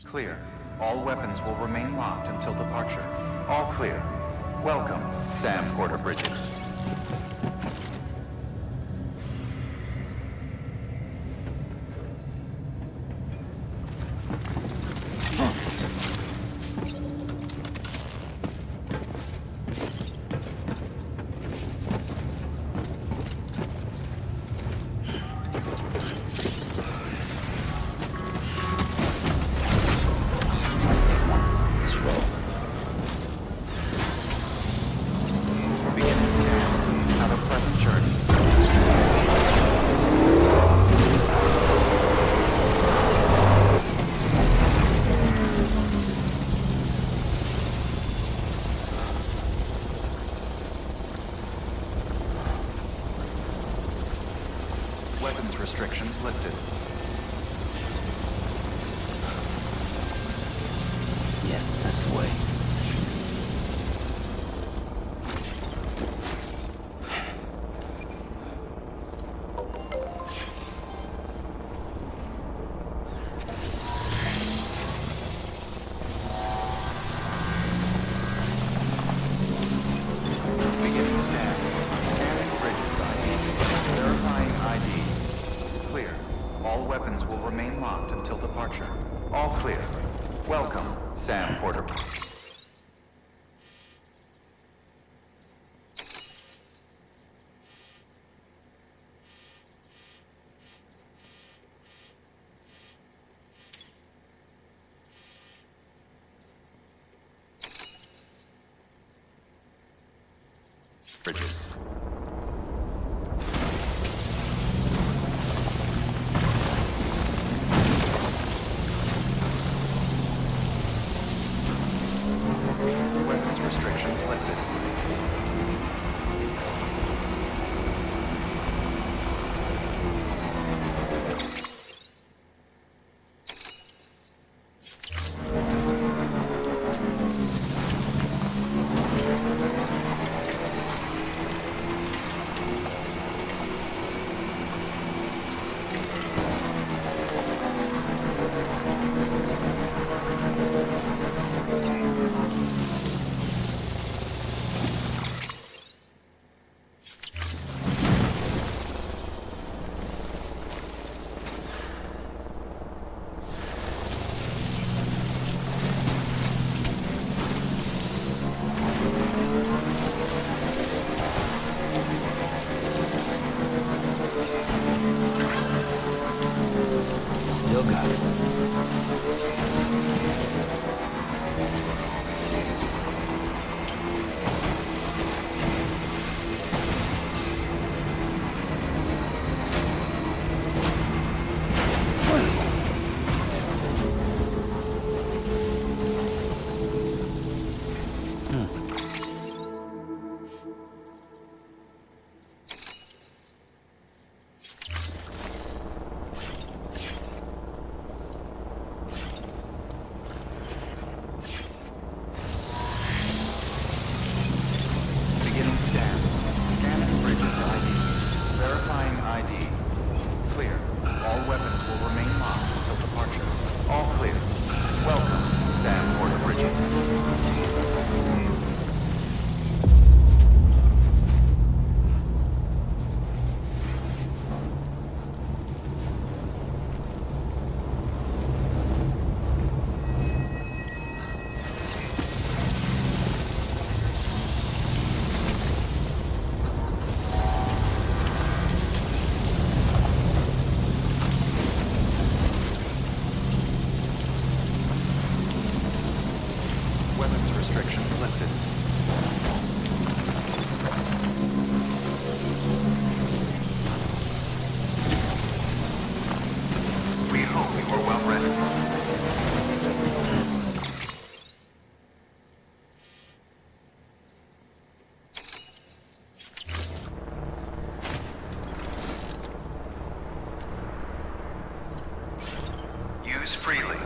Clear. All weapons will remain locked until departure. All clear. Welcome, Sam Porter Bridges. Weapons restrictions lifted. Yeah, that's the way. Beginning scan. Scanning Bridges ID. Verifying ID. Clear. All weapons will remain locked until departure. All clear. Welcome, Sam Porter. Bridges. Weapons restrictions lifted. Still got it. Beginning scan. Scanning Bridges ID. Verifying ID. Clear. All weapons will remain locked until departure. All clear. Welcome, Sam Porter Bridges. Weapons restrictions lifted. We hope you were well rested. Use freely.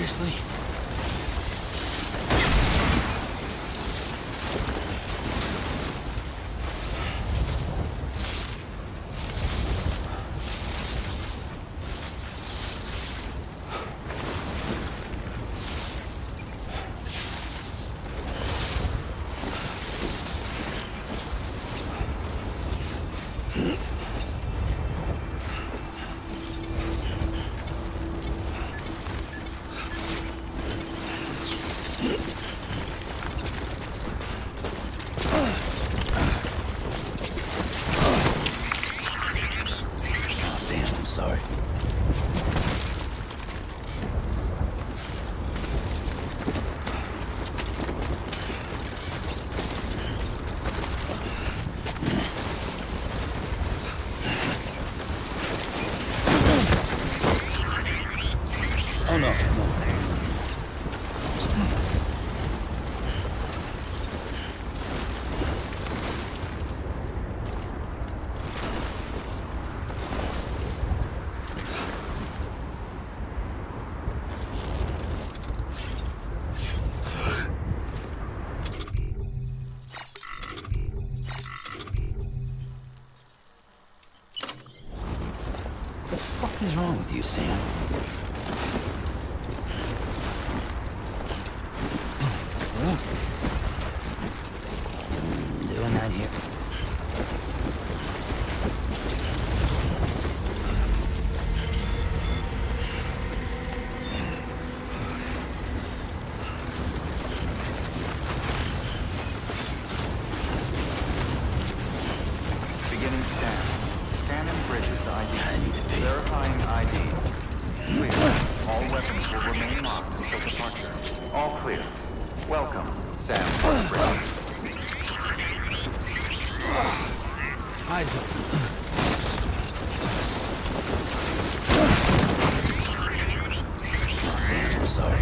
Seriously? Oh, damn, I'm sorry. Oh no, no. What the fuck is wrong with you, Sam? Doing that here. Beginning scan. Scanning bridges ID. I need to pee. Verifying ID. Clear. All weapons will remain locked until departure. All clear. Welcome, Sam. Bridges. Eyes open. I'm sorry.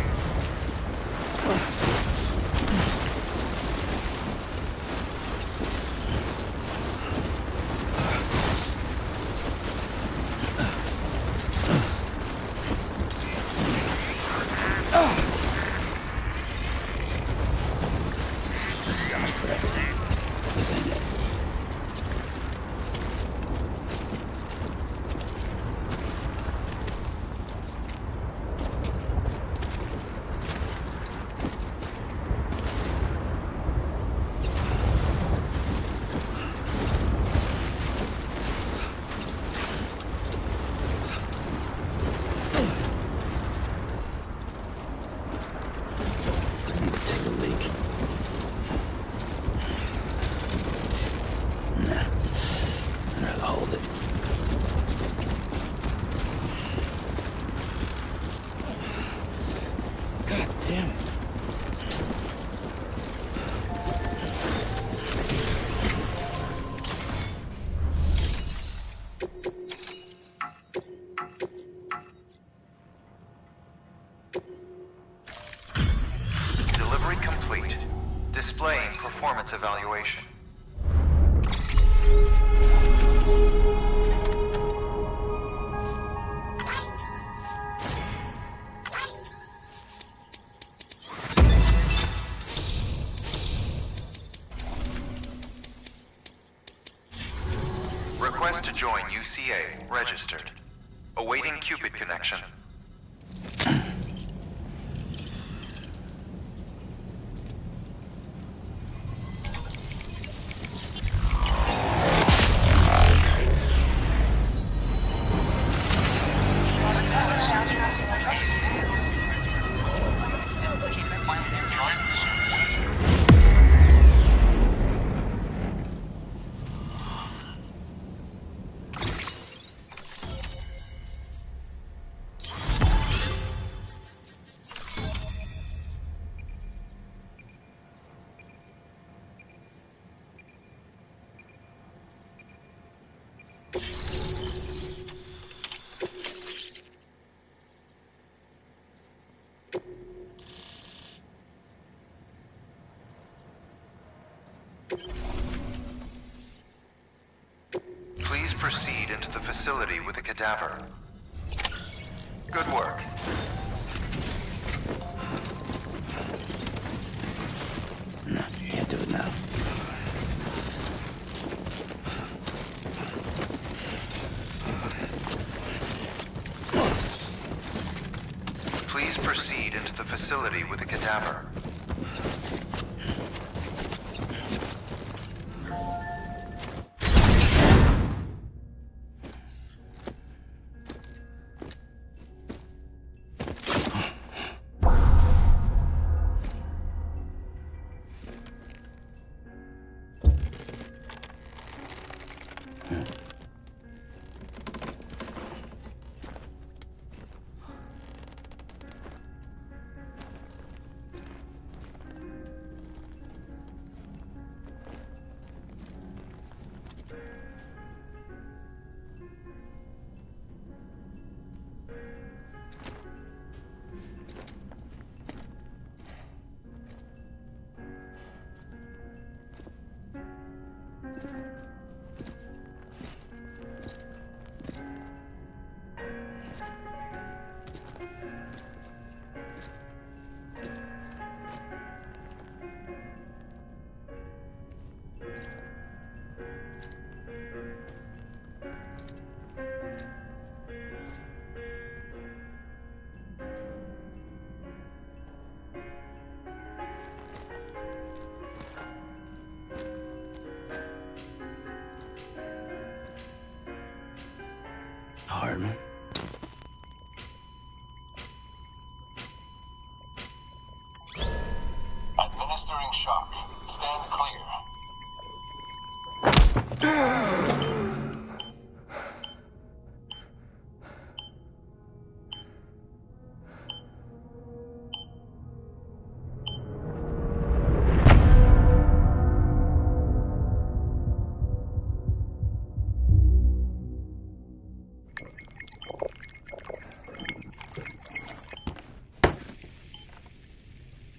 This is enough for everything. This ain't it. I need to take a leak. Nah, I'd rather hold it. God damn it. Delivery complete. Displaying performance evaluation. Request to join UCA. Registered. Awaiting Cupid connection. Please proceed into the facility with a cadaver. Good work. Please proceed into the facility with the cadaver. Hartman. Administering shock. Stand clear.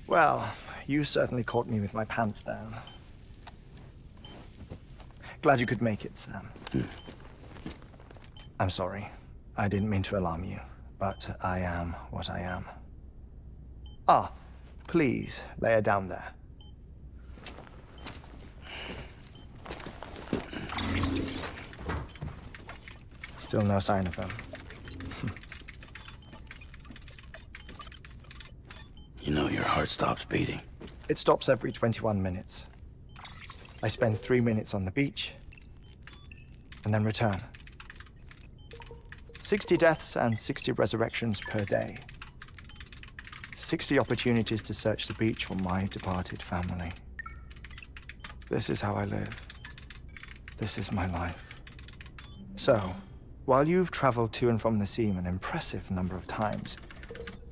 Well, you certainly caught me with my pants down. Glad you could make it, Sam. I'm sorry. I didn't mean to alarm you, but I am what I am. Ah, please, lay her down there. Still no sign of them. You know your heart stops beating. It stops every 21 minutes. I spend 3 minutes on the beach, and then return. 60 deaths and 60 resurrections per day. 60 opportunities to search the beach for my departed family. This is how I live. This is my life. So, while you've traveled to and from the sea an impressive number of times,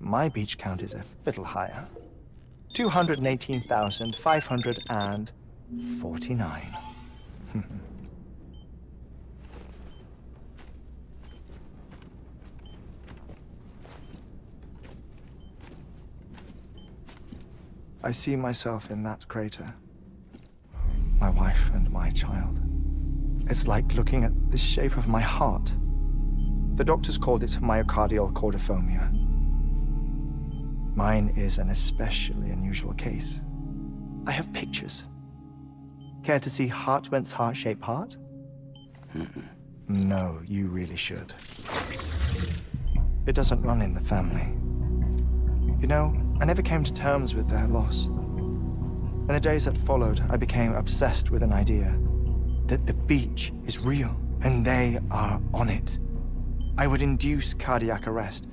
my beach count is a little higher. 218,549. I see myself in that crater. My wife and my child. It's like looking at the shape of my heart. The doctors called it myocardial cordiformia. Mine is an especially unusual case. I have pictures. Care to see Hartman's heart-shaped heart? No, you really should. It doesn't run in the family. You know, I never came to terms with their loss. In the days that followed, I became obsessed with an idea that the beach is real, and they are on it. I would induce cardiac arrest,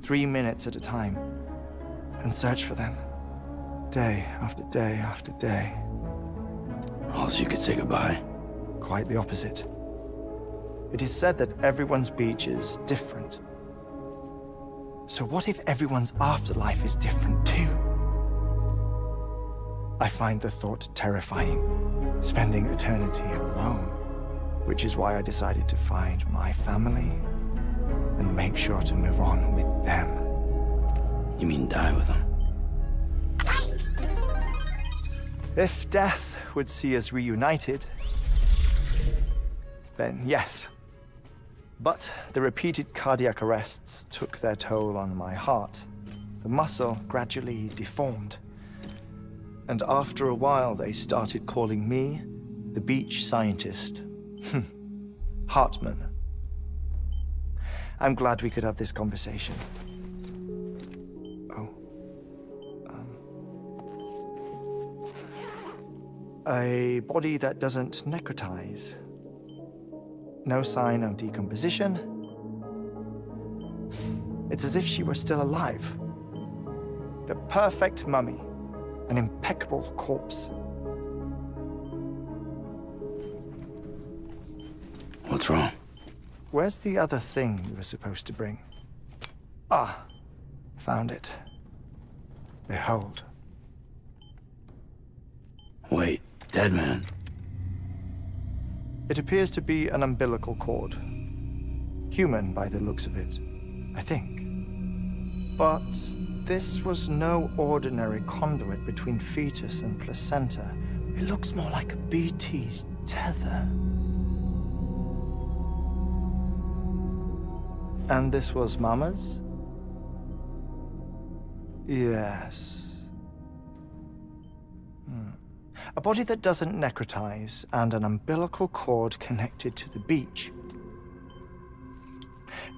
3 minutes at a time, and search for them, day after day after day. All so you could say goodbye. Quite the opposite. It is said that everyone's beach is different. So what if everyone's afterlife is different too? I find the thought terrifying, spending eternity alone, which is why I decided to find my family and make sure to move on with them. You mean die with them? If death would see us reunited, then yes. But the repeated cardiac arrests took their toll on my heart. The muscle gradually deformed. And after a while, they started calling me the beach scientist. Hartman. I'm glad we could have this conversation. A body that doesn't necrotize. No sign of decomposition. It's as if she were still alive. The perfect mummy. An impeccable corpse. What's wrong? Where's the other thing you were supposed to bring? Ah, found it. Behold. Wait, dead man. It appears to be an umbilical cord. Human by the looks of it, I think. But this was no ordinary conduit between fetus and placenta. It looks more like a BT's tether. And this was Mama's? Yes. A body that doesn't necrotize and an umbilical cord connected to the beach.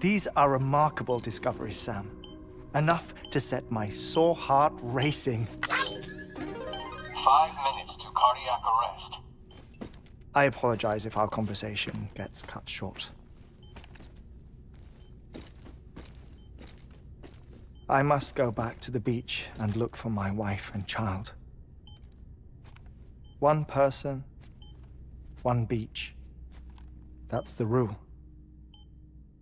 These are remarkable discoveries, Sam. Enough to set my sore heart racing. 5 minutes to cardiac arrest. I apologize if our conversation gets cut short. I must go back to the beach and look for my wife and child. One person, one beach. That's the rule.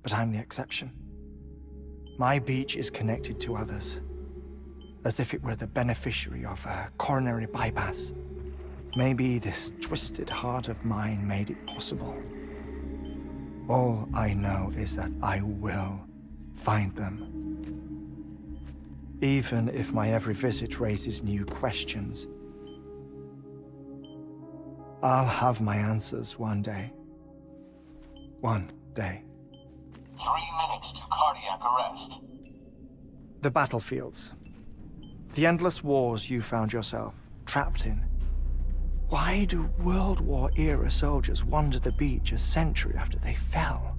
But I'm the exception. My beach is connected to others, as if it were the beneficiary of a coronary bypass. Maybe this twisted heart of mine made it possible. All I know is that I will find them. Even if my every visit raises new questions, I'll have my answers one day. One day. 3 minutes to cardiac arrest. The battlefields. The endless wars you found yourself trapped in. Why do World War-era soldiers wander the beach a century after they fell?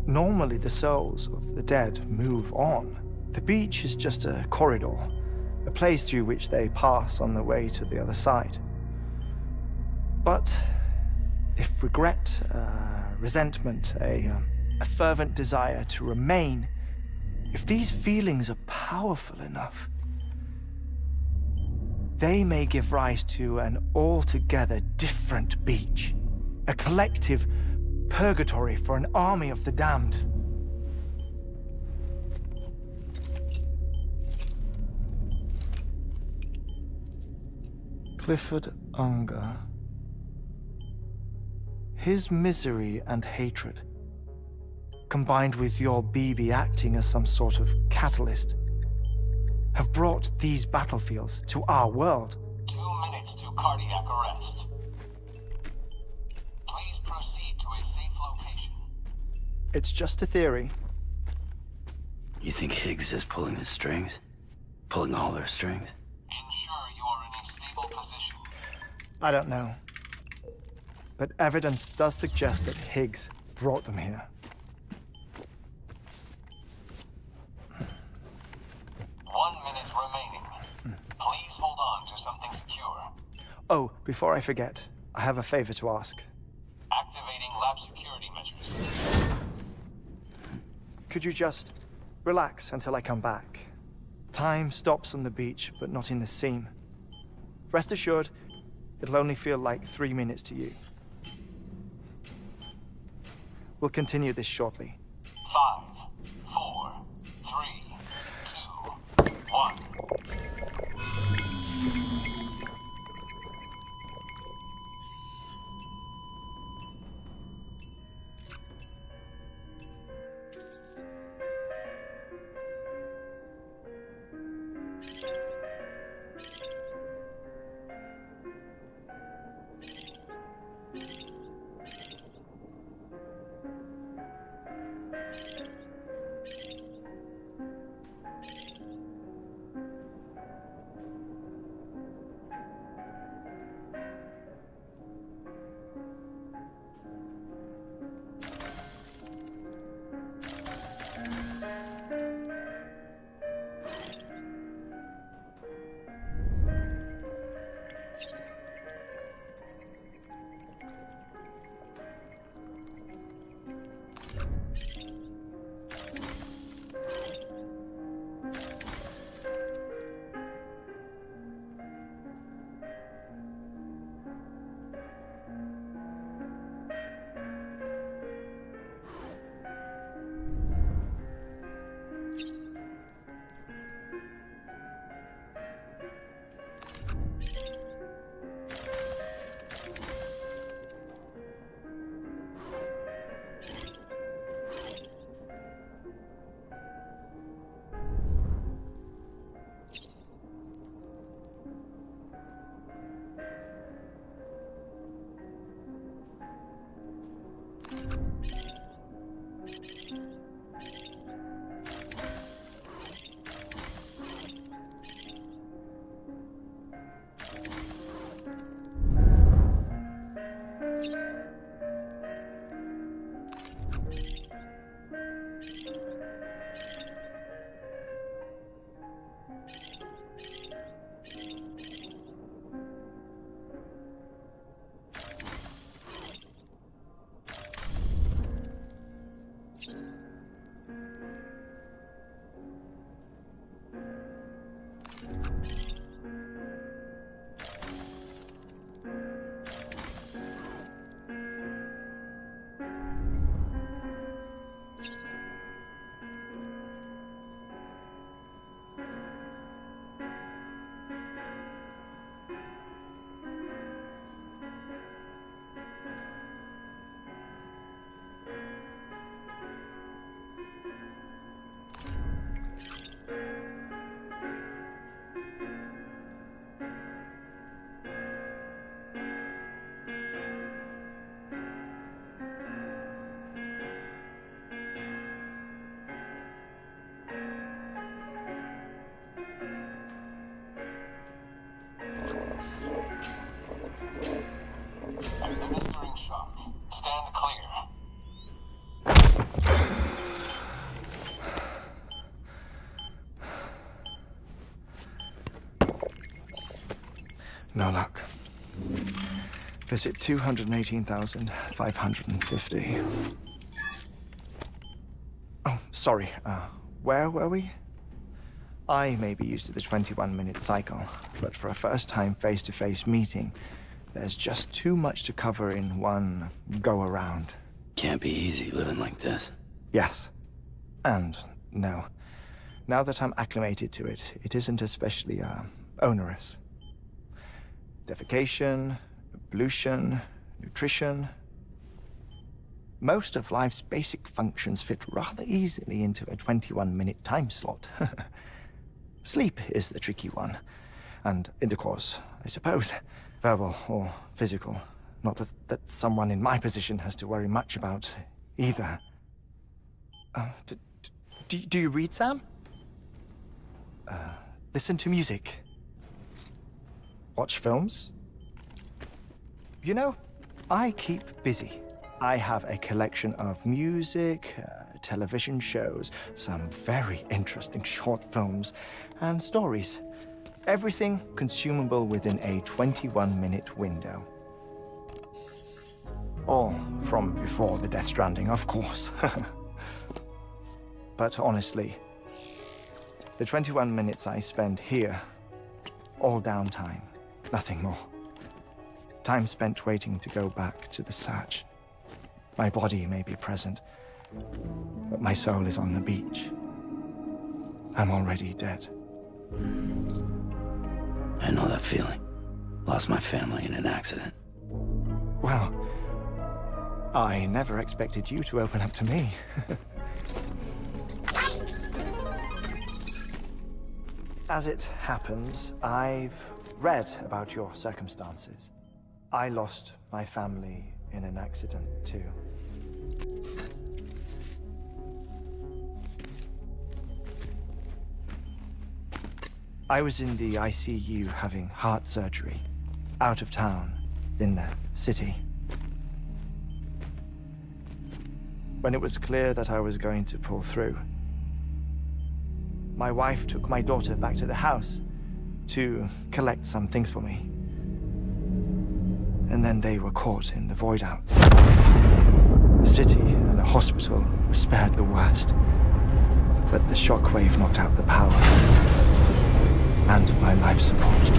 Normally, the souls of the dead move on. The beach is just a corridor, a place through which they pass on the way to the other side. But if regret, resentment, a fervent desire to remain, if these feelings are powerful enough, they may give rise to an altogether different beach, a collective purgatory for an army of the damned. Clifford Unger. His misery and hatred, combined with your BB acting as some sort of catalyst, have brought these battlefields to our world. 2 minutes to cardiac arrest. Please proceed to a safe location. It's just a theory. You think Higgs is pulling the strings? Pulling all their strings? Ensure you are in a stable position. I don't know. But evidence does suggest that Higgs brought them here. 1 minute remaining. Please hold on to something secure. Oh, before I forget, I have a favor to ask. Activating lab security measures. Could you just relax until I come back? Time stops on the beach, but not in the scene. Rest assured, it'll only feel like 3 minutes to you. We'll continue this shortly. 5, 4, 3, 2, 1. No luck. Visit 218,550. Oh, sorry. Where were we? I may be used to the 21-minute cycle, but for a first-time face-to-face meeting, there's just too much to cover in one go-around. Can't be easy living like this. Yes. And no. Now that I'm acclimated to it, it isn't especially, onerous. Defecation, pollution, nutrition. Most of life's basic functions fit rather easily into a 21-minute time slot. Sleep is the tricky one. And intercourse, I suppose. Verbal or physical. Not that someone in my position has to worry much about either. Do you read, Sam? Listen to music. Watch films? You know, I keep busy. I have a collection of music, television shows, some very interesting short films, and stories. Everything consumable within a 21-minute window. All from before the Death Stranding, of course. But honestly, the 21 minutes I spend here, all downtime, nothing more. Time spent waiting to go back to the search. My body may be present, but my soul is on the beach. I'm already dead. I know that feeling. Lost my family in an accident. Well, I never expected you to open up to me. As it happens, I've read about your circumstances. I lost my family in an accident, too. I was in the ICU having heart surgery, out of town, in the city. When it was clear that I was going to pull through, my wife took my daughter back to the house to collect some things for me. And then they were caught in the void outs. The city and the hospital were spared the worst, but the shockwave knocked out the power and my life support.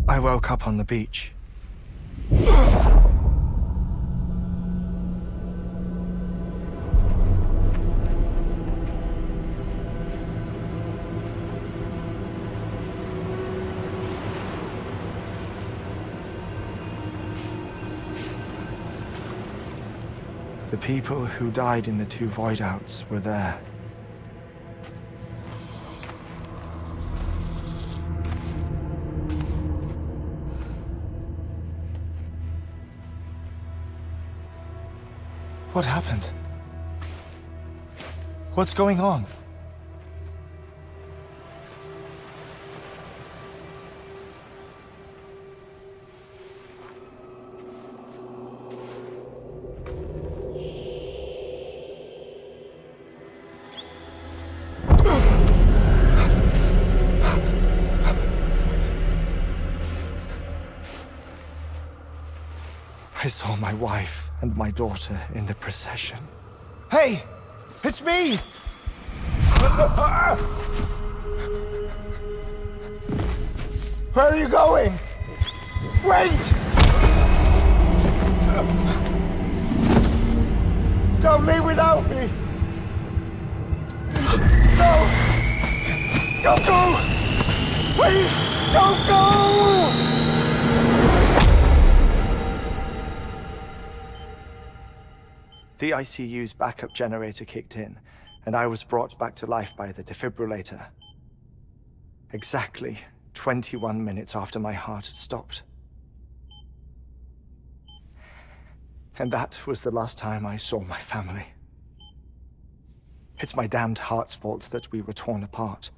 I woke up on the beach. The people who died in the two void outs were there. What happened? What's going on? I saw my wife and my daughter in the procession. Hey! It's me! Where are you going? Wait! Don't leave without me! No! Don't go! Please, don't go! The ICU's backup generator kicked in, and I was brought back to life by the defibrillator. Exactly 21 minutes after my heart had stopped. And that was the last time I saw my family. It's my damned heart's fault that we were torn apart,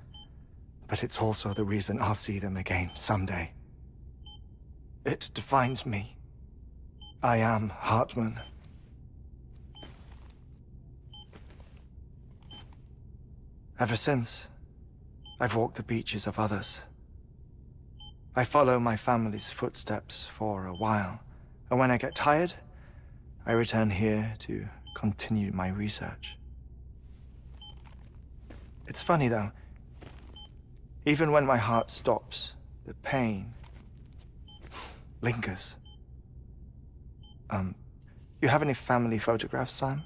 but it's also the reason I'll see them again someday. It defines me. I am Hartman. Ever since, I've walked the beaches of others I follow my family's footsteps for a while, and when I get tired, I return here to continue my research. It's funny though, even when my heart stops, the pain lingers. You have any family photographs, Sam?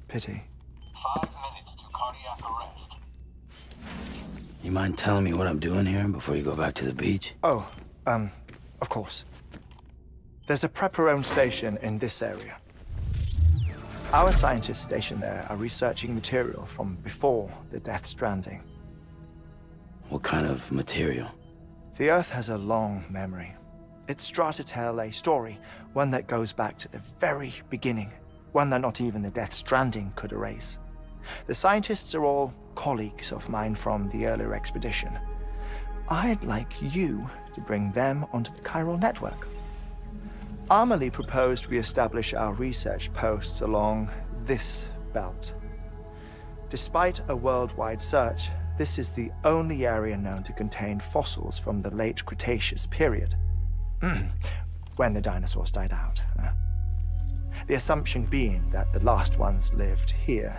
Pity. 5 minutes to cardiac arrest. You mind telling me what I'm doing here before you go back to the beach? Oh, of course. There's a prepper-owned station in this area. Our scientists stationed there are researching material from before the Death Stranding. What kind of material? The Earth has a long memory. It's trying to tell a story, one that goes back to the very beginning, one that not even the Death Stranding could erase. The scientists are all colleagues of mine from the earlier expedition. I'd like you to bring them onto the chiral network. Amelie proposed we establish our research posts along this belt. Despite a worldwide search, this is the only area known to contain fossils from the late Cretaceous period, when the dinosaurs died out. The assumption being that the last ones lived here,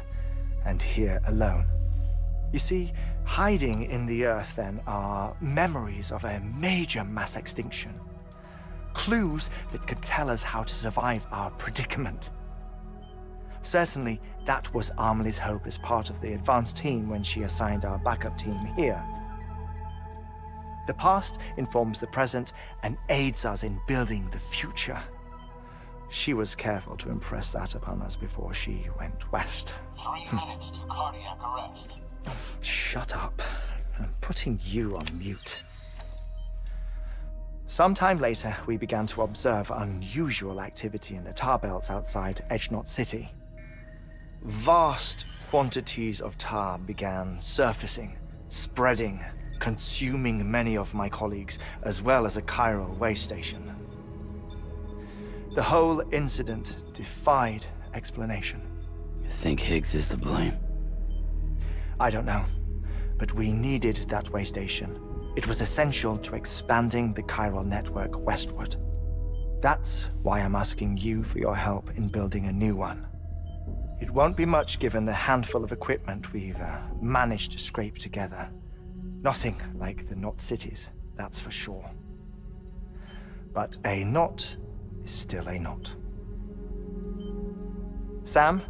and here alone. You see, hiding in the Earth then are memories of a major mass extinction. Clues that could tell us how to survive our predicament. Certainly, that was Amelie's hope as part of the advanced team when she assigned our backup team here. The past informs the present and aids us in building the future. She was careful to impress that upon us before she went west. 3 minutes to cardiac arrest. Shut up. I'm putting you on mute. Sometime later, we began to observe unusual activity in the tar belts outside Edgenot City. Vast quantities of tar began surfacing, spreading, consuming many of my colleagues, as well as a chiral way station. The whole incident defied explanation. You think Higgs is to blame? I don't know, but we needed that way station. It was essential to expanding the chiral network westward. That's why I'm asking you for your help in building a new one. It won't be much given the handful of equipment we've managed to scrape together. Nothing like the knot cities, that's for sure. But a knot is still a knot. Sam,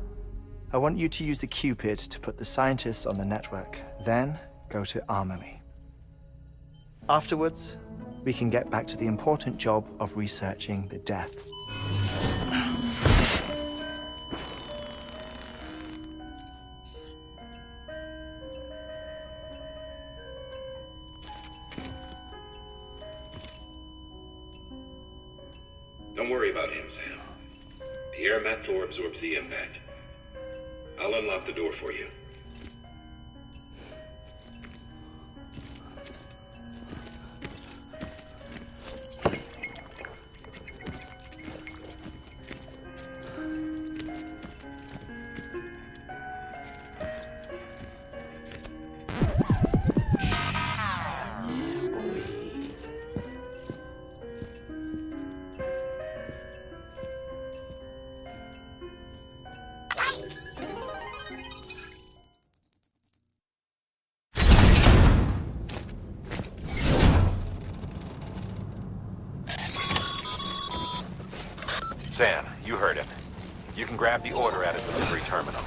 I want you to use the Cupid to put the scientists on the network, then go to Amelie. Afterwards, we can get back to the important job of researching the deaths. Don't worry about him, Sam. The air mat floor absorbs the impact. I'll unlock the door for you. Sam, you heard him. You can grab the order at a delivery terminal.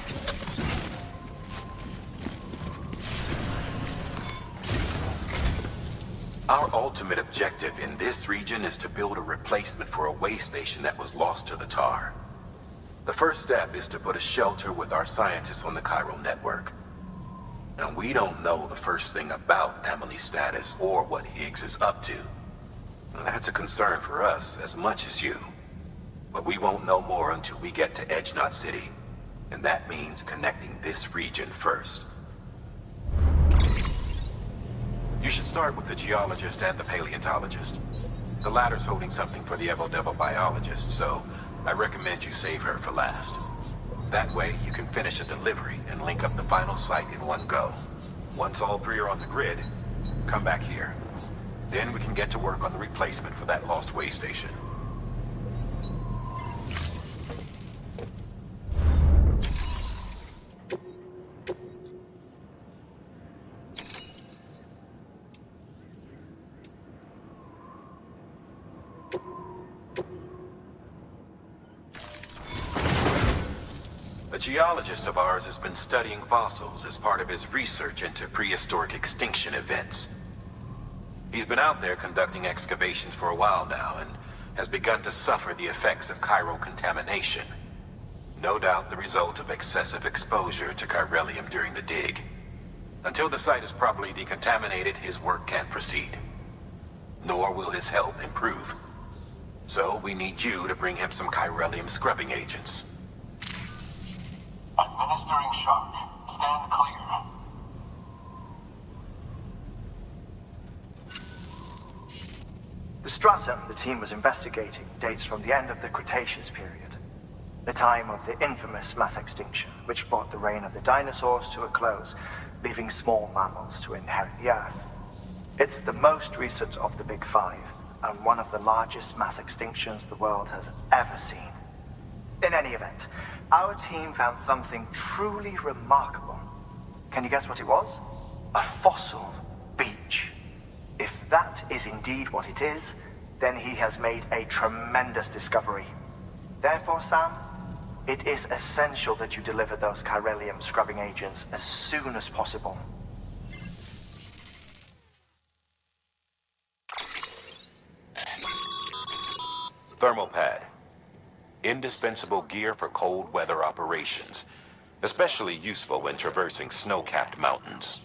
Our ultimate objective in this region is to build a replacement for a way station that was lost to the tar. The first step is to put a shelter with our scientists on the chiral network. Now, we don't know the first thing about Amelie's status or what Higgs is up to. That's a concern for us as much as you. But we won't know more until we get to Edgenot City. And that means connecting this region first. You should start with the geologist and the paleontologist. The latter's holding something for the Evo-Devo biologist, so I recommend you save her for last. That way, you can finish a delivery and link up the final site in one go. Once all three are on the grid, Come back here. Then we can get to work on the replacement for that lost way station. A geologist of ours has been studying fossils as part of his research into prehistoric extinction events. He's been out there conducting excavations for a while now and has begun to suffer the effects of chiral contamination. No doubt the result of excessive exposure to chiralium during the dig. Until the site is properly decontaminated, his work can't proceed. Nor will his health improve. So we need you to bring him some chiralium scrubbing agents. Administering shock. Stand clear. The stratum the team was investigating dates from the end of the Cretaceous period, the time of the infamous mass extinction, which brought the reign of the dinosaurs to a close, leaving small mammals to inherit the Earth. It's the most recent of the Big Five, and one of the largest mass extinctions the world has ever seen. In any event, our team found something truly remarkable. Can you guess what it was? A fossil beach. If that is indeed what it is, then he has made a tremendous discovery. Therefore, Sam, it is essential that you deliver those chiralium scrubbing agents as soon as possible. Thermal pad. Indispensable gear for cold weather operations, especially useful when traversing snow-capped mountains.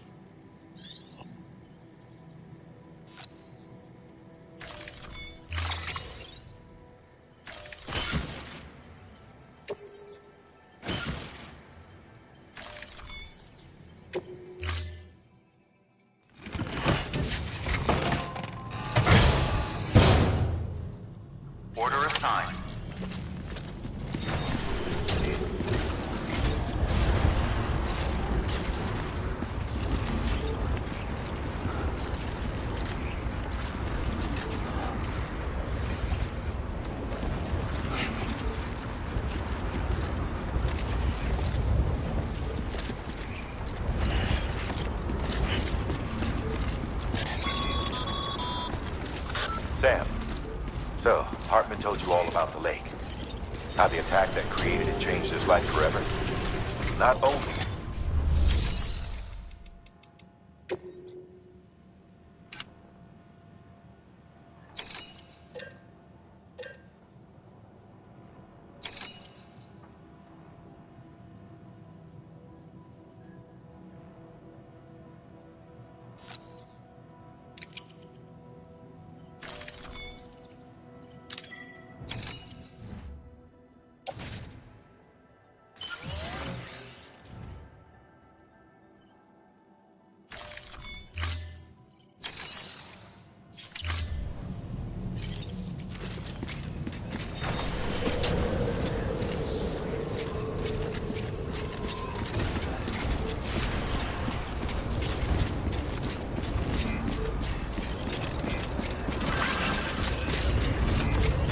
Order assigned. Sam, so Hartman told you all about the lake. How the attack that created it changed his life forever. Not only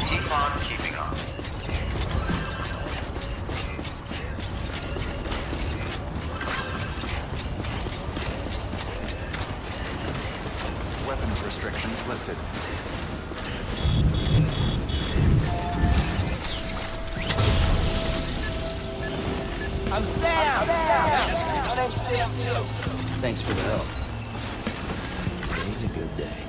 Keep on keeping on. Weapons restrictions lifted. I'm Sam! My name's Sam, too. Thanks for the help. Today's a good day.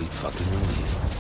Sweet fucking relief.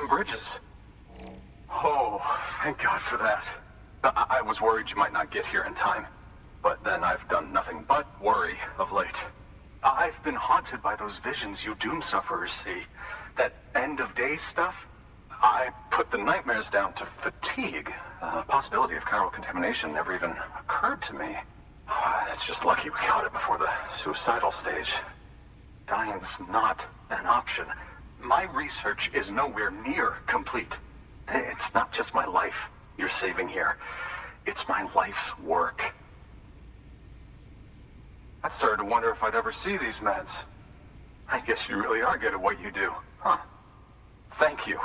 burn bridges. Oh, thank God for that. I was worried you might not get here in time. But then I've done nothing but worry of late. I've been haunted by those visions you doom sufferers see. That end of days stuff. I put the nightmares down to fatigue. The possibility of chiral contamination never even occurred to me. It's just lucky we got it before the suicidal stage. Dying's not an option. My research is nowhere near complete. It's not just my life you're saving here. It's my life's work. I started to wonder if I'd ever see these meds. I guess you really are good at what you do, huh? Thank you.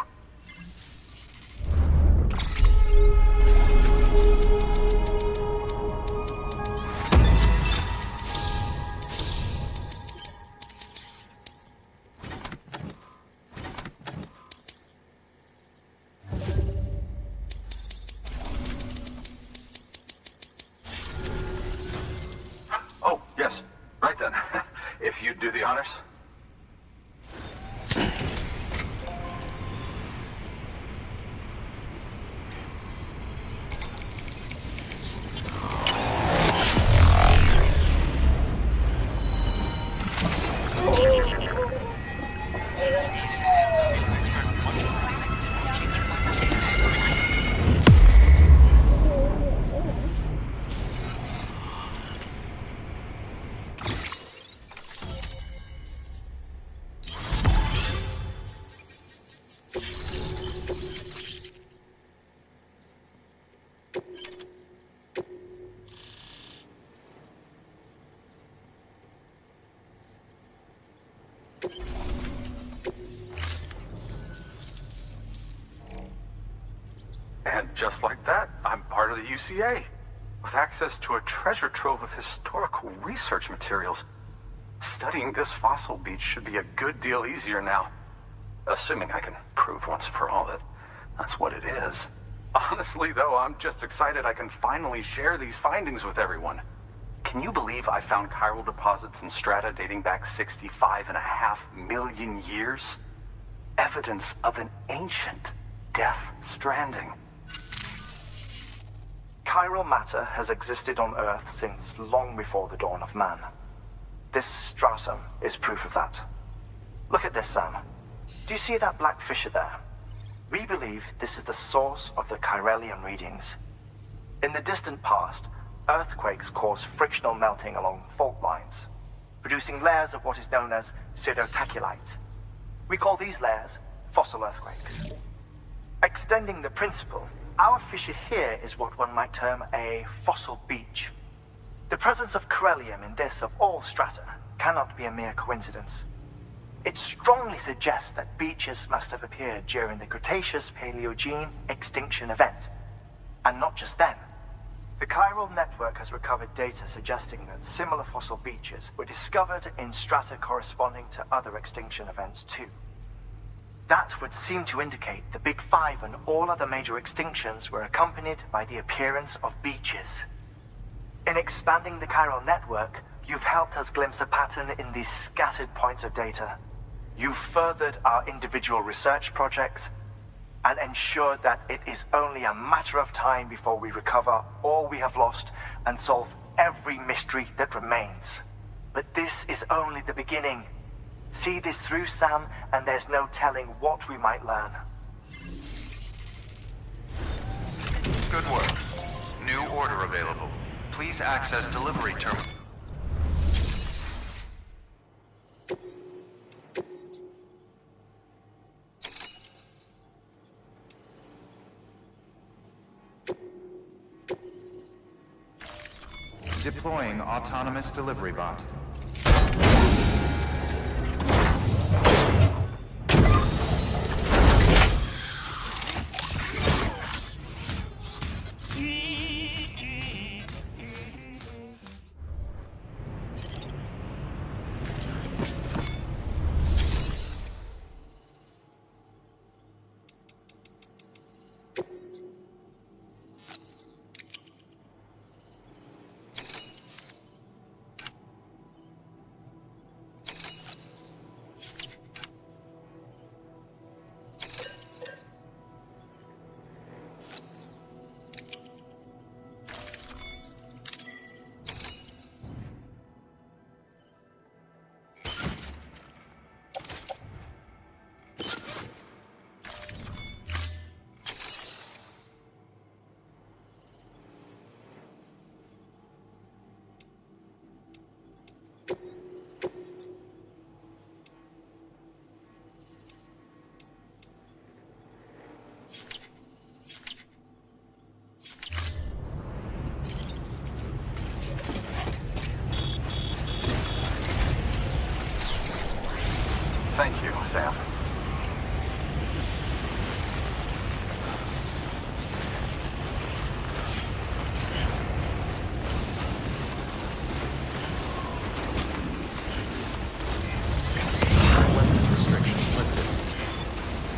Oh, yes. Right then. If you'd do the honors. And just like that, I'm part of the UCA, with access to a treasure trove of historical research materials. Studying this fossil beach should be a good deal easier now. Assuming I can prove once for all that that's what it is. Honestly, though, I'm just excited I can finally share these findings with everyone. Can you believe I found chiral deposits in strata dating back 65.5 million years? Evidence of an ancient Death Stranding. Chiral matter has existed on Earth since long before the dawn of man. This stratum is proof of that. Look at this, Sam. Do you see that black fissure there? We believe this is the source of the chiralium readings. In the distant past, earthquakes caused frictional melting along fault lines, producing layers of what is known as pseudotaculite. We call these layers fossil earthquakes. Extending the principle, our fissure here is what one might term a fossil beach. The presence of chiralium in this of all strata cannot be a mere coincidence. It strongly suggests that beaches must have appeared during the Cretaceous-Paleogene extinction event. And not just then. The chiral network has recovered data suggesting that similar fossil beaches were discovered in strata corresponding to other extinction events too. That would seem to indicate the Big Five and all other major extinctions were accompanied by the appearance of beaches. In expanding the chiral network, you've helped us glimpse a pattern in these scattered points of data. You've furthered our individual research projects and ensured that it is only a matter of time before we recover all we have lost and solve every mystery that remains. But this is only the beginning. See this through, Sam, and there's no telling what we might learn. Good work. New order available. Please access delivery terminal. Deploying autonomous delivery bot. Thank you, Sam. Weapons restrictions lifted.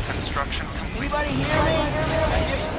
Construction complete. Anybody hear me?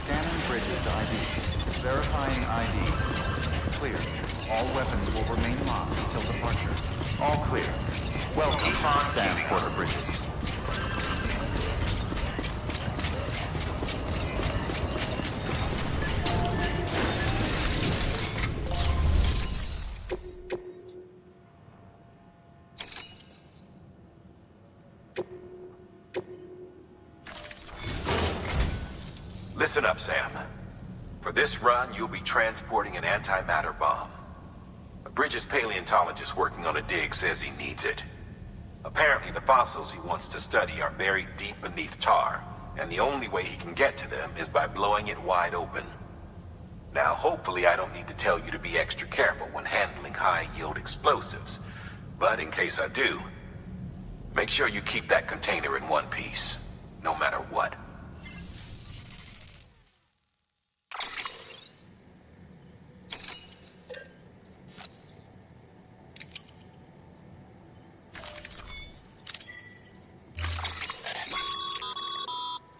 Scanning bridges ID. Verifying ID. Clear. All weapons will remain locked until departure. All clear. Welcome, Sam Porter Bridges. Listen up, Sam. For this run, you'll be transporting an antimatter bomb. A Bridges paleontologist working on a dig says he needs it. Apparently, the fossils he wants to study are buried deep beneath tar, and the only way he can get to them is by blowing it wide open. Now, hopefully I don't need to tell you to be extra careful when handling high-yield explosives, but in case I do, make sure you keep that container in one piece, no matter what.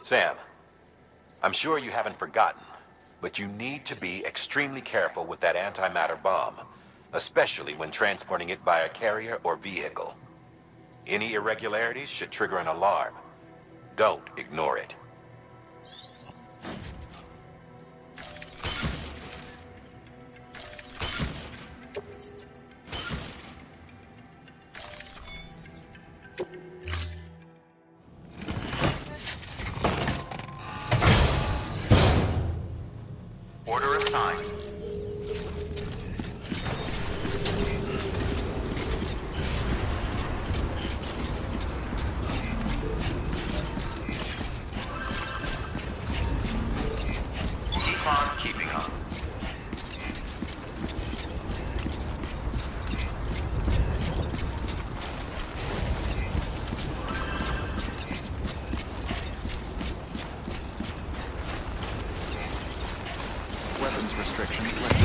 Sam, I'm sure you haven't forgotten, but you need to be extremely careful with that antimatter bomb, especially when transporting it by a carrier or vehicle. Any irregularities should trigger an alarm. Don't ignore it. Order assigned. Keep on keeping on. Weapons restrictions lifted.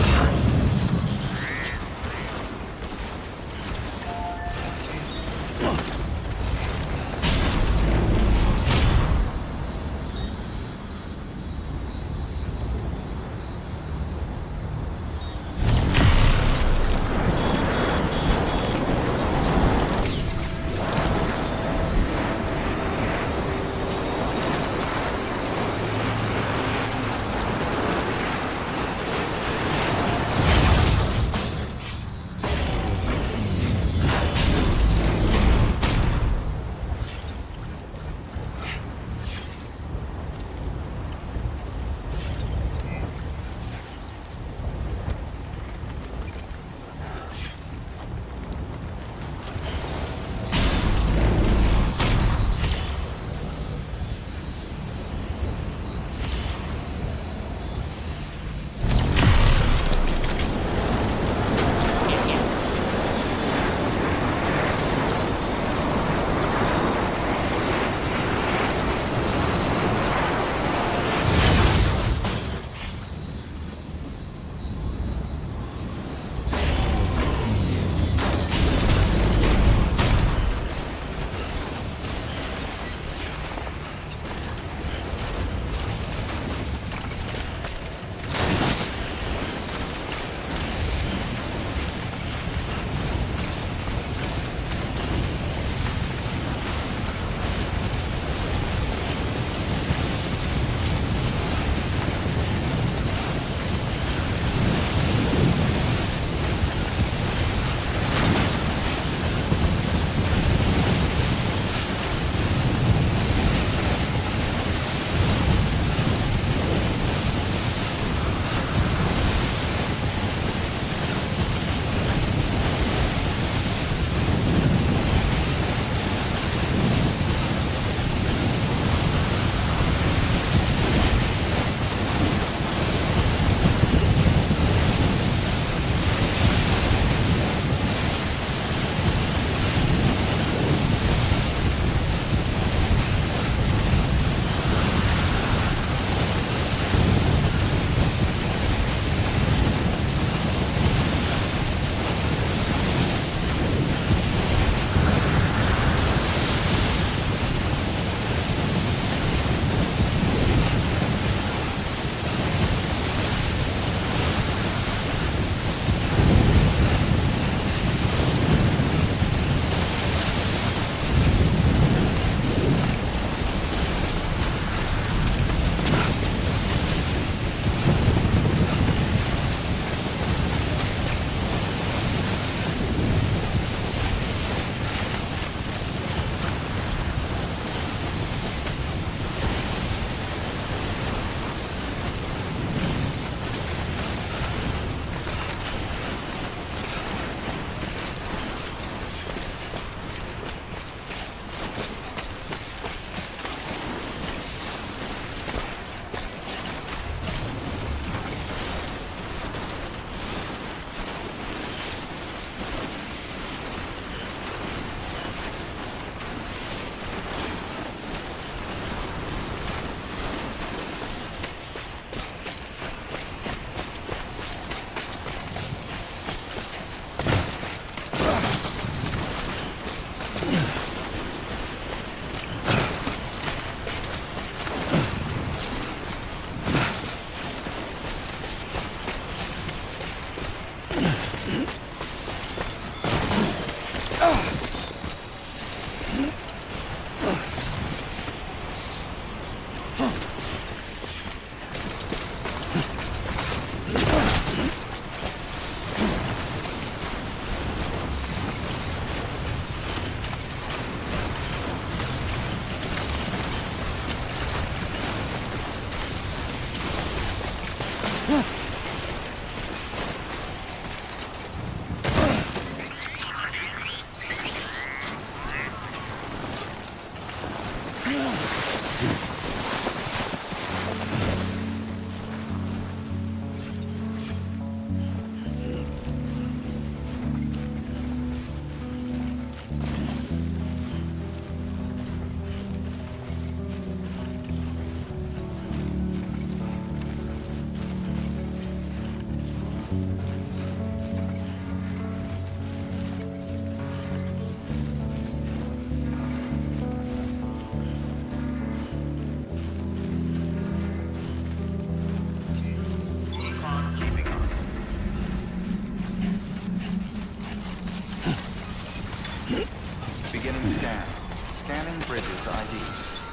Beginning scan. Scanning bridges ID.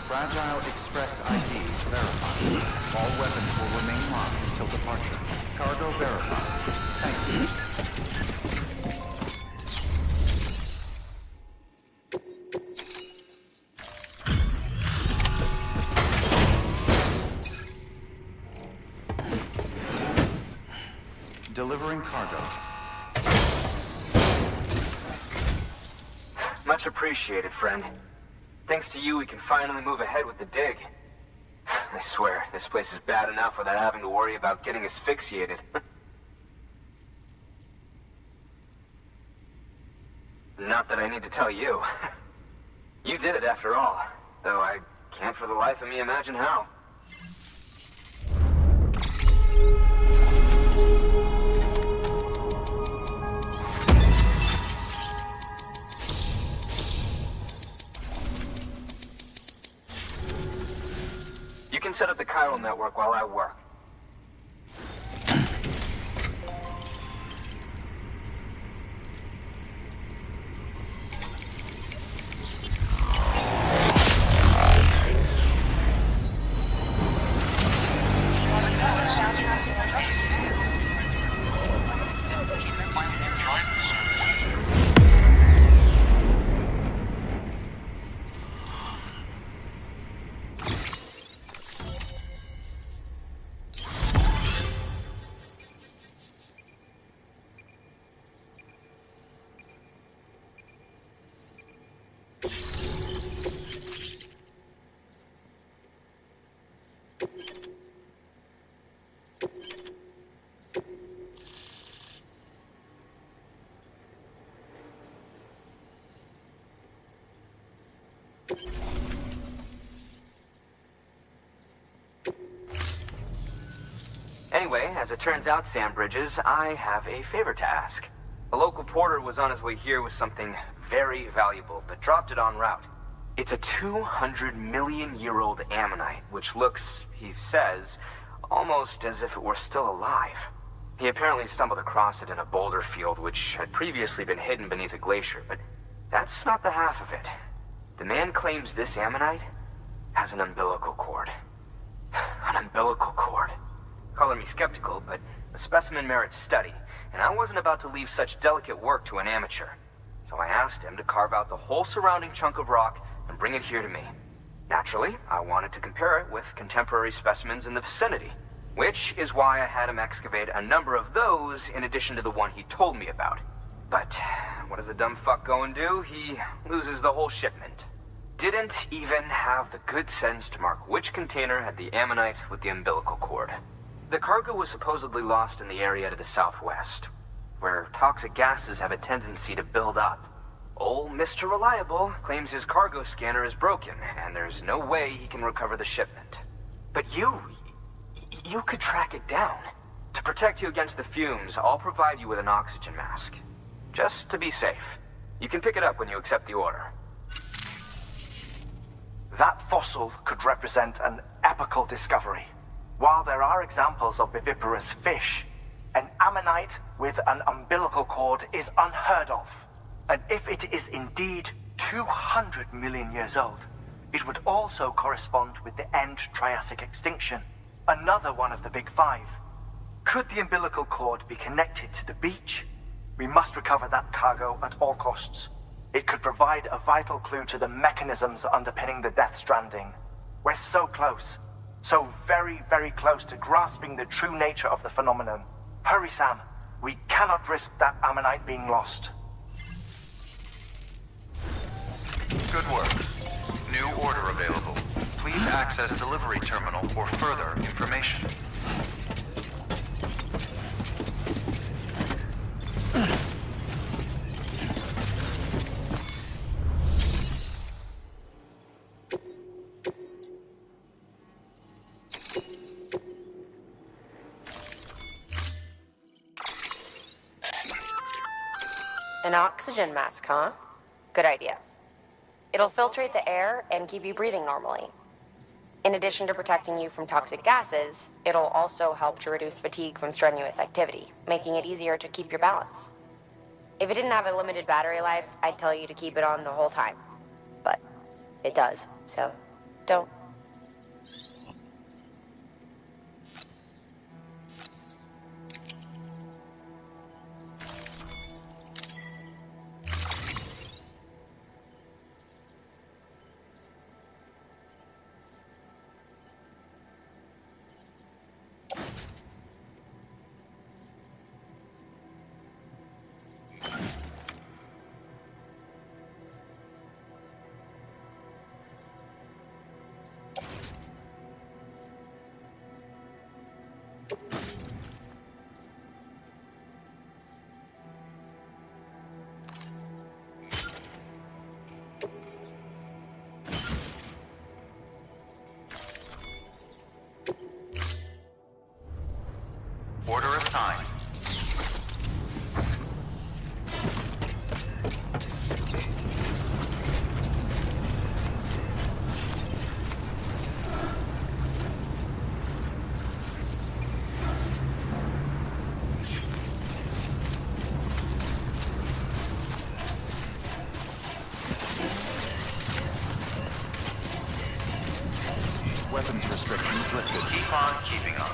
Fragile Express ID verified. All weapons will remain locked until departure. Cargo verified. Thank you. Delivering cargo. Much appreciated, friend. Thanks to you, we can finally move ahead with the dig. I swear, this place is bad enough without having to worry about getting asphyxiated. Not that I need to tell you. You did it after all, though I can't for the life of me imagine how. You can set up the chiral network while I work. Anyway, as it turns out, Sam Bridges, I have a favor to ask. A local porter was on his way here with something very valuable, but dropped it en route. It's a 200-million-year-old ammonite, which looks, he says, almost as if it were still alive. He apparently stumbled across it in a boulder field which had previously been hidden beneath a glacier, but that's not the half of it. The man claims this ammonite has an umbilical cord. An umbilical cord. Color me skeptical, but the specimen merits study, and I wasn't about to leave such delicate work to an amateur. So I asked him to carve out the whole surrounding chunk of rock and bring it here to me. Naturally, I wanted to compare it with contemporary specimens in the vicinity, which is why I had him excavate a number of those in addition to the one he told me about. But what does the dumb fuck go and do? He loses the whole shipment. Didn't even have the good sense to mark which container had the ammonite with the umbilical cord. The cargo was supposedly lost in the area to the southwest, where toxic gases have a tendency to build up. Old Mr. Reliable claims his cargo scanner is broken, and there's no way he can recover the shipment. But you could track it down. To protect you against the fumes, I'll provide you with an oxygen mask. Just to be safe. You can pick it up when you accept the order. That fossil could represent an epochal discovery. While there are examples of viviparous fish, an ammonite with an umbilical cord is unheard of. And if it is indeed 200 million years old, it would also correspond with the end Triassic extinction, another one of the big five. Could the umbilical cord be connected to the beach? We must recover that cargo at all costs. It could provide a vital clue to the mechanisms underpinning the Death Stranding. We're so close. So very, very close to grasping the true nature of the phenomenon. Hurry, Sam. We cannot risk that ammonite being lost. Good work. New order available. Please access delivery terminal for further information. An oxygen mask, huh? Good idea. It'll filtrate the air and keep you breathing normally. In addition to protecting you from toxic gases, it'll also help to reduce fatigue from strenuous activity, making it easier to keep your balance. If it didn't have a limited battery life, I'd tell you to keep it on the whole time. But it does, so don't. Order assigned. Weapons restrictions lifted. Keep on keeping on.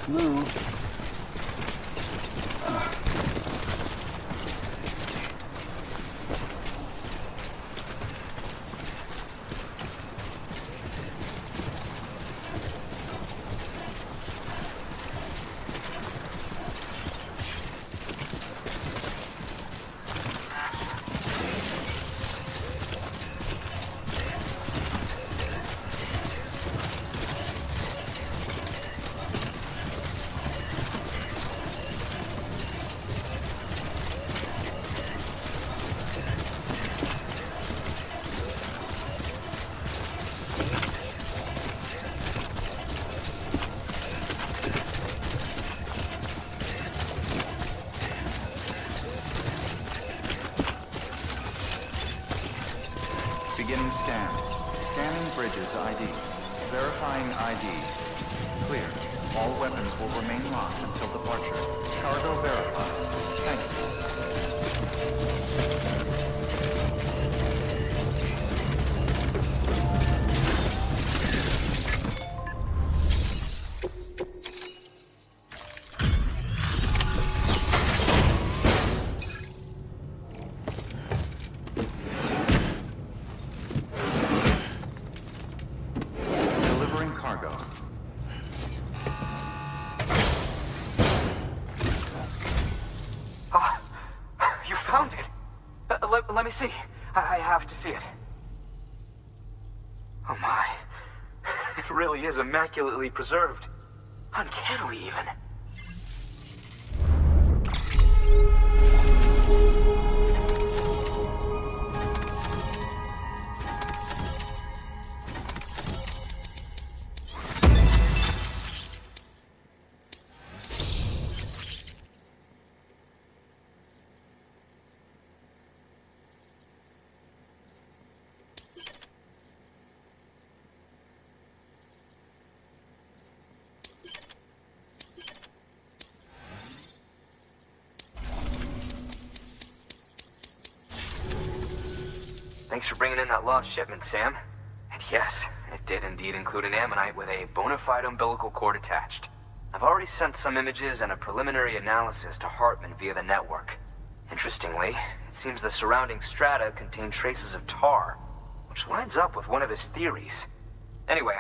Move. Beginning scan. Scanning bridges ID. Verifying ID. Clear. All weapons will remain locked until departure. Cargo verified. Thank you. Delivering cargo. You found it. Let me see. I have to see it. Oh my. It really is immaculately preserved. Uncannily even. Thanks for bringing in that lost shipment, Sam. And yes, it did indeed include an ammonite with a bona fide umbilical cord attached. I've already sent some images and a preliminary analysis to Hartman via the network. Interestingly, it seems the surrounding strata contain traces of tar, which lines up with one of his theories. Anyway,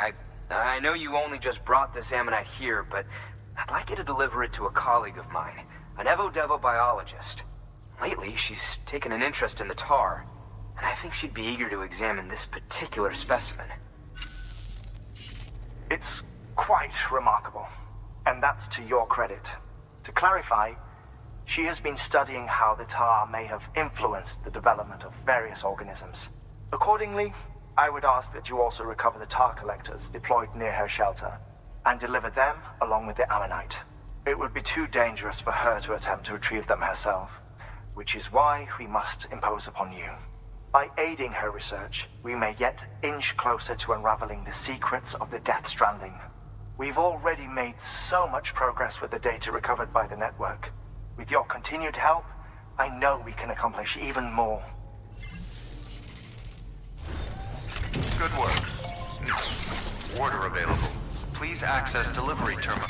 I know you only just brought this ammonite here, but I'd like you to deliver it to a colleague of mine, an Evo-Devo biologist. Lately, she's taken an interest in the tar, and I think she'd be eager to examine this particular specimen. It's quite remarkable, and that's to your credit. To clarify, she has been studying how the tar may have influenced the development of various organisms. Accordingly, I would ask that you also recover the tar collectors deployed near her shelter and deliver them along with the ammonite. It would be too dangerous for her to attempt to retrieve them herself, which is why we must impose upon you. By aiding her research, we may yet inch closer to unraveling the secrets of the Death Stranding. We've already made so much progress with the data recovered by the network. With your continued help, I know we can accomplish even more. Good work. Order available. Please access delivery terminal.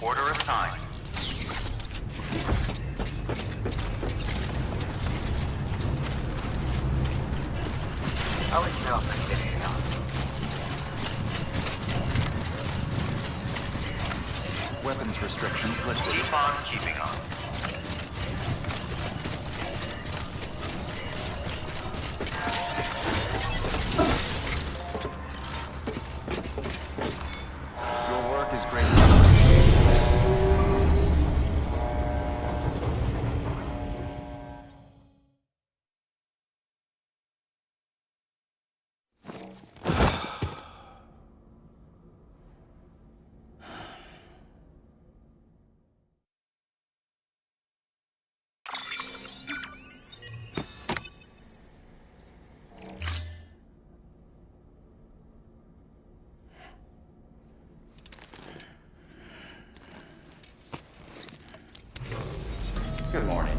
Order assigned. I'll let you know if I can get anything else. Weapons restrictions lifted. Keep on keeping on.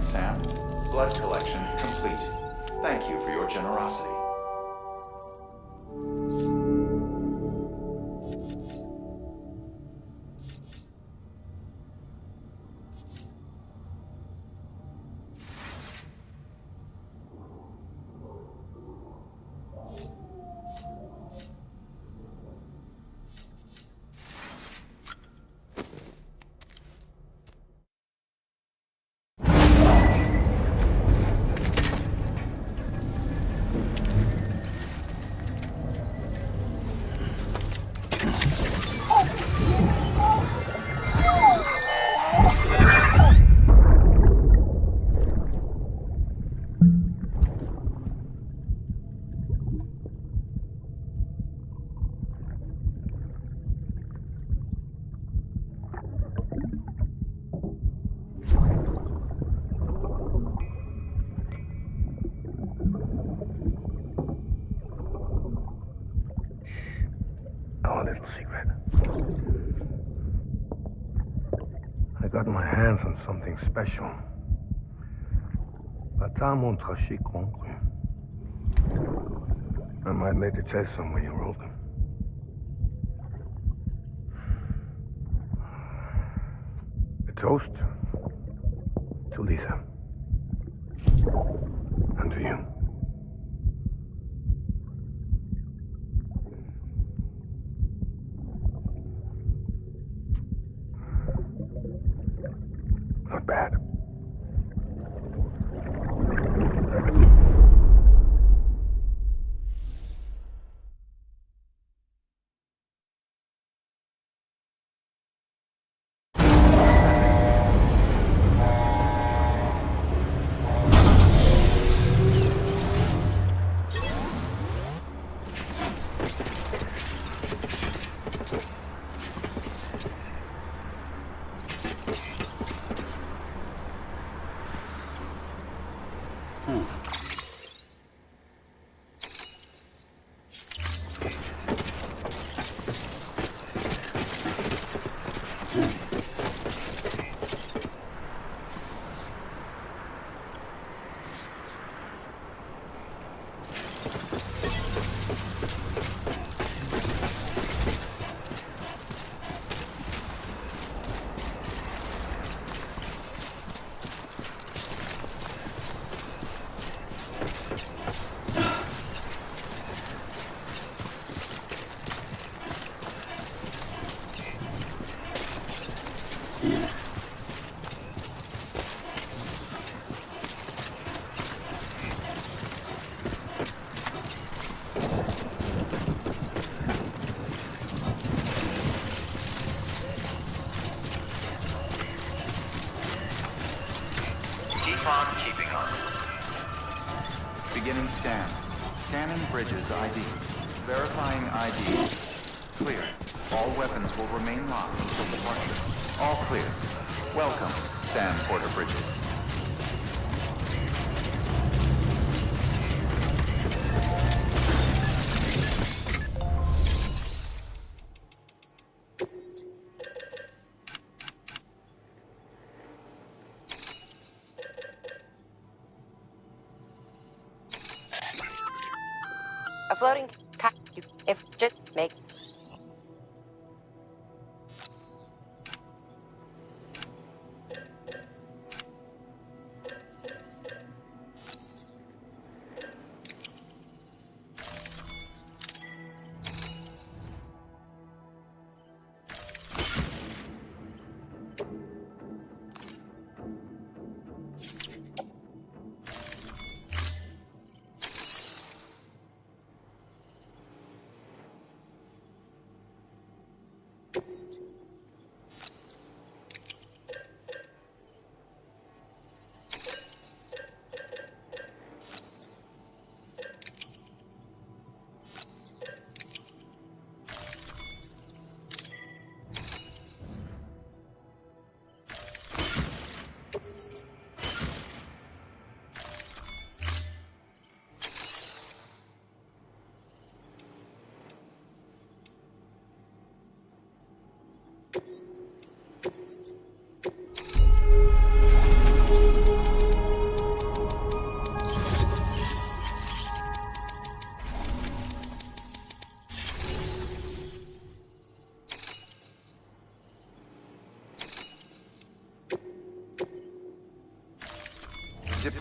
Sam. Blood collection complete. Thank you for your generosity. Our little secret. I got my hands on something special. Papa montre chic concru. I might make a test some when you're older. A toast to Lisa. And to you. Not bad. Keeping on. Beginning scan. Scanning bridges ID. Verifying ID. Clear. All weapons will remain locked until departure. All clear. Welcome, Sam Porter Bridges. A floating if just make.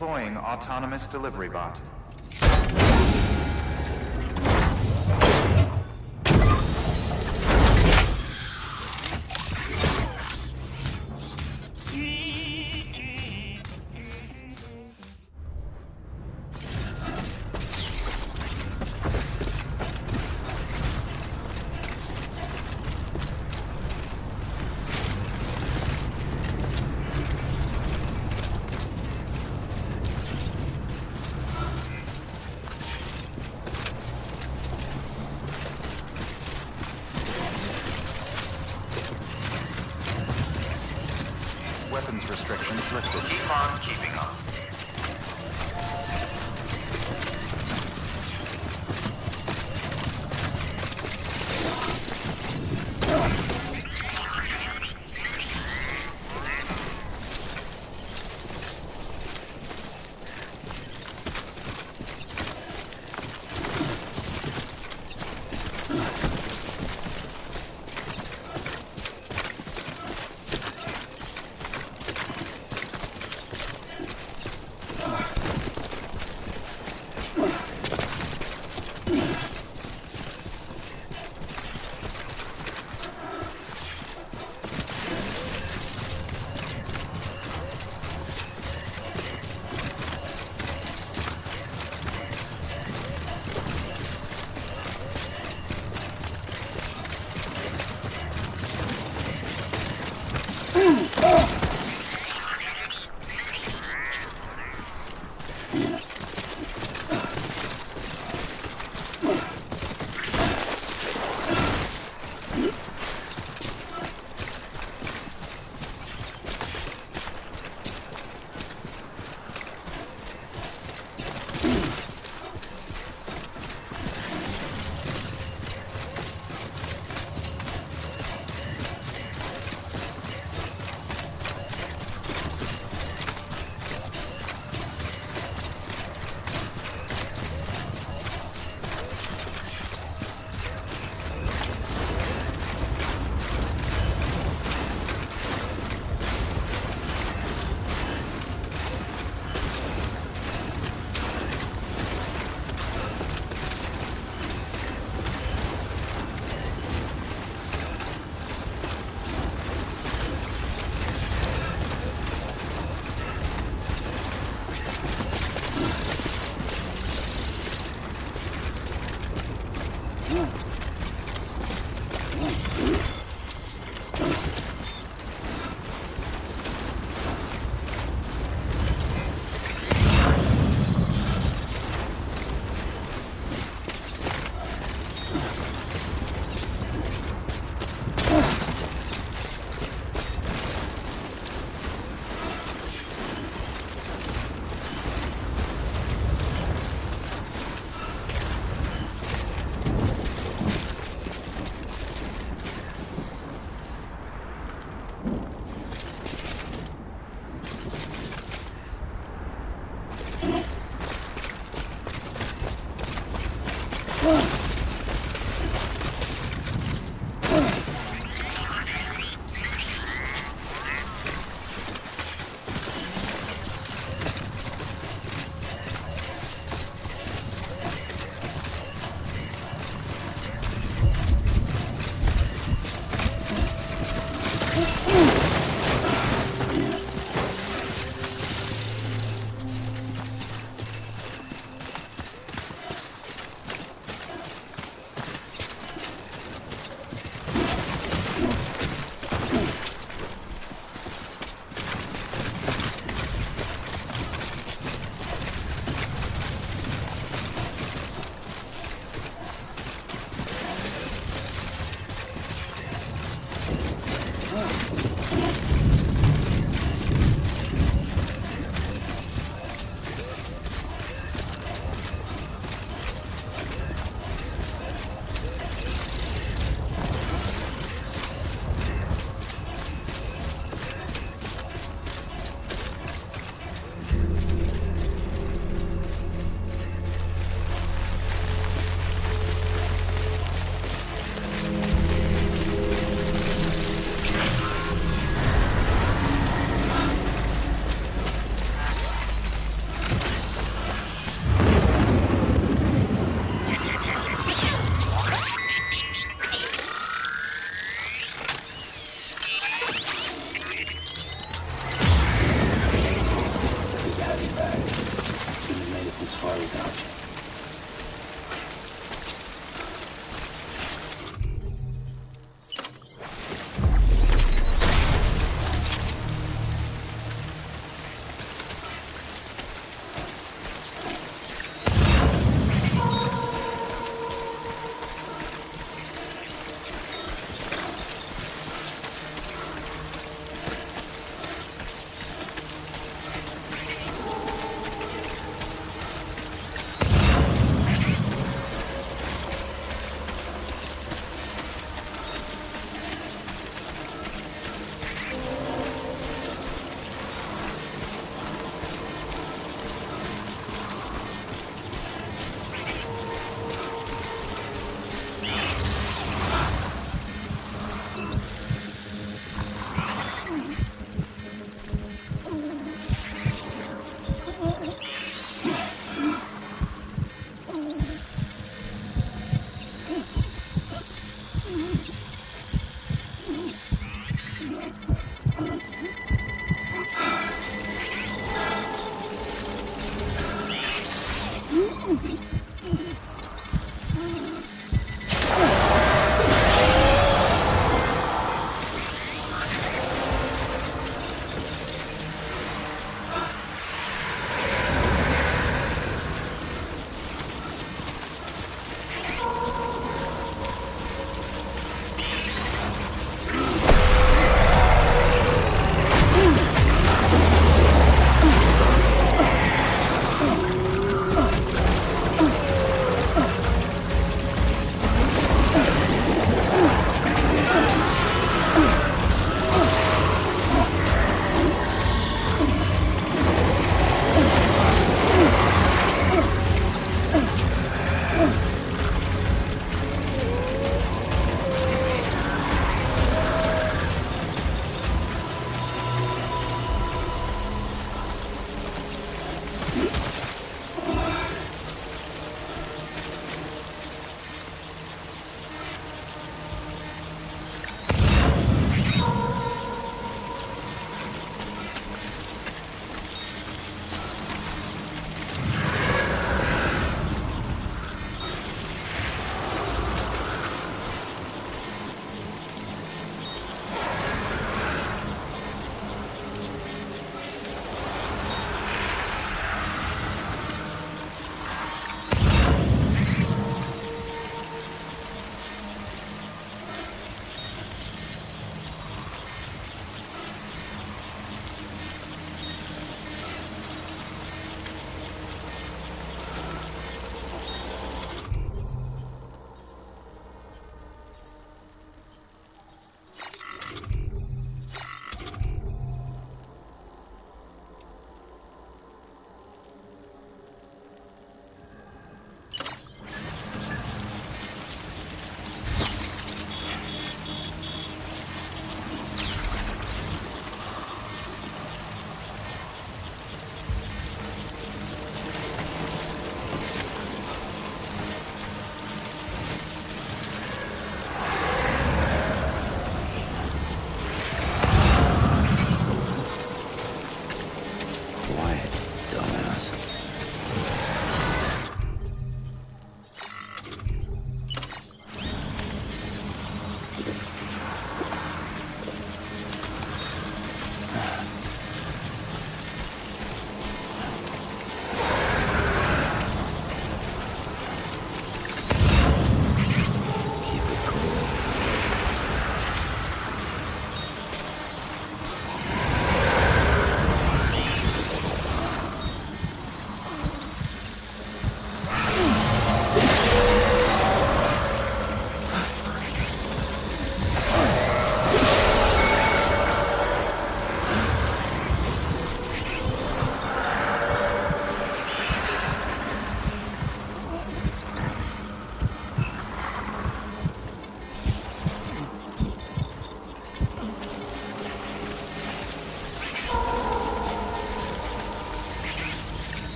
Deploying autonomous delivery bot. Weapons restrictions lifted. Keep on keeping on.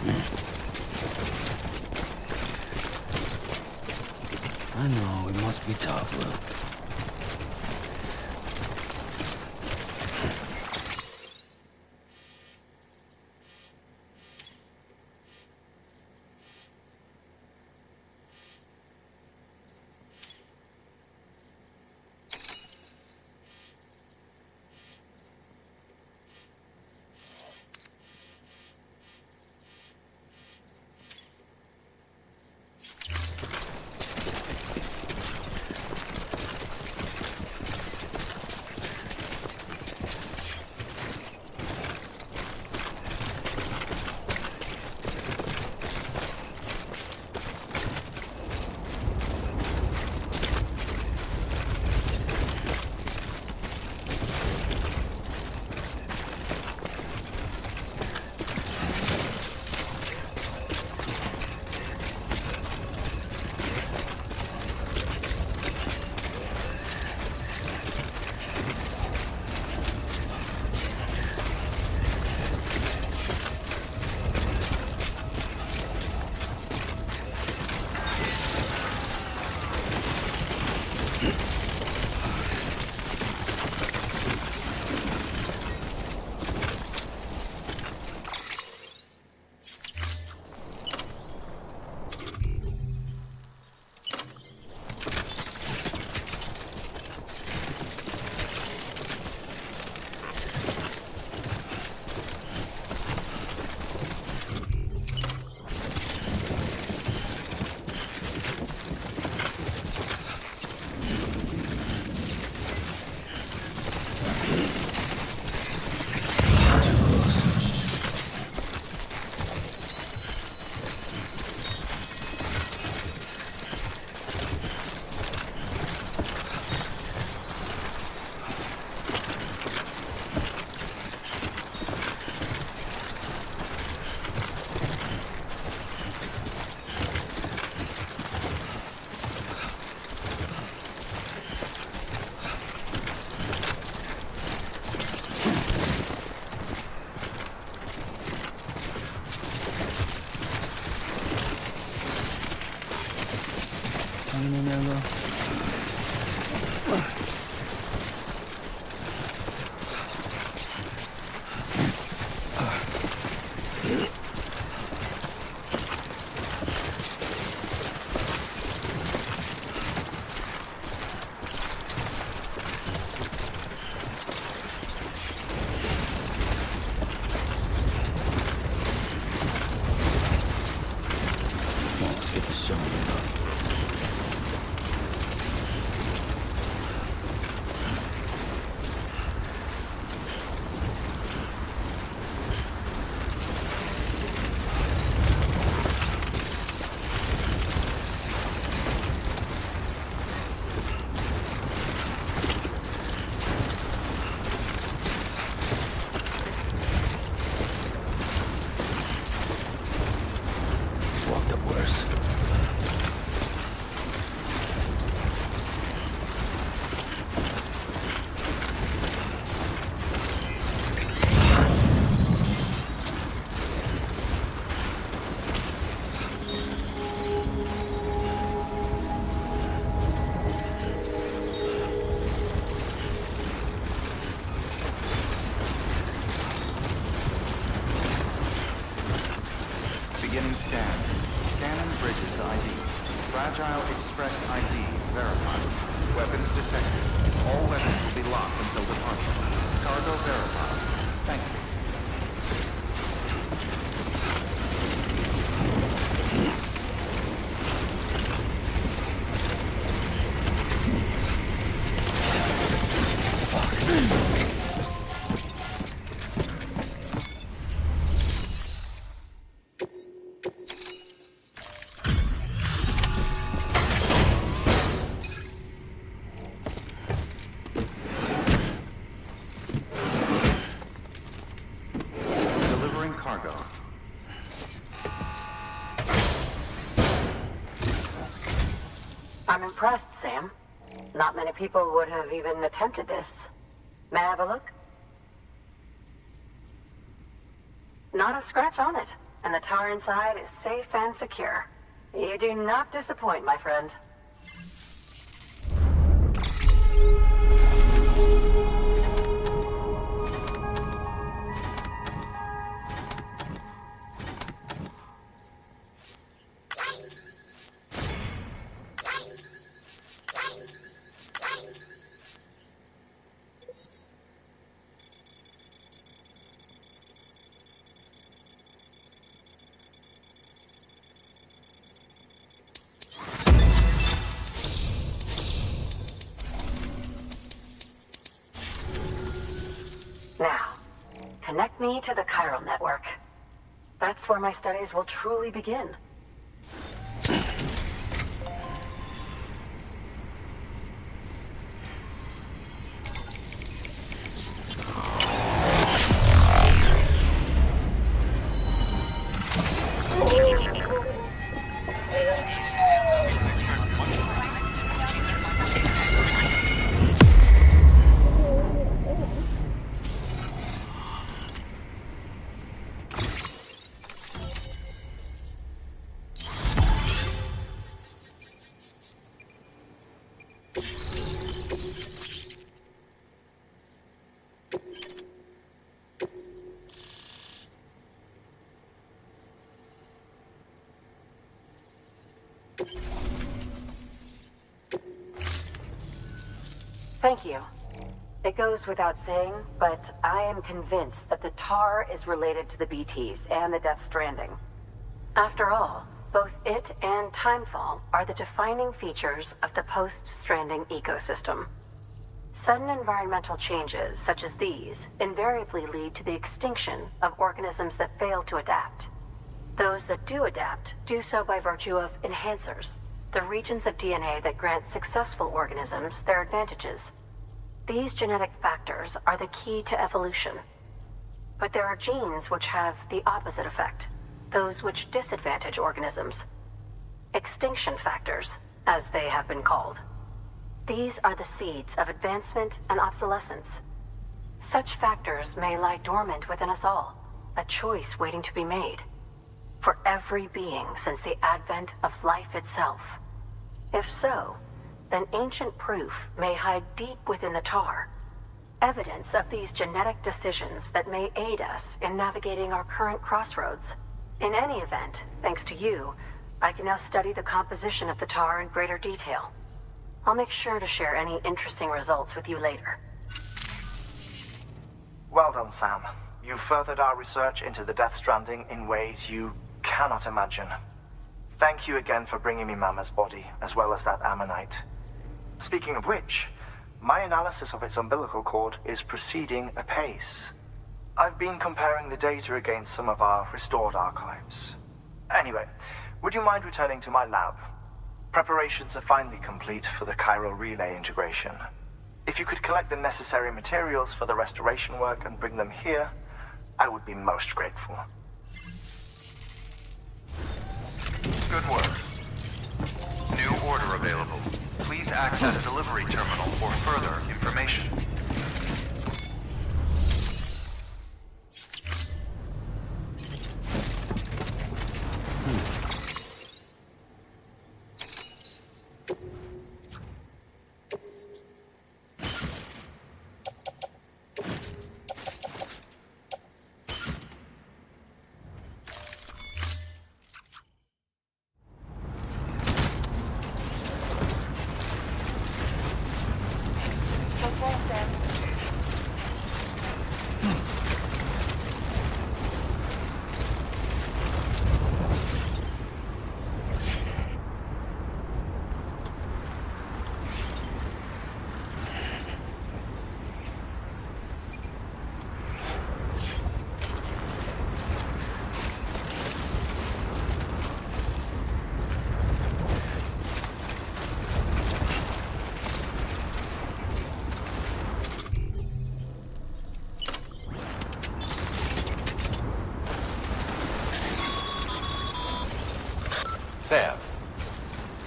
I know, it must be tough, Luke. Beginning scan. Scanning bridges ID. Fragile Express ID verified. Weapons detected. All weapons will be locked until departure. Cargo verified. Thank you. Cargo. I'm impressed, Sam. Not many people would have even attempted this. May I have a look? Not a scratch on it. and the tar inside is safe and secure. You do not disappoint, my friend. Now, connect me to the chiral network. That's where my studies will truly begin. Thank you. It goes without saying, but I am convinced that the tar is related to the BTs and the Death Stranding. After all, both it and Timefall are the defining features of the post-Stranding ecosystem. Sudden environmental changes such as these invariably lead to the extinction of organisms that fail to adapt. Those that do adapt do so by virtue of enhancers, the regions of DNA that grant successful organisms their advantages. These genetic factors are the key to evolution. But there are genes which have the opposite effect, those which disadvantage organisms. Extinction factors, as they have been called. These are the seeds of advancement and obsolescence. Such factors may lie dormant within us all, a choice waiting to be made. For every being since the advent of life itself. If so, then ancient proof may hide deep within the tar. Evidence of these genetic decisions that may aid us in navigating our current crossroads. In any event, thanks to you, I can now study the composition of the tar in greater detail. I'll make sure to share any interesting results with you later. Well done, Sam. You furthered our research into the Death Stranding in ways you cannot imagine. Thank you again for bringing me Mama's body, as well as that ammonite. Speaking of which, my analysis of its umbilical cord is proceeding apace. I've been comparing the data against some of our restored archives. Anyway, would you mind returning to my lab? Preparations are finally complete for the chiral relay integration. If you could collect the necessary materials for the restoration work and bring them here, I would be most grateful. Good work. New order available. Please access delivery terminal for further information. Sam,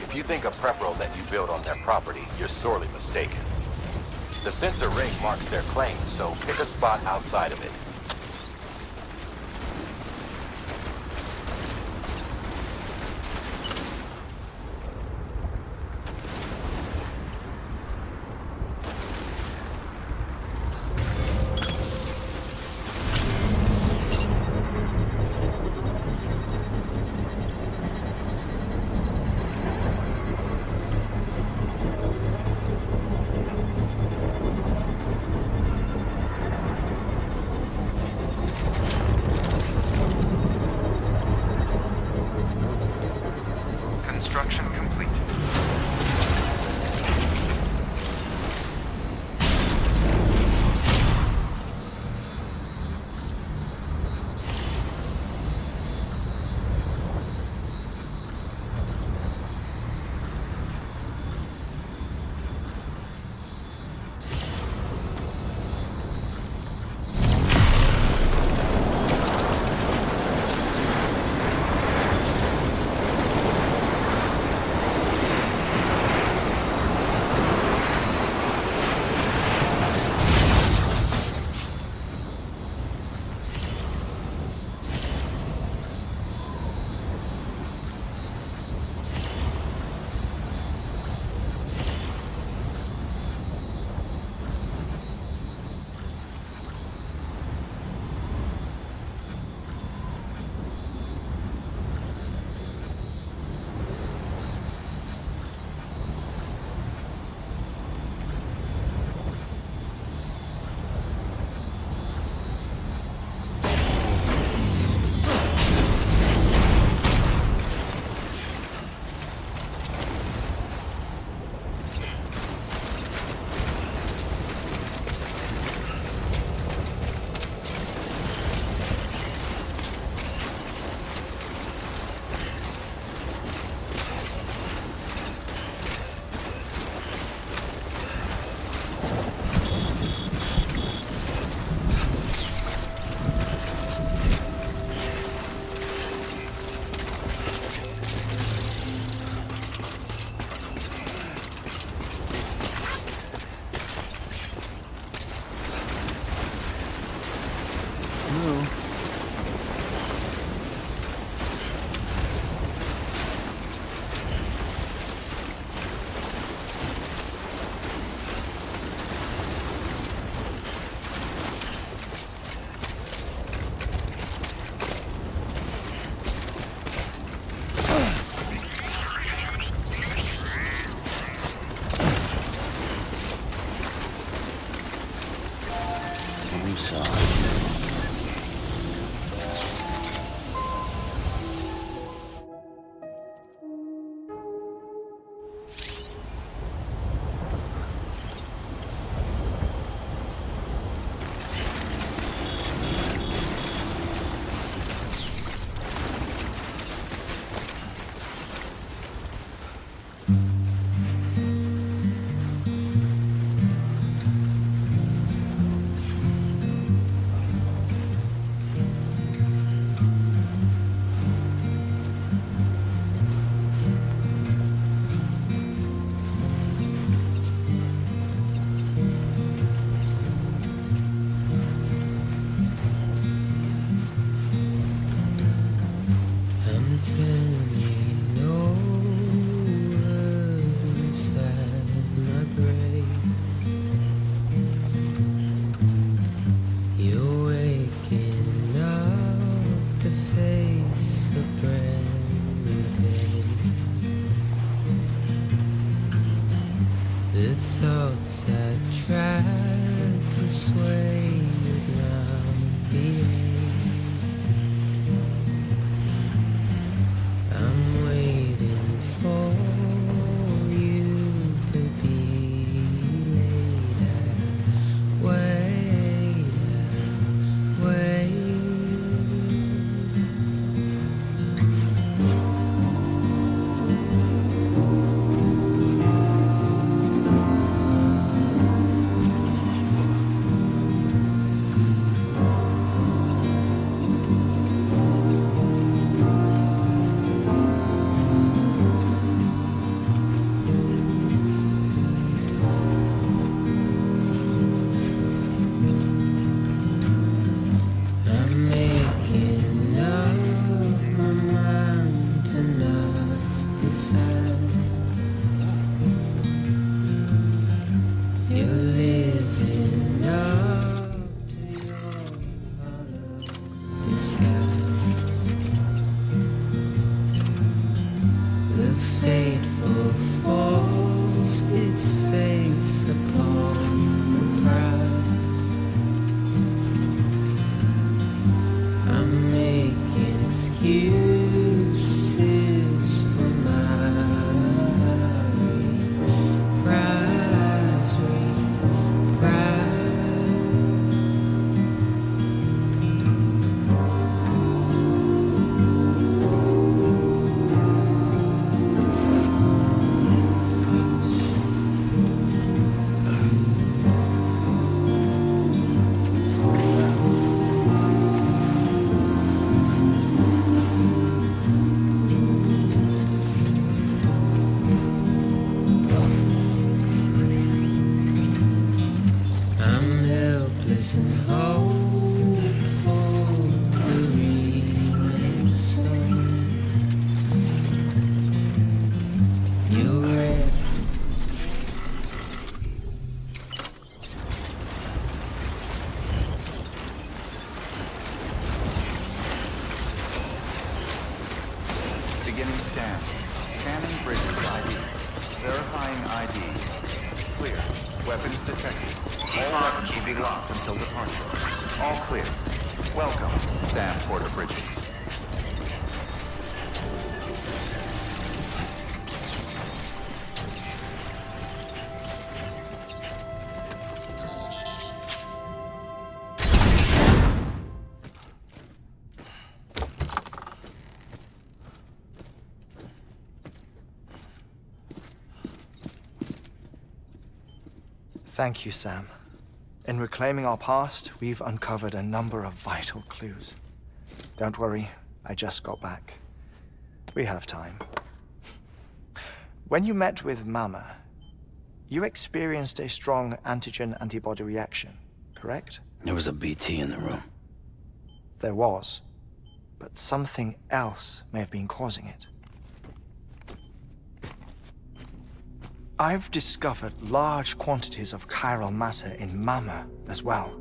if you think a prep roll that you built on their property, you're sorely mistaken. The sensor ring marks their claim, so pick a spot outside of it. Construction complete. excuses for my Beginning scan. Scanning bridges ID. Verifying ID. Clear. Weapons detected. All weapons will be locked until departure. All clear. Welcome, Sam Porter Bridges. Thank you, Sam. In reclaiming our past, we've uncovered a number of vital clues. Don't worry, I just got back. We have time. When you met with Mama, you experienced a strong antigen-antibody reaction, correct? There was a BT in the room. There was, but something else may have been causing it. I've discovered large quantities of chiral matter in Mama as well.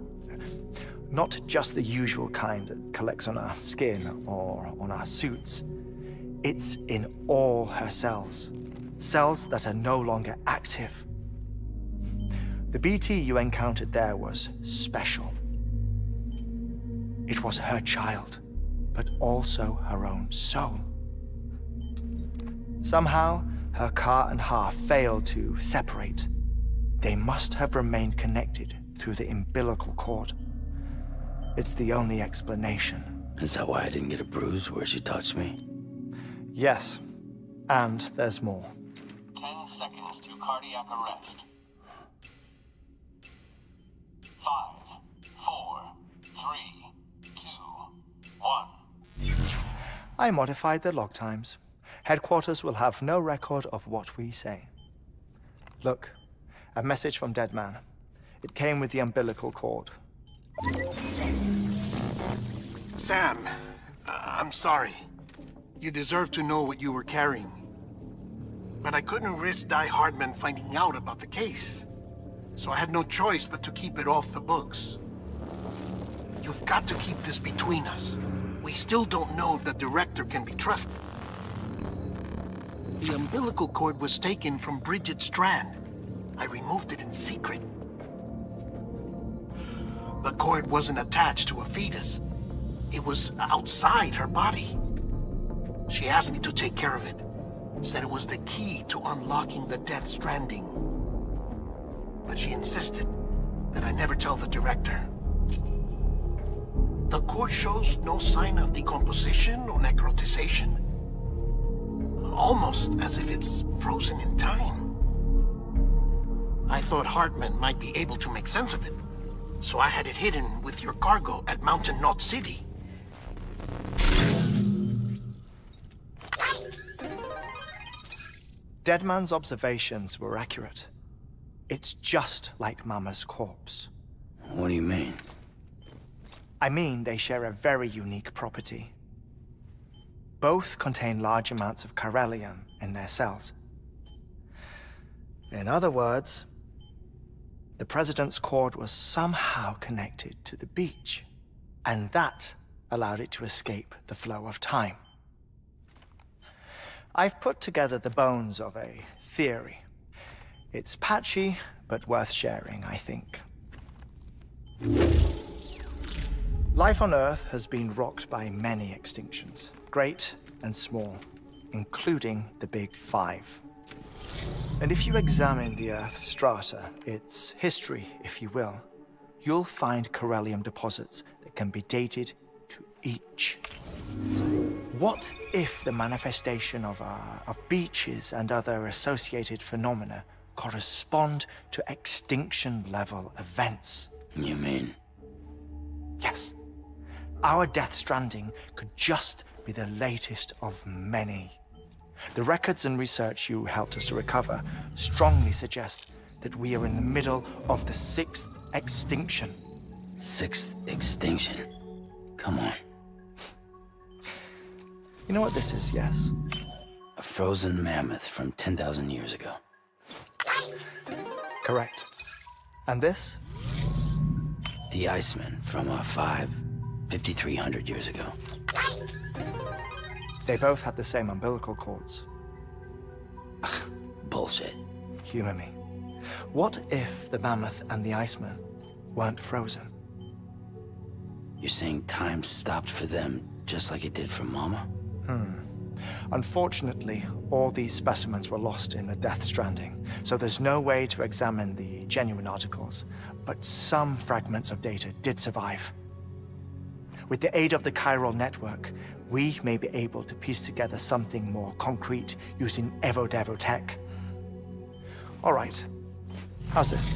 Not just the usual kind that collects on our skin or on our suits. It's in all her cells. Cells that are no longer active. The BT you encountered there was special. It was her child, but also her own soul. Somehow, her car and half failed to separate. They must have remained connected through the umbilical cord. It's the only explanation. Is that why I didn't get a bruise where she touched me? Yes, and there's more. 10 seconds to cardiac arrest. 5, 4, 3, 2, 1. I modified the log times. Headquarters will have no record of what we say. Look, a message from Dead Man. It came with the umbilical cord. Sam, I'm sorry. You deserve to know what you were carrying. But I couldn't risk Die Hardman finding out about the case. So I had no choice but to keep it off the books. You've got to keep this between us. We still don't know if the director can be trusted. The umbilical cord was taken from Bridget Strand. I removed it in secret. The cord wasn't attached to a fetus. It was outside her body. She asked me to take care of it. Said it was the key to unlocking the Death Stranding. But she insisted that I never tell the director. The cord shows no sign of decomposition or necrotization. Almost as if it's frozen in time. I thought Hartman might be able to make sense of it, so I had it hidden with your cargo at Mountain Knot City. Deadman's observations were accurate. It's just like Mama's corpse. What do you mean? I mean they share a very unique property. Both contain large amounts of chiralium in their cells. In other words, the President's cord was somehow connected to the beach, and that allowed it to escape the flow of time. I've put together the bones of a theory. It's patchy, but worth sharing, I think. Life on Earth has been rocked by many extinctions, great and small, including the Big Five. And if you examine the Earth's strata, its history, if you will, you'll find chiralium deposits that can be dated to each. What if the manifestation of beaches and other associated phenomena correspond to extinction-level events? You mean? Yes. Our Death Stranding could just be the latest of many. The records and research you helped us to recover strongly suggest that we are in the middle of the 6th extinction. 6th extinction? Come on. You know what this is, yes? A frozen mammoth from 10,000 years ago. Correct. And this? The Iceman from 5,300 years ago. They both had the same umbilical cords. Bullshit. Humor me. What if the mammoth and the Iceman weren't frozen? You're saying time stopped for them just like it did for Mama? Unfortunately, all these specimens were lost in the Death Stranding, so there's no way to examine the genuine articles, but some fragments of data did survive. With the aid of the chiral network, we may be able to piece together something more concrete using Evo-Devo tech. All right, how's this?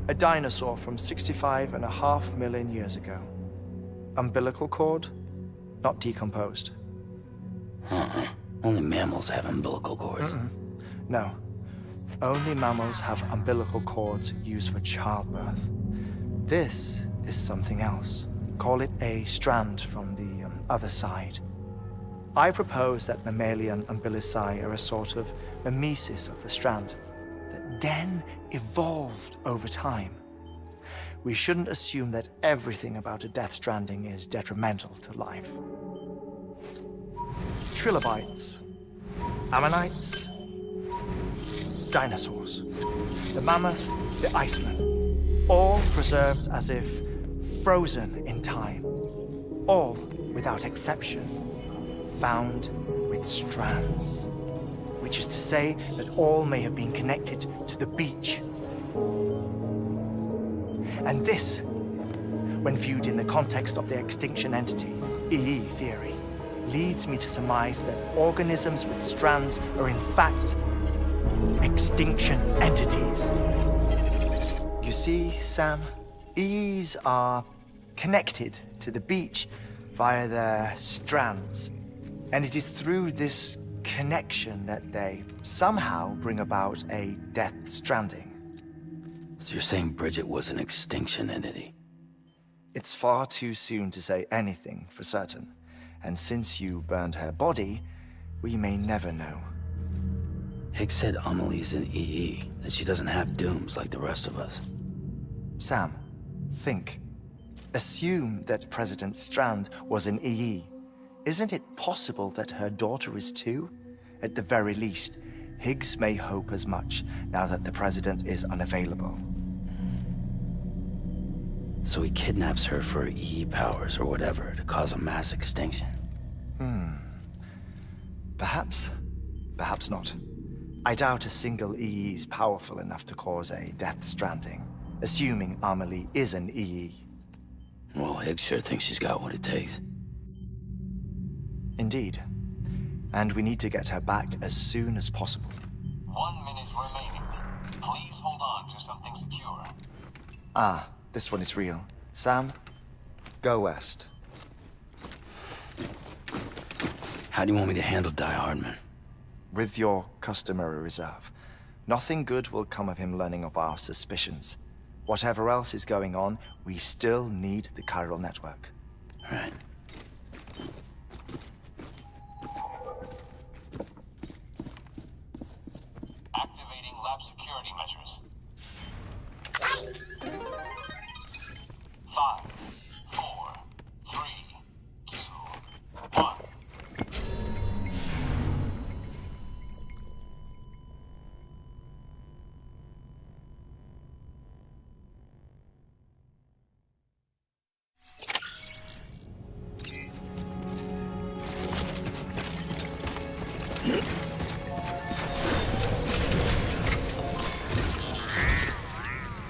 A dinosaur from 65.5 million years ago. Umbilical cord, not decomposed. Only mammals have umbilical cords. No. Only mammals have umbilical cords used for childbirth. This is something else. Call it a strand from the other side. I propose that mammalian umbilici are a sort of mimesis of the strand that then evolved over time. We shouldn't assume that everything about a Death Stranding is detrimental to life. Trilobites, ammonites, dinosaurs, the mammoth, the Iceman, all preserved as if frozen in time, all, without exception, found with strands, which is to say that all may have been connected to the beach. And this, when viewed in the context of the extinction entity, EE theory, leads me to surmise that organisms with strands are in fact extinction entities. You see, Sam, EEs are connected to the beach via their strands. And it is through this connection that they somehow bring about a Death Stranding. So you're saying Bridget was an extinction entity? It's far too soon to say anything for certain. And since you burned her body, we may never know. Higgs said Amelie's an EE, that she doesn't have dooms like the rest of us. Sam, think. Assume that President Strand was an EE. Isn't it possible that her daughter is too? At the very least, Higgs may hope as much now that the president is unavailable. So he kidnaps her for EE powers or whatever to cause a mass extinction. Perhaps. Perhaps not. I doubt a single EE is powerful enough to cause a Death Stranding, assuming Amelie is an EE. Well, Higgs sure thinks she's got what it takes. Indeed. And we need to get her back as soon as possible. 1 minute remaining. Please hold on to something secure. Ah, this one is real. Sam, go west. How do you want me to handle Die Hardman? With your customary reserve. Nothing good will come of him learning of our suspicions. Whatever else is going on, we still need the chiral network. Right. Activating lab security measures. 5, 4, 3, 2, 1.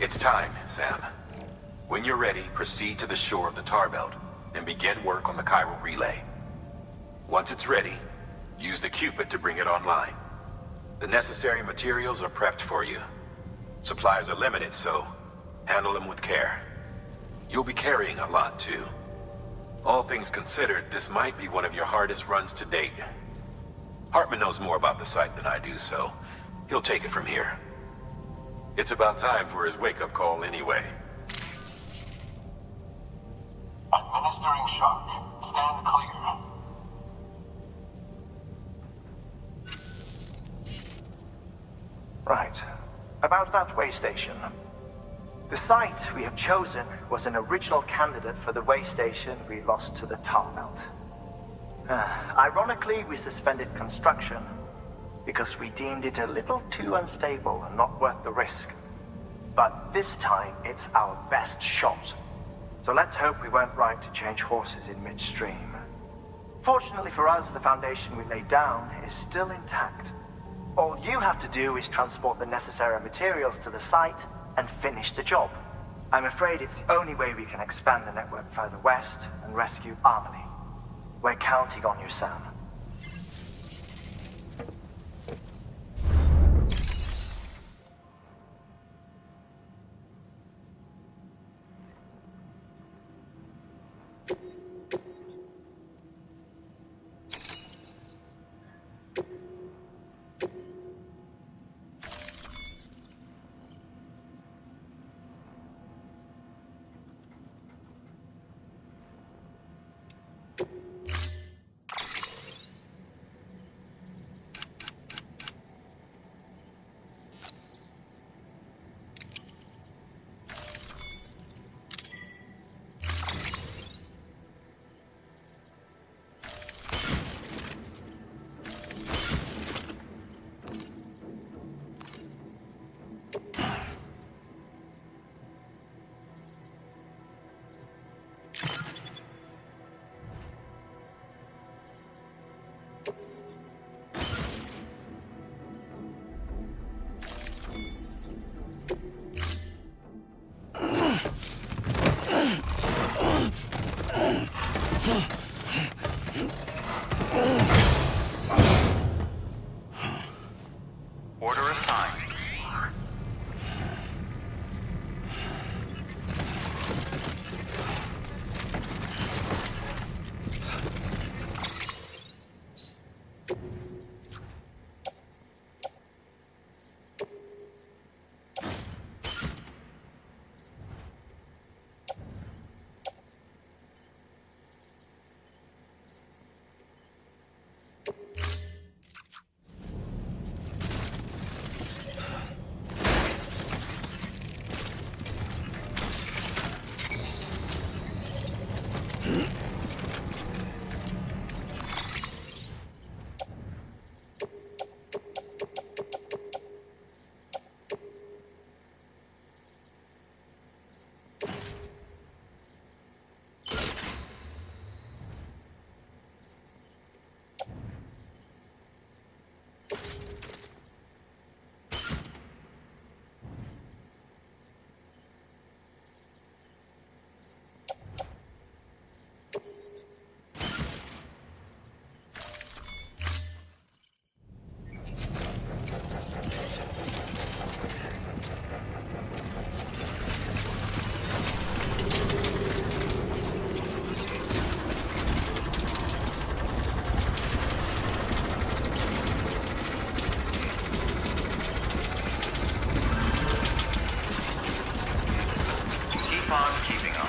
It's time, Sam. When you're ready, proceed to the shore of the tar belt and begin work on the chiral relay. Once it's ready, use the Cupid to bring it online. The necessary materials are prepped for you. Supplies are limited, so handle them with care. You'll be carrying a lot, too. All things considered, this might be one of your hardest runs to date. Hartman knows more about the site than I do, so he'll take it from here. It's about time for his wake-up call anyway. Administering shock. Stand clear. Right. About that way station. The site we have chosen was an original candidate for the way station we lost to the tar belt. Ironically, we suspended construction because we deemed it a little too unstable and not worth the risk. But this time, it's our best shot. So let's hope we weren't right to change horses in midstream. Fortunately for us, the foundation we laid down is still intact. All you have to do is transport the necessary materials to the site and finish the job. I'm afraid it's the only way we can expand the network further west and rescue Harmony. We're counting on you, Sam. Order assigned. Keeping on.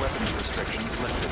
Weapons restrictions lifted.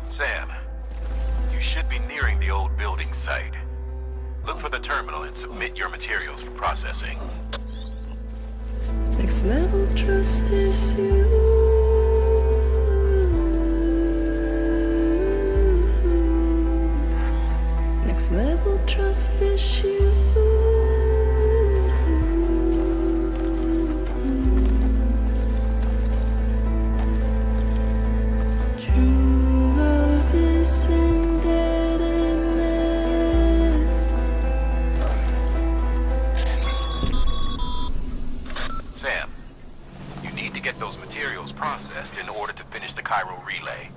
Sam, you should be nearing the old building site. Look for the terminal and submit your materials for processing. Next level trust is you. Next level trust is you. True love is indebtedness. Sam, you need to get those materials processed in order to finish the Cairo relay.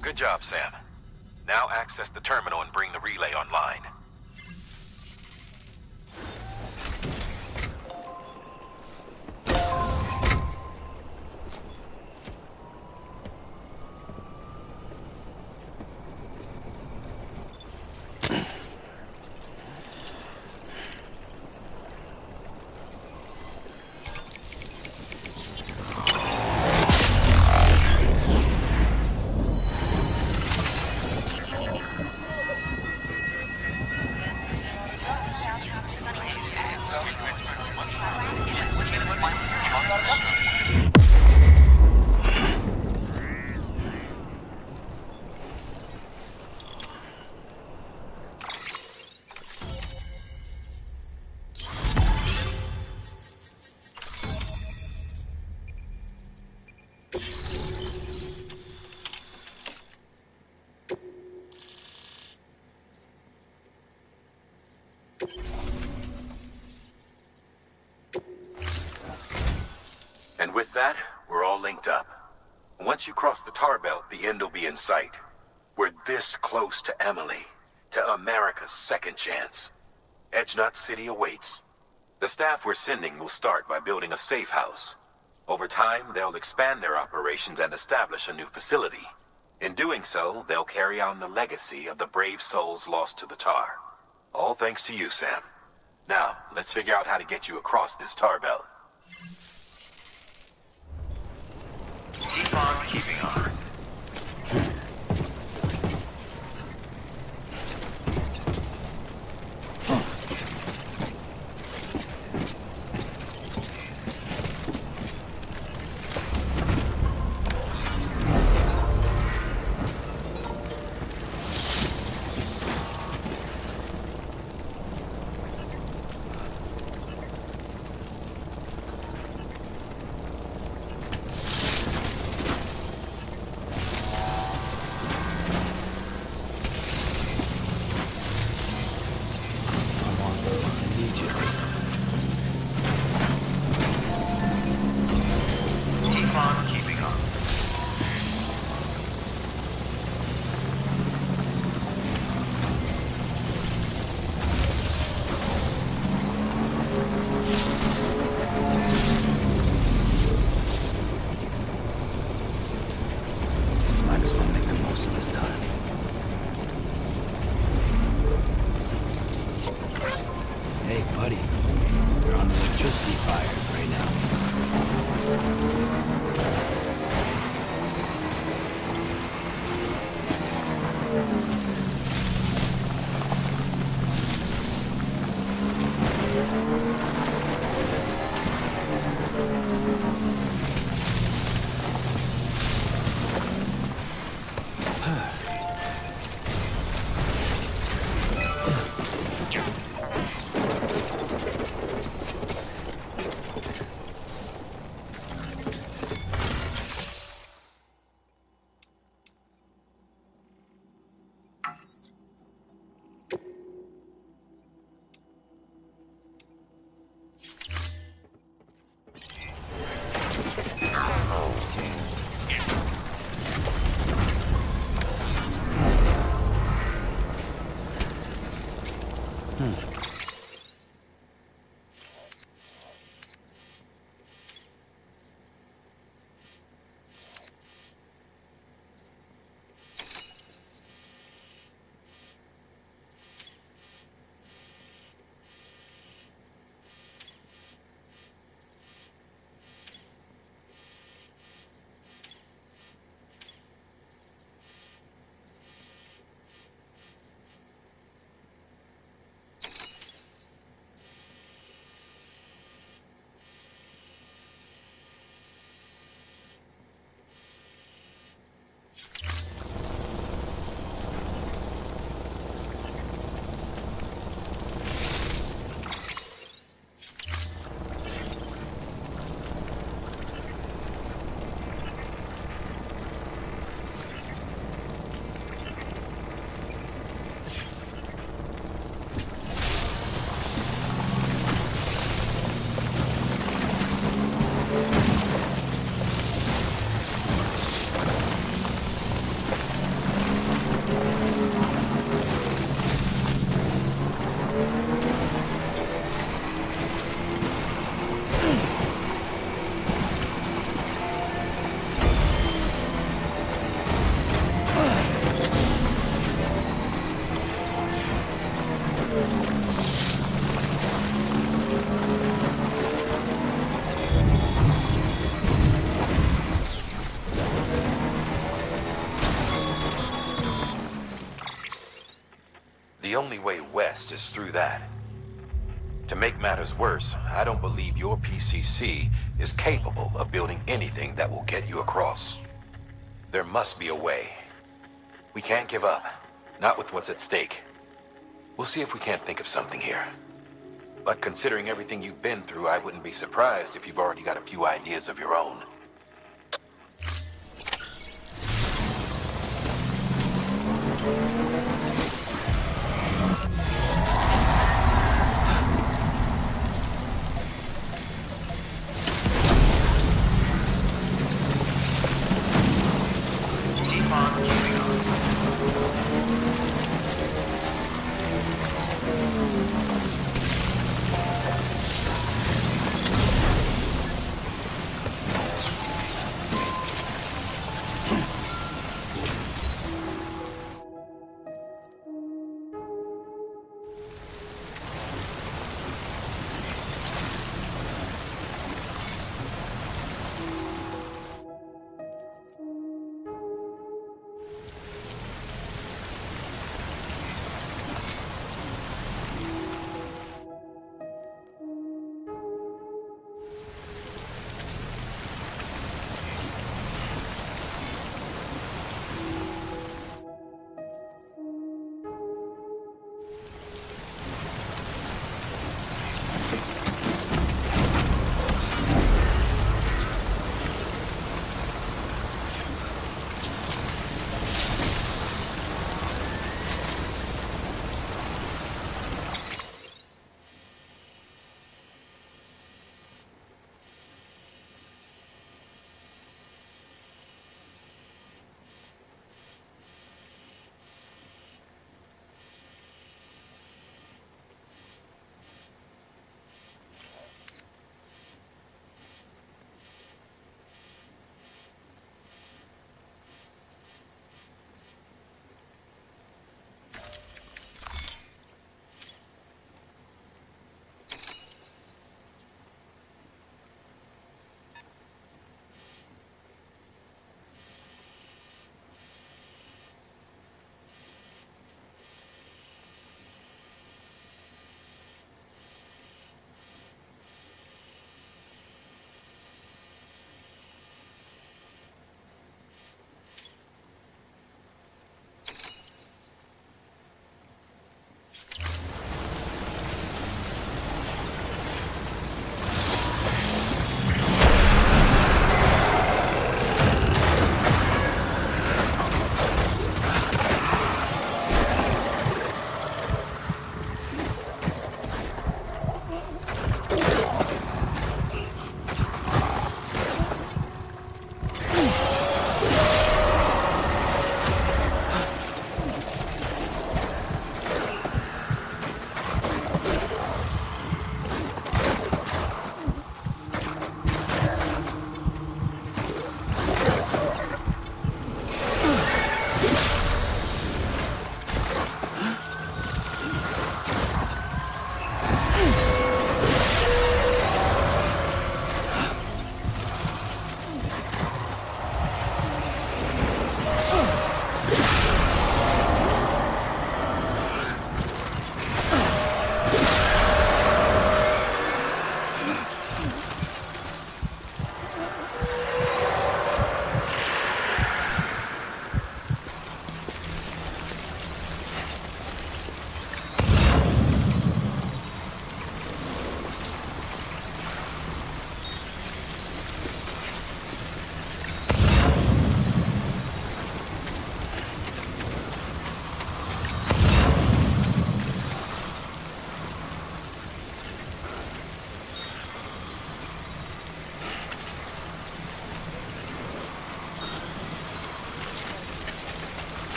Good job, Sam. Now access the terminal and bring the relay online. And with that, we're all linked up. Once you cross the tar belt, the end will be in sight. We're this close to Emily, to America's second chance. Edgenut City awaits. The staff we're sending will start by building a safe house. Over time, they'll expand their operations and establish a new facility. In doing so, they'll carry on the legacy of the brave souls lost to the tar. All thanks to you, Sam. Now, let's figure out how to get you across this tar belt. Keep on keeping on. The only way west is through that. To make matters worse, I don't believe your PCC is capable of building anything that will get you across. There must be a way. We can't give up, not with what's at stake. We'll see if we can't think of something here. But considering everything you've been through, I wouldn't be surprised if you've already got a few ideas of your own.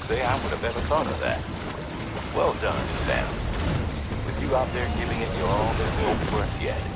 say I would have ever thought of that. Well done, Sam. With you out there giving it your all, there's hope for us yet.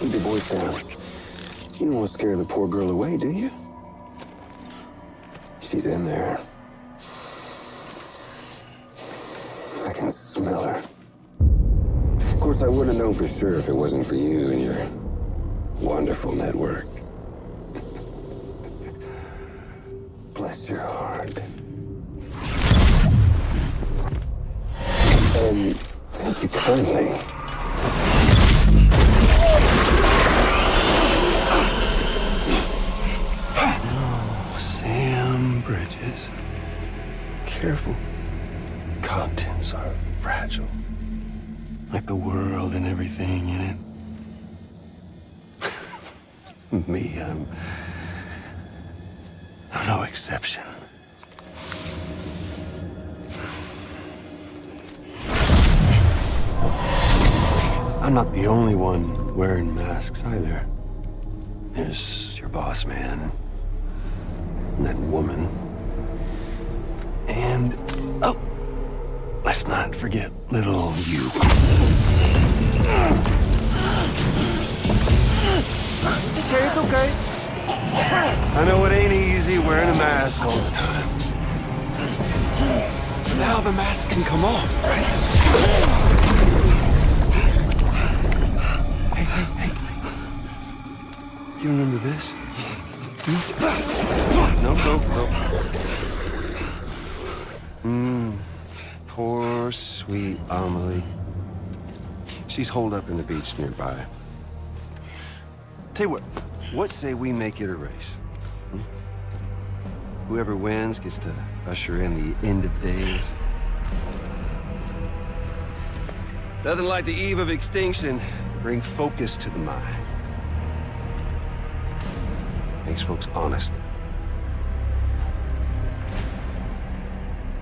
Keep your voice down. You don't want to scare the poor girl away, do you? She's in there. I can smell her. Of course, I wouldn't know for sure if it wasn't for you and your wonderful network. Bless your heart. And thank you kindly. Oh, Sam Bridges. Careful. Contents are fragile. Like the world and everything in it. Me, I'm no exception. I'm not the only one wearing masks either. There's your boss man, and that woman, and, oh, let's not forget little you. Okay, it's okay. I know it ain't easy wearing a mask all the time. But now the mask can come off, right? Hey. You remember this? No. Poor, sweet Amelie. She's holed up in the beach nearby. Tell you what say we make it a race? Whoever wins gets to usher in the end of days. Nothing like the eve of extinction to bring focus to the mind. Makes folks honest.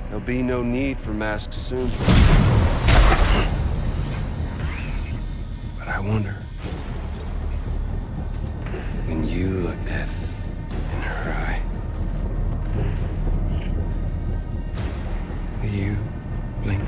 There'll be no need for masks soon. But I wonder, when you look death in her eye, will you blink?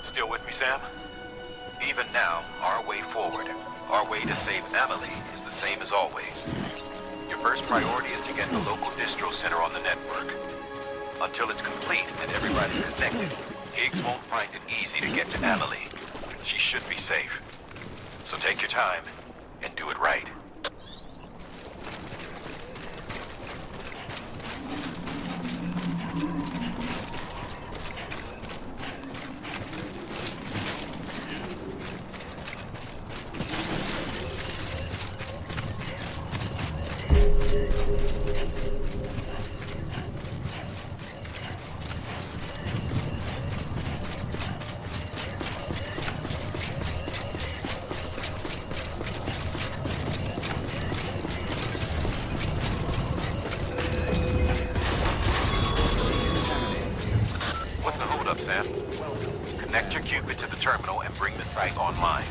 Still with me, Sam? Even now, our way forward, our way to save Amelie is the same as always. Your first priority is to get the local distro center on the network. Until it's complete and everybody's connected, Higgs won't find it easy to get to Amelie. She should be safe. So take your time and do it right. Sam. Connect your Cupid to the terminal and bring the site online.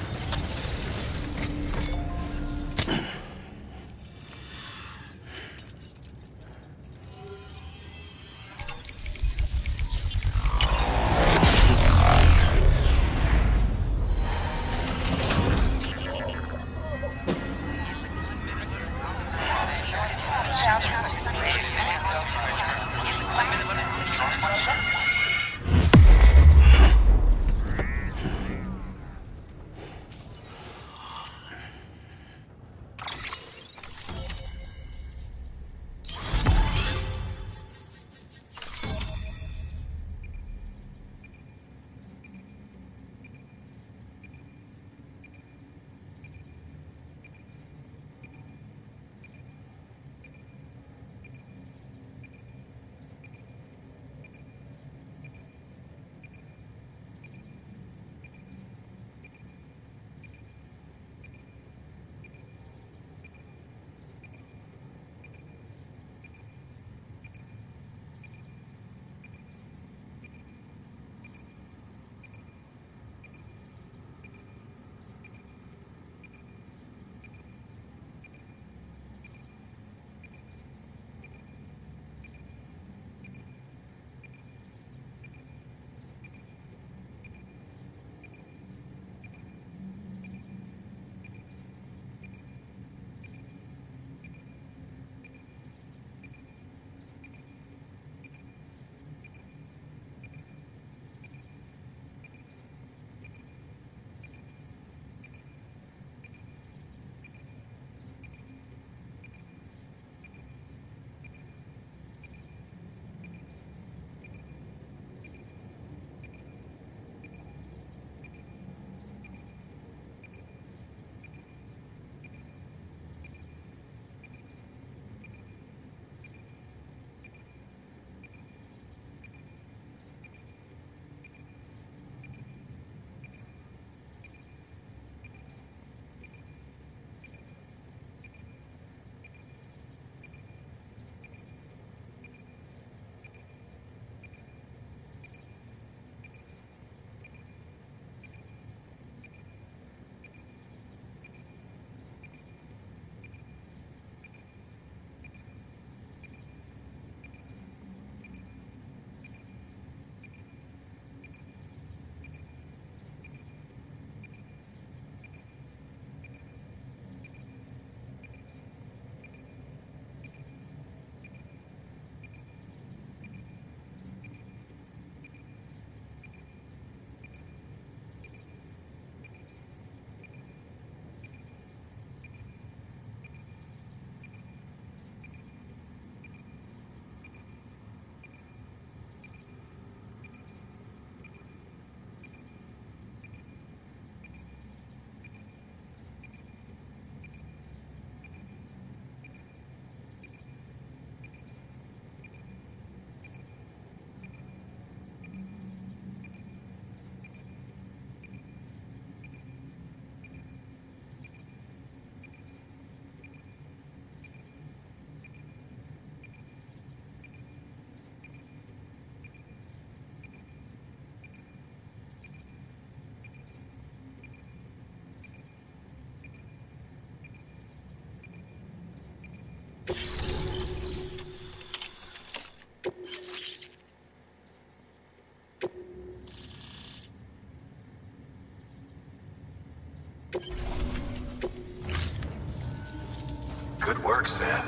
work, Sam.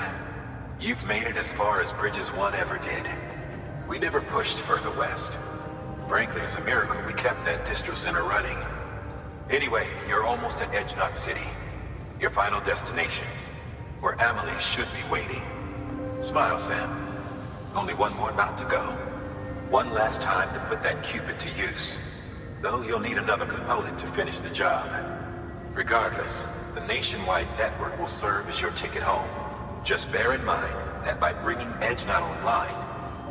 You've made it as far as Bridges 1 ever did. We never pushed further west. Frankly, it's a miracle we kept that distro center running. Anyway, you're almost at Edgenot City, your final destination, where Amelie should be waiting. Smile, Sam. Only one more knot to go. One last time to put that Cupid to use. Though you'll need another component to finish the job. Regardless, the nationwide network will serve as your ticket home. Just bear in mind that by bringing Edgenot online,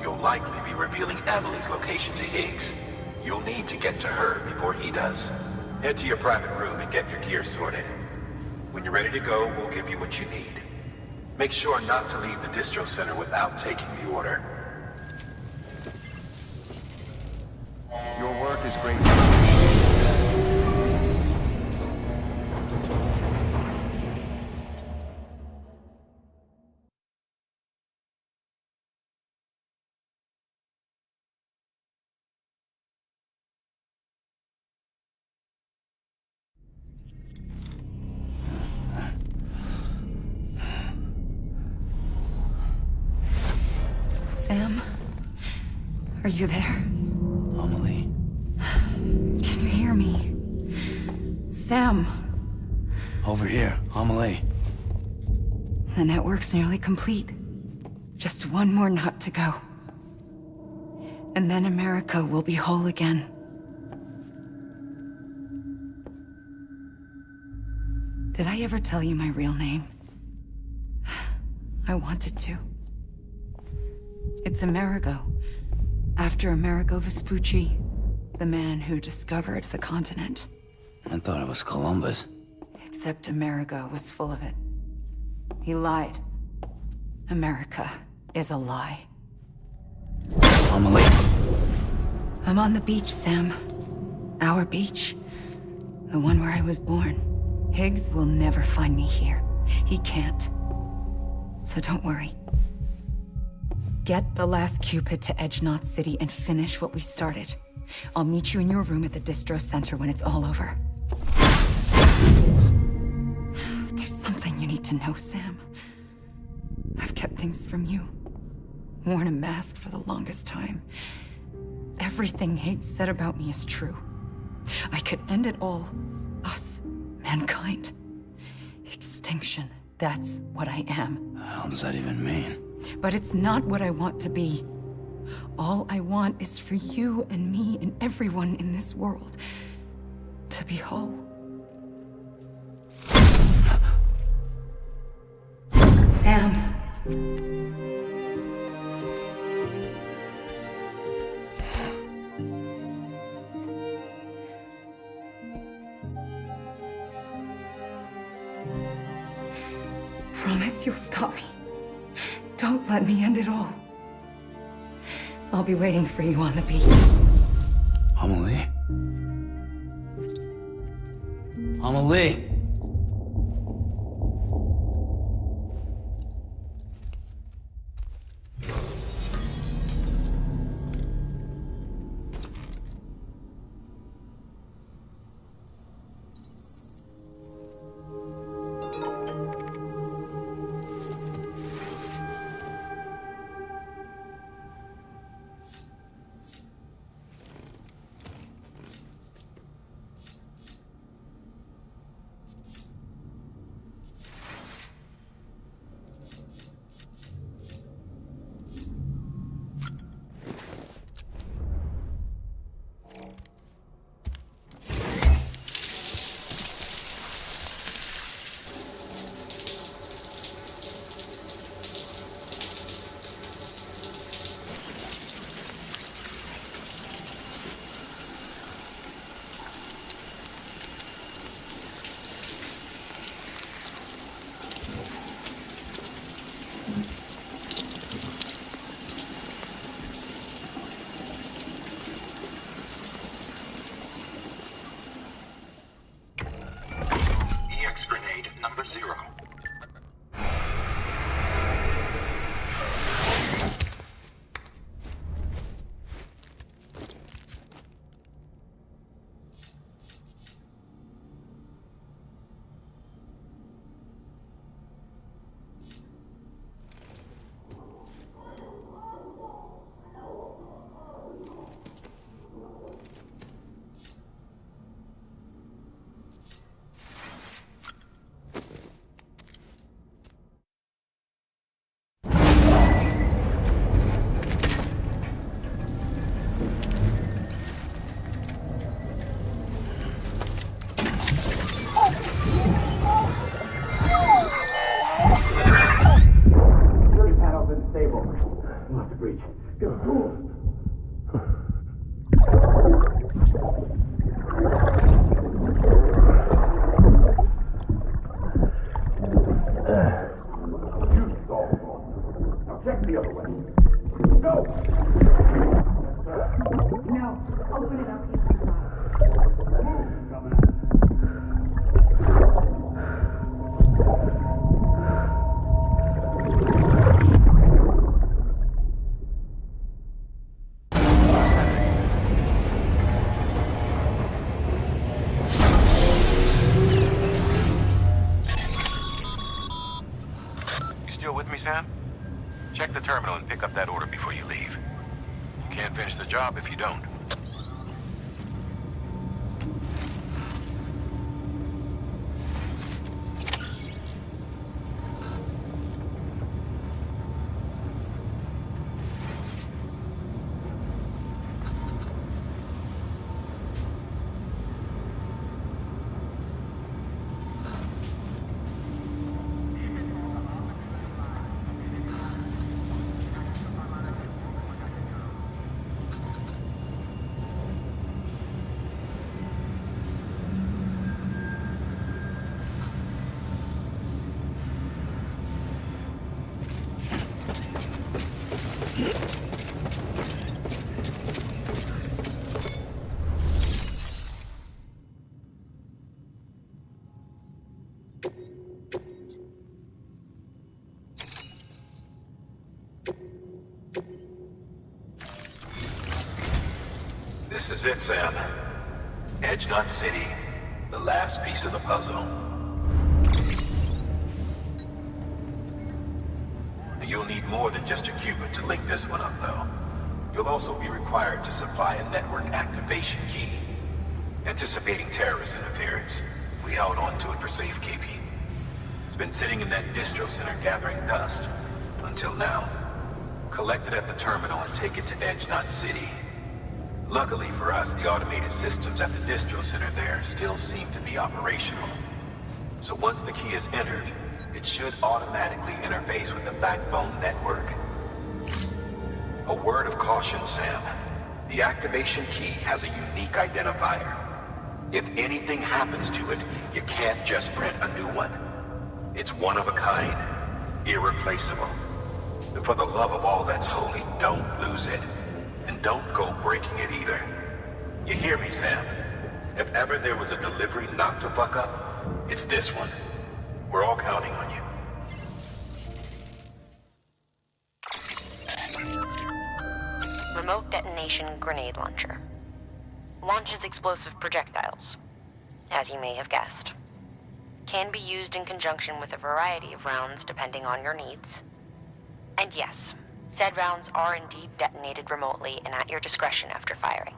you'll likely be revealing Amelie's location to Higgs. You'll need to get to her before he does. Head to your private room and get your gear sorted. When you're ready to go, we'll give you what you need. Make sure not to leave the distro center without taking the order. Your work is greatly appreciated. Sam? Are you there? Amelie. Can you hear me? Sam! Over here, Amelie. The network's nearly complete. Just one more knot to go. And then America will be whole again. Did I ever tell you my real name? I wanted to. It's Amerigo. After Amerigo Vespucci, the man who discovered the continent. I thought it was Columbus. Except Amerigo was full of it. He lied. America is a lie. Amelie. I'm on the beach, Sam. Our beach. The one where I was born. Higgs will never find me here. He can't. So don't worry. Get the last Cupid to Edgenot City and finish what we started. I'll meet you in your room at the distro center when it's all over. There's something you need to know, Sam. I've kept things from you. Worn a mask for the longest time. Everything Higgs said about me is true. I could end it all. Us. Mankind. Extinction. That's what I am. How does that even mean? But it's not what I want to be. All I want is for you and me and everyone in this world to be whole. Sam. Promise you'll stop me. Don't let me end it all. I'll be waiting for you on the beach. Amelie? Amelie! Lock the breach. Go, cool. Now check the other way. Go! No, open it up. You still with me, Sam? Check the terminal and pick up that order before you leave. You can't finish the job if you don't. This is it, Sam. Edge Knot City, the last piece of the puzzle. You'll need more than just a qubit to link this one up, though. You'll also be required to supply a network activation key. Anticipating terrorist interference, we held on to it for safekeeping. It's been sitting in that distro center gathering dust, until now. Collect it at the terminal and take it to Edge Knot City. Luckily for us, the automated systems at the distro center there still seem to be operational. So once the key is entered, it should automatically interface with the backbone network. A word of caution, Sam. The activation key has a unique identifier. If anything happens to it, you can't just print a new one. It's one of a kind, irreplaceable. And for the love of all that's holy, don't lose it. And don't go breaking it either. You hear me, Sam? If ever there was a delivery not to fuck up, it's this one. We're all counting on you. Remote detonation grenade launcher. Launches explosive projectiles, as you may have guessed. Can be used in conjunction with a variety of rounds depending on your needs. And yes, said rounds are indeed detonated remotely and at your discretion after firing.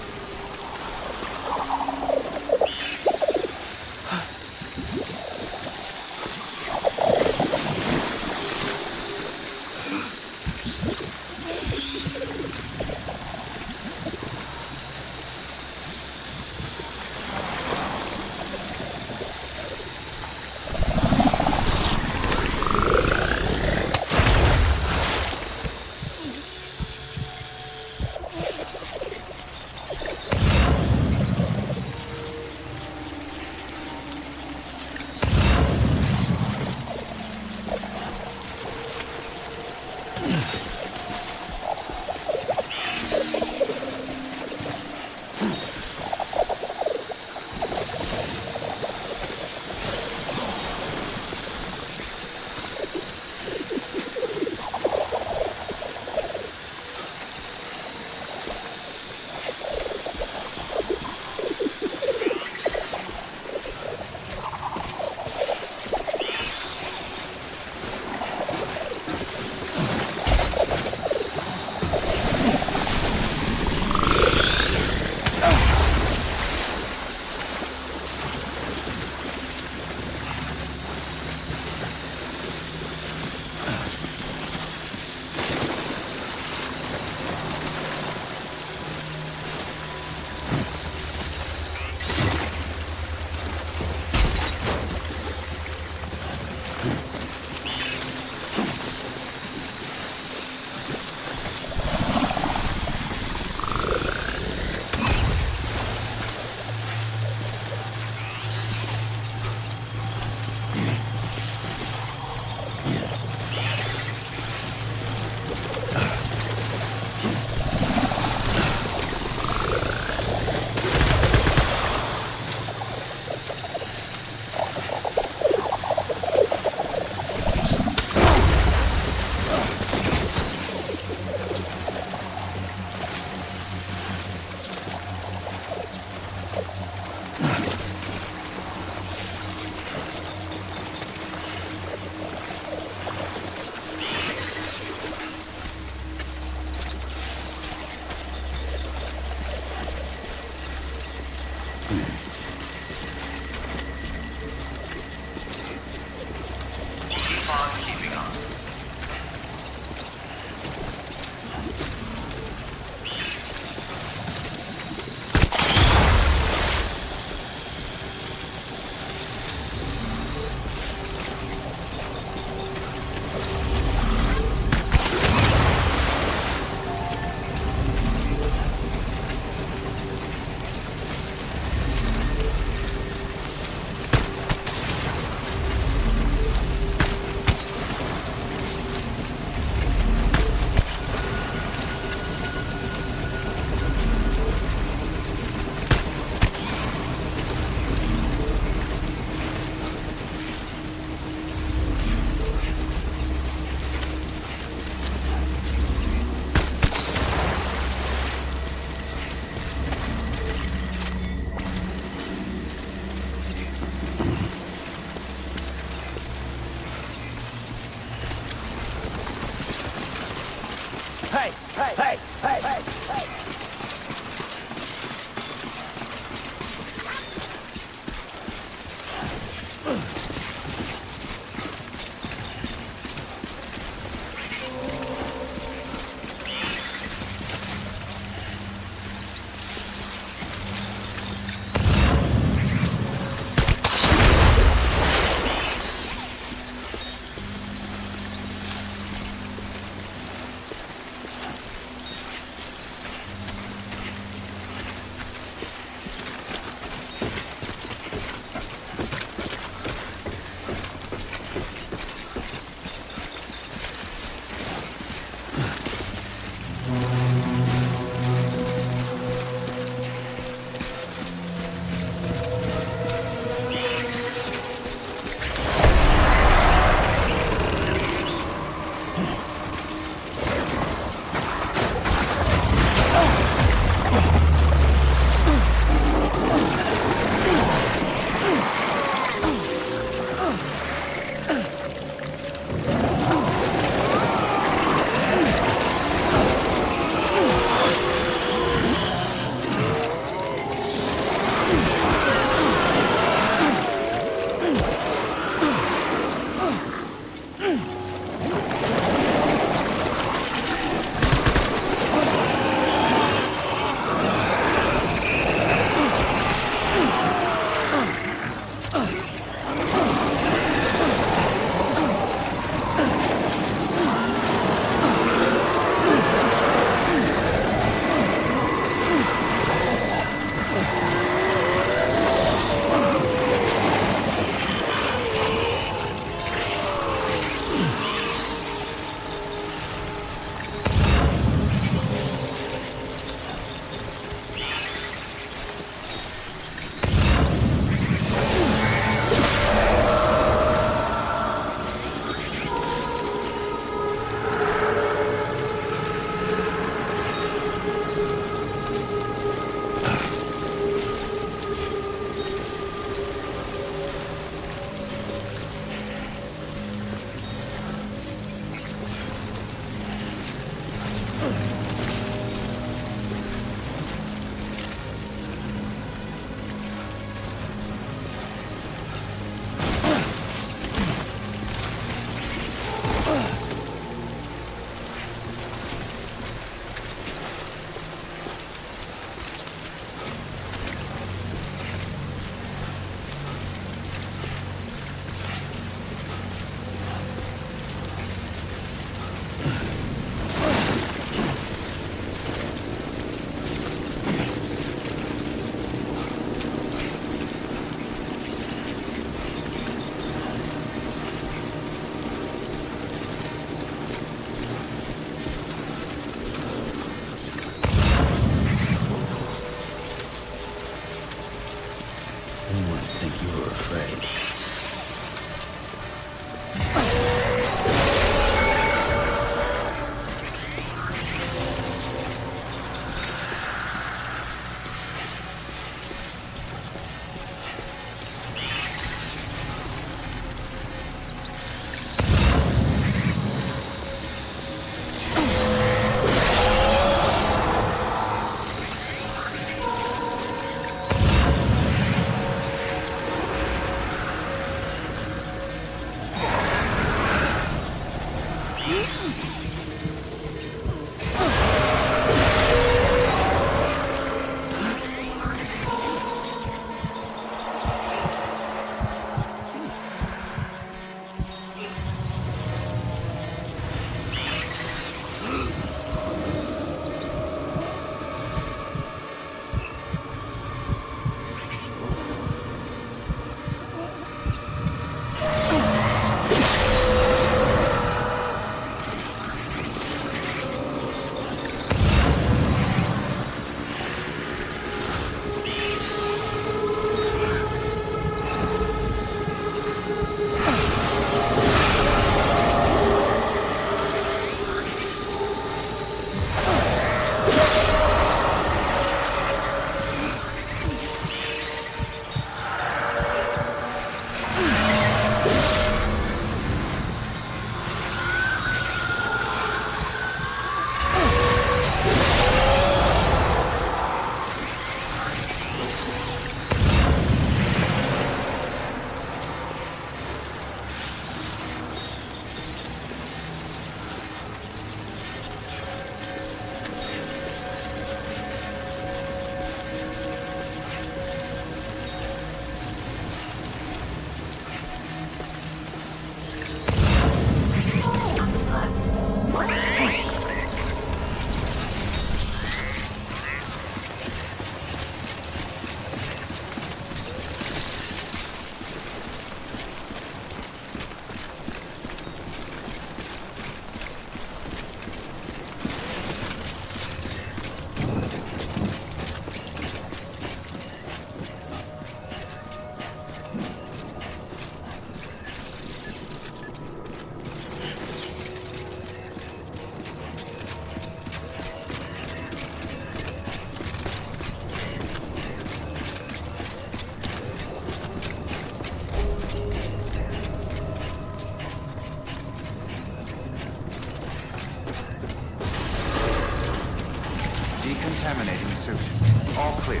Decontaminating suit. All clear.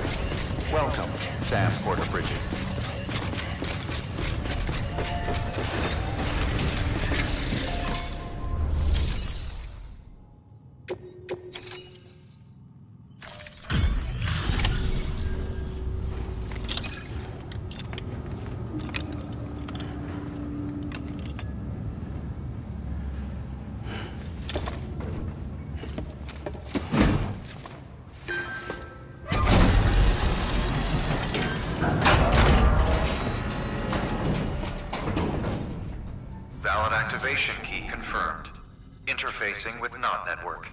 Welcome, Sam Porter Bridges. Valid activation key confirmed. Interfacing with NOT network.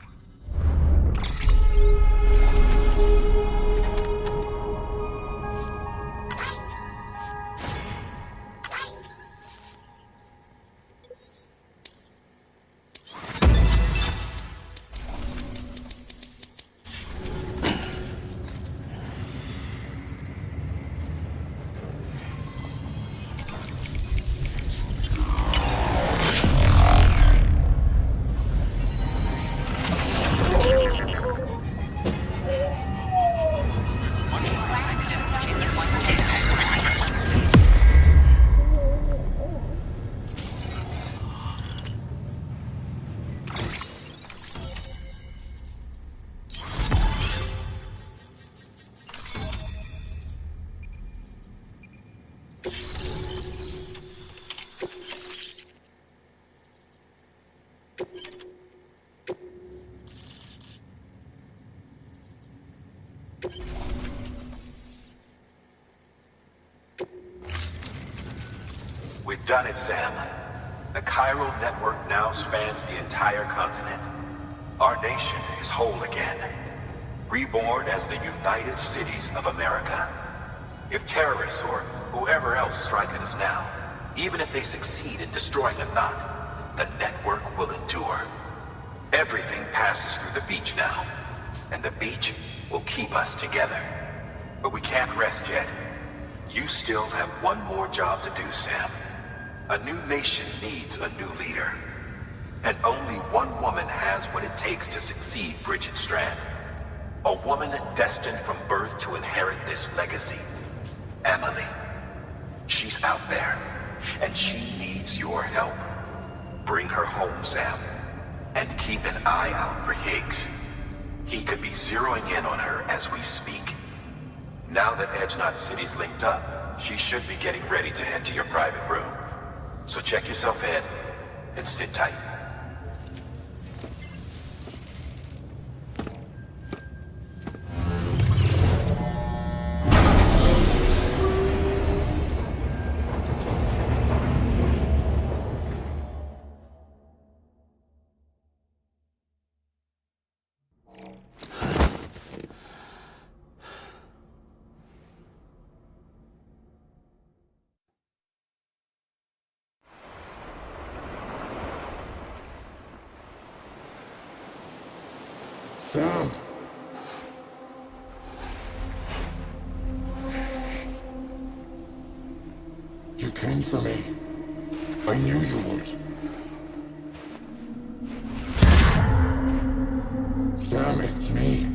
We've done it, Sam. The chiral network now spans the entire continent. Our nation is whole again, reborn as the United Cities of America. If terrorists or whoever else strike at us now, even if they succeed in destroying a knot, the network will endure. Everything passes through the beach now, and the beach will keep us together. But we can't rest yet. You still have one more job to do, Sam. A new nation needs a new leader. And only one woman has what it takes to succeed, Bridget Strand. A woman destined from birth to inherit this legacy. Emily. She's out there, and she needs your help. Bring her home, Sam. And keep an eye out for Higgs. He could be zeroing in on her as we speak. Now that Edge Knot City's linked up, she should be getting ready to head to your private room. So check yourself in, and sit tight. Sam! You came for me. I knew you would. Sam, it's me.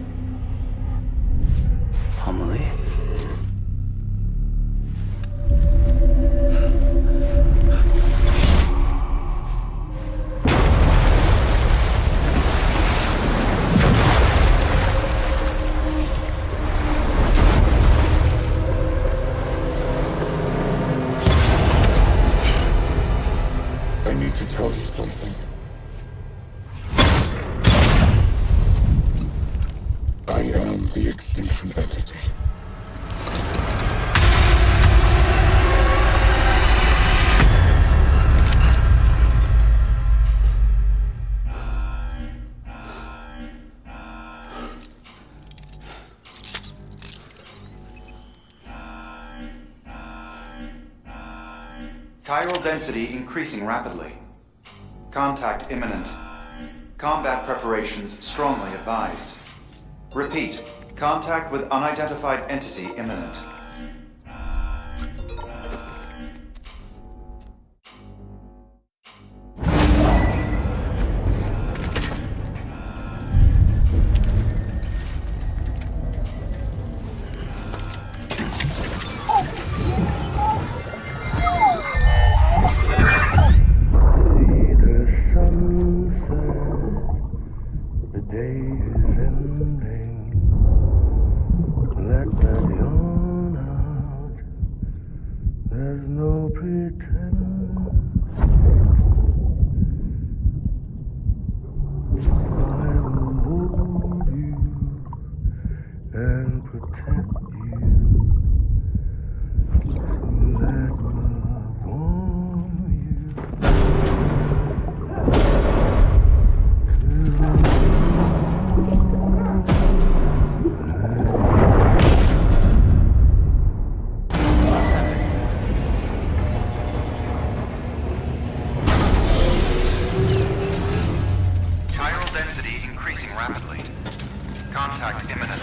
Amelie? To tell you something. I am the extinction entity. Chiral density increasing rapidly. Contact imminent. Combat preparations strongly advised. Repeat, contact with unidentified entity imminent. Chiral density increasing rapidly. Contact imminent.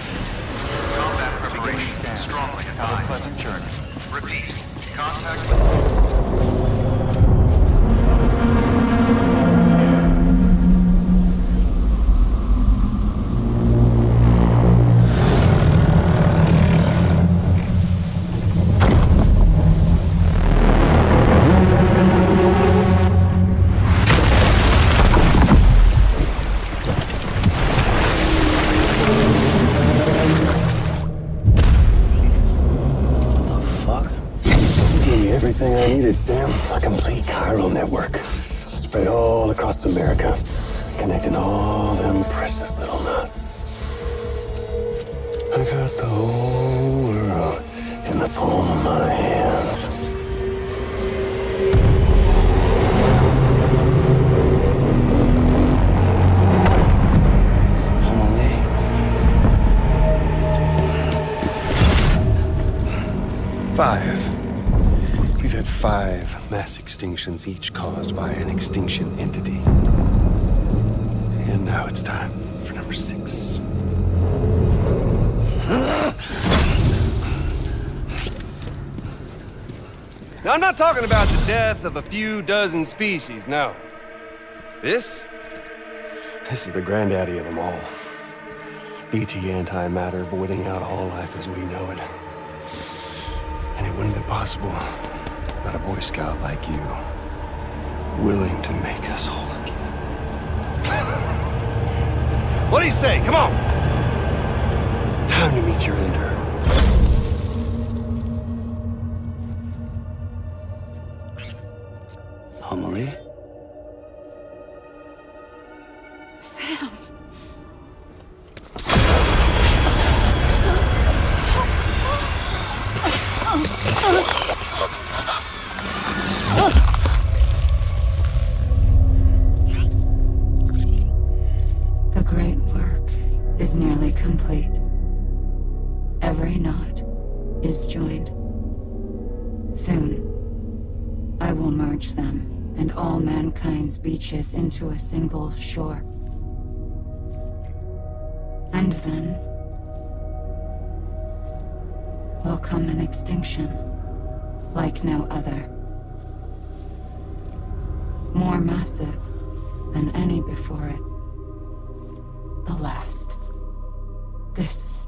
Combat preparations strongly advised. Have a pleasant journey. Repeat. Contact. Everything I needed, Sam. A complete chiral network. Spread all across America. Connecting all them precious little nuts. I got the whole world in the palm of my hands. Five. We've had 5 mass extinctions, each caused by an extinction entity. And now it's time for number 6. Now, I'm not talking about the death of a few dozen species, no. This is the granddaddy of them all. BT antimatter voiding out all life as we know it. And it wouldn't be possible without a Boy Scout like you, willing to make us whole again. What do you say? Come on! Time to meet your ender. Amelie? Sam. The great work is nearly complete. Every knot is joined. Soon, I will merge them and all mankind's beaches into a single shore. And then will come an extinction like no other. More massive than any before it. The last. This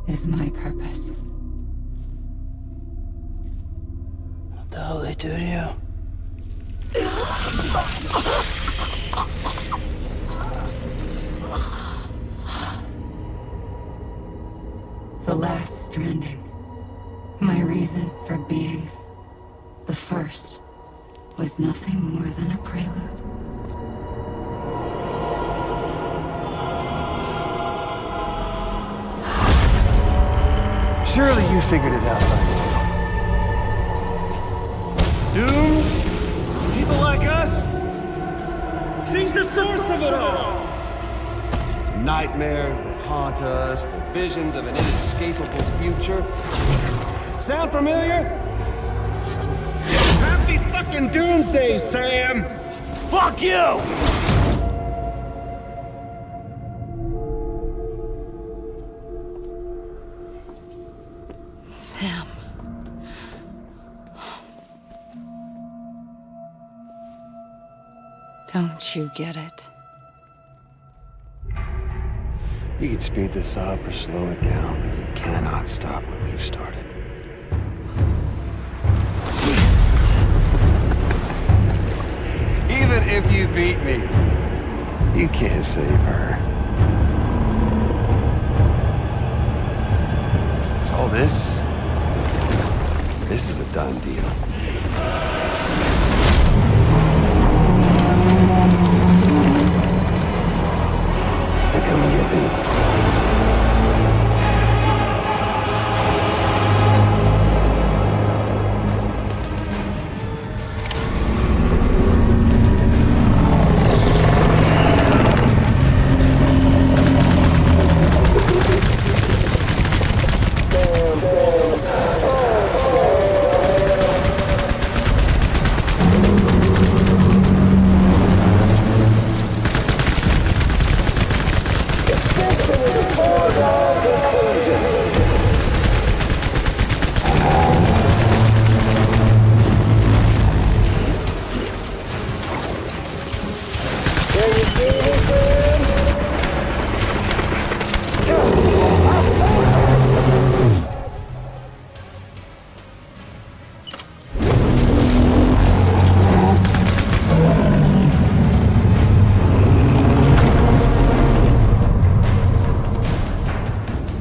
is my purpose. What the hell they do to you? The last stranding. My reason for being. The first was nothing more than a prelude. Surely you figured it out by now. Dooms? People like us? She's the source of it all! Nightmares that haunt us, the visions of an inescapable future. Sound familiar? Happy fucking doomsday, Sam! Fuck you! Sam. Don't you get it? You can speed this up or slow it down, but you cannot stop what we've started. Even if you beat me, you can't save her. So this is a done deal. They're coming to get me.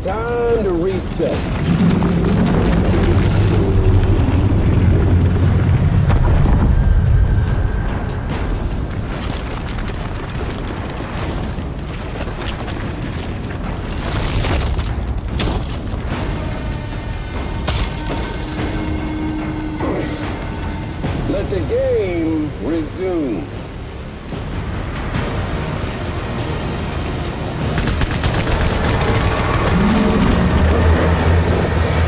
Time to reset. Let the game resume.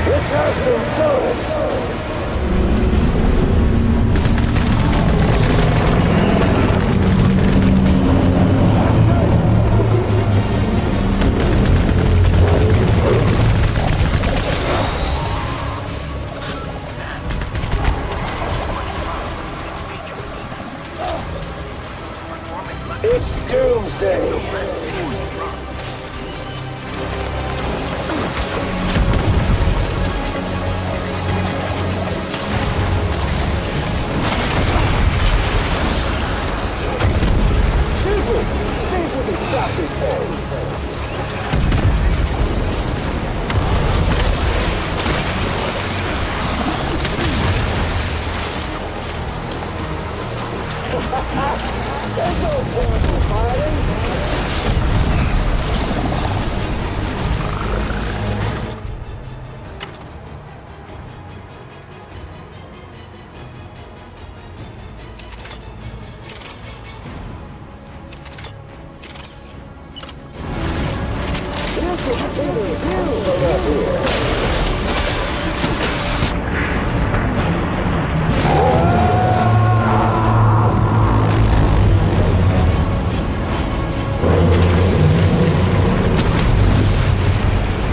Let's have some fun. It's doomsday. See if we can stop this thing. There's no point in fighting. You should see the view from up here.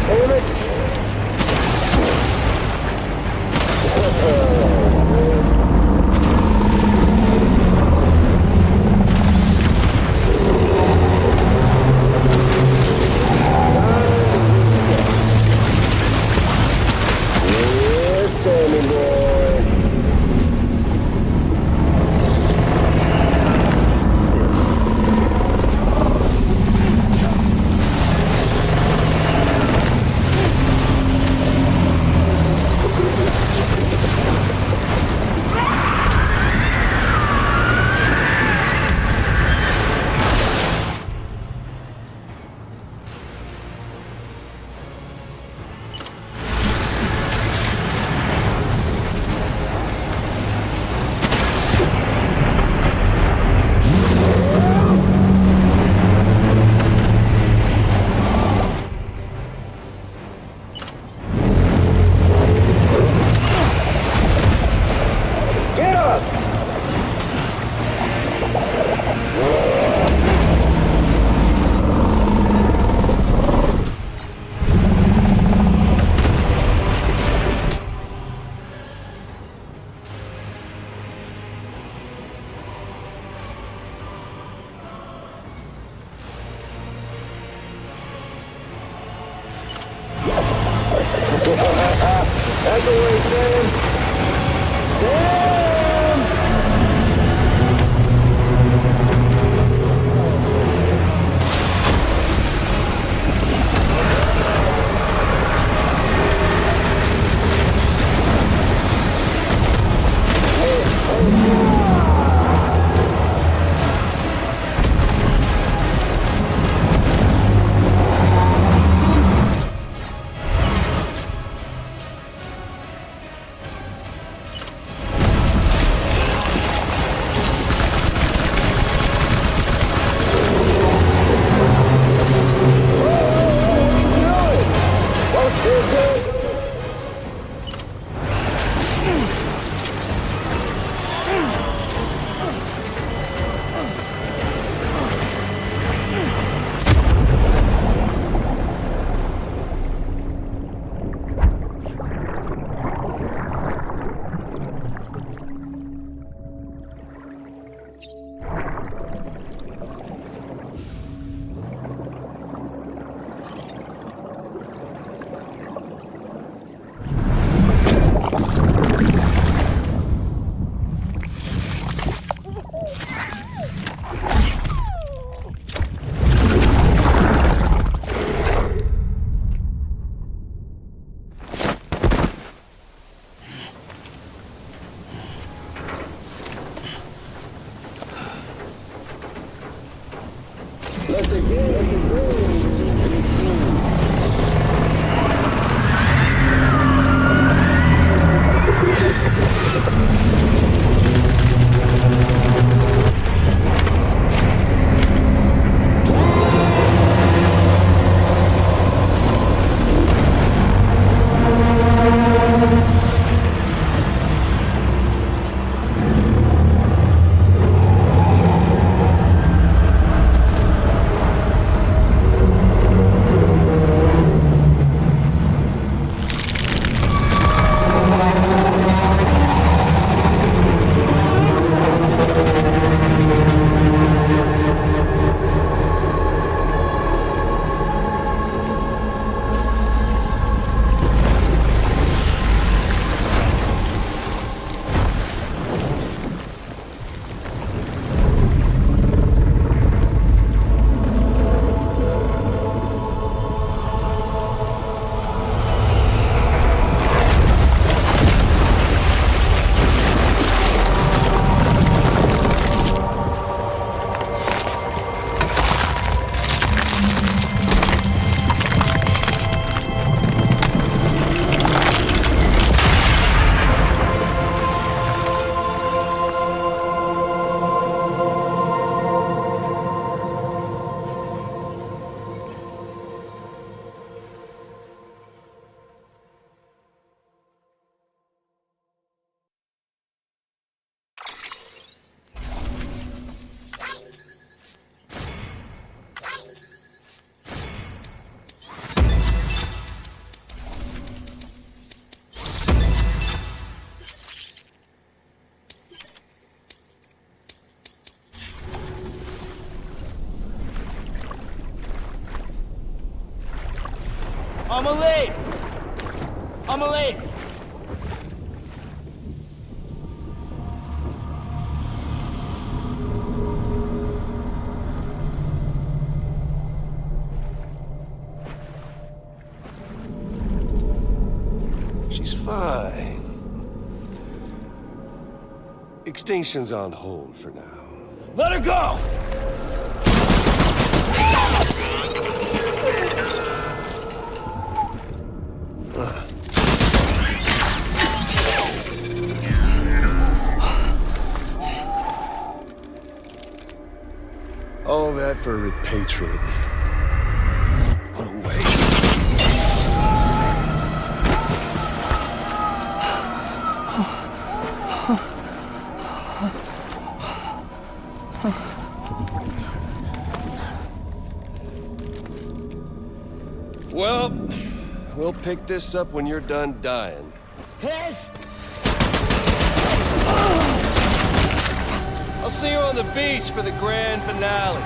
Damn it! Sammy boy. Get up! That's the way, Sam. Sam! I'm late! I'm late! She's fine. Extinction's on hold for now. Let her go! All that for repatriating. What a waste. Well, we'll pick this up when you're done dying. Hits! I'll see you on the beach for the grand finale.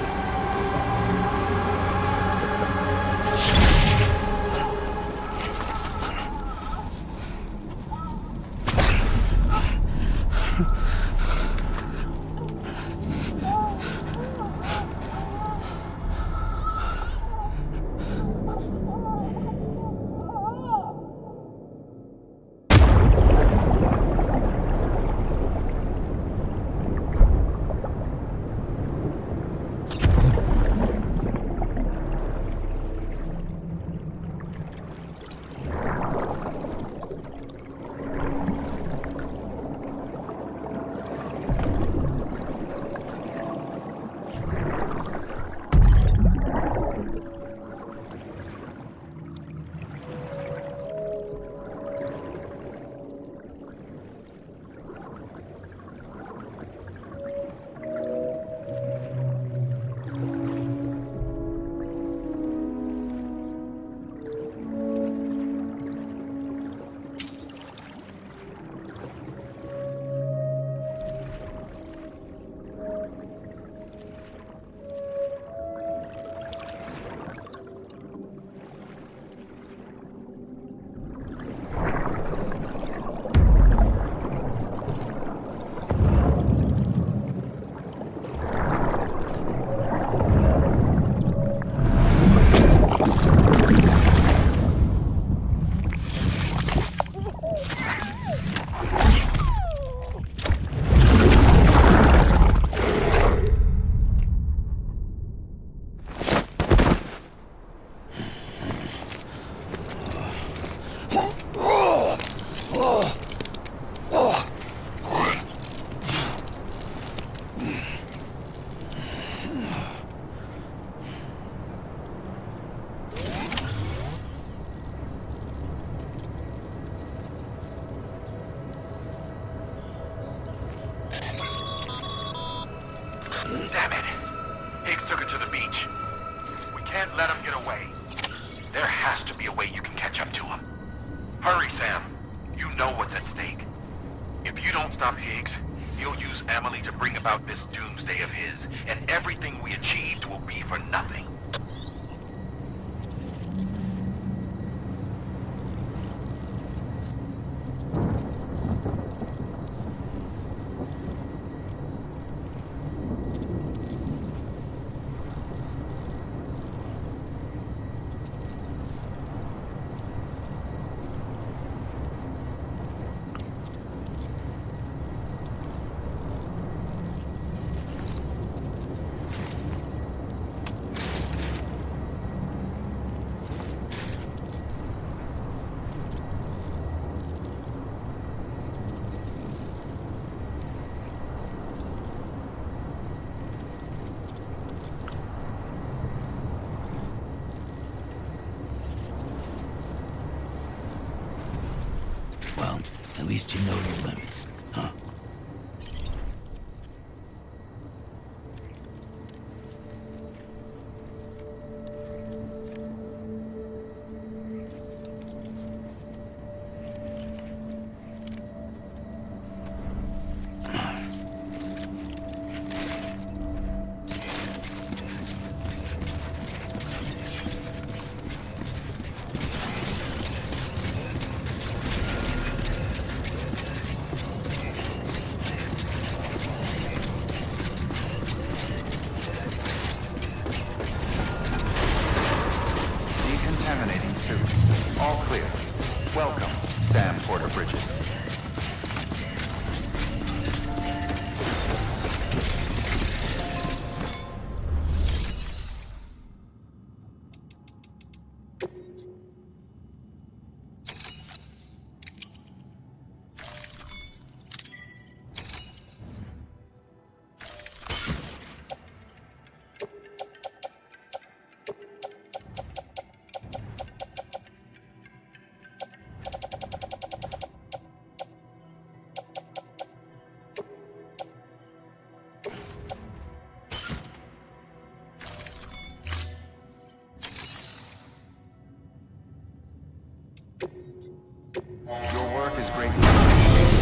Damn it! Higgs took it to the beach. We can't let him get away. There has to be a way you can catch up to him. Hurry, Sam. You know what's at stake. If you don't stop Higgs, he'll use Emily to bring about this doomsday of his, and everything we achieved will be for nothing. Well, at least you know your limits, huh? illuminating suit. All clear. Welcome, Sam Porter Bridges. Your work is greatly appreciated.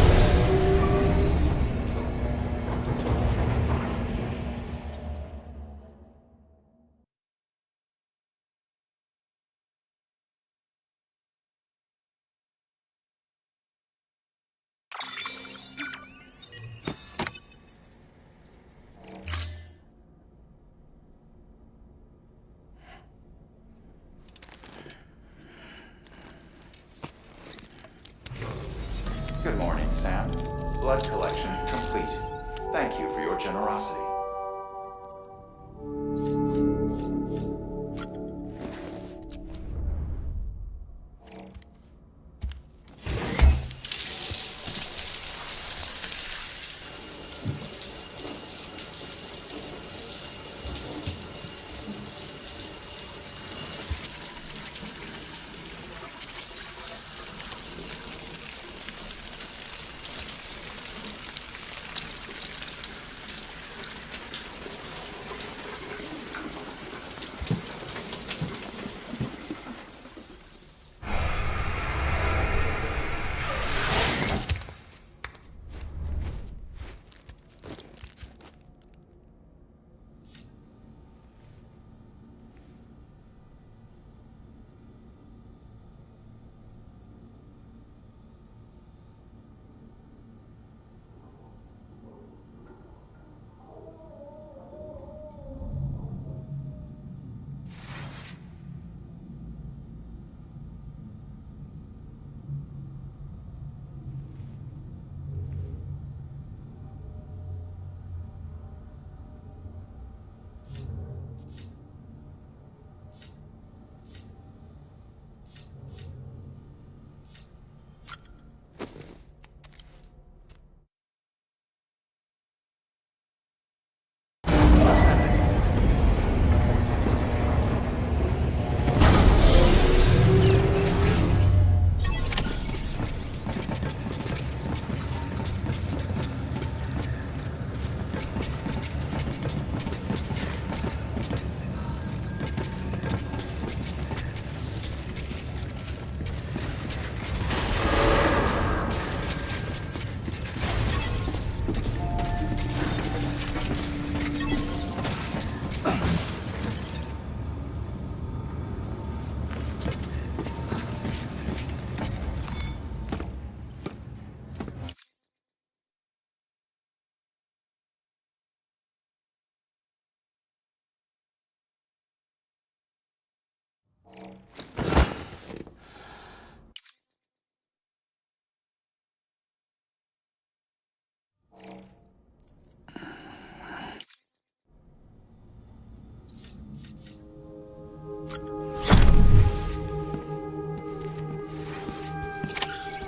Good morning, Sam. Blood collection complete. Thank you for your generosity.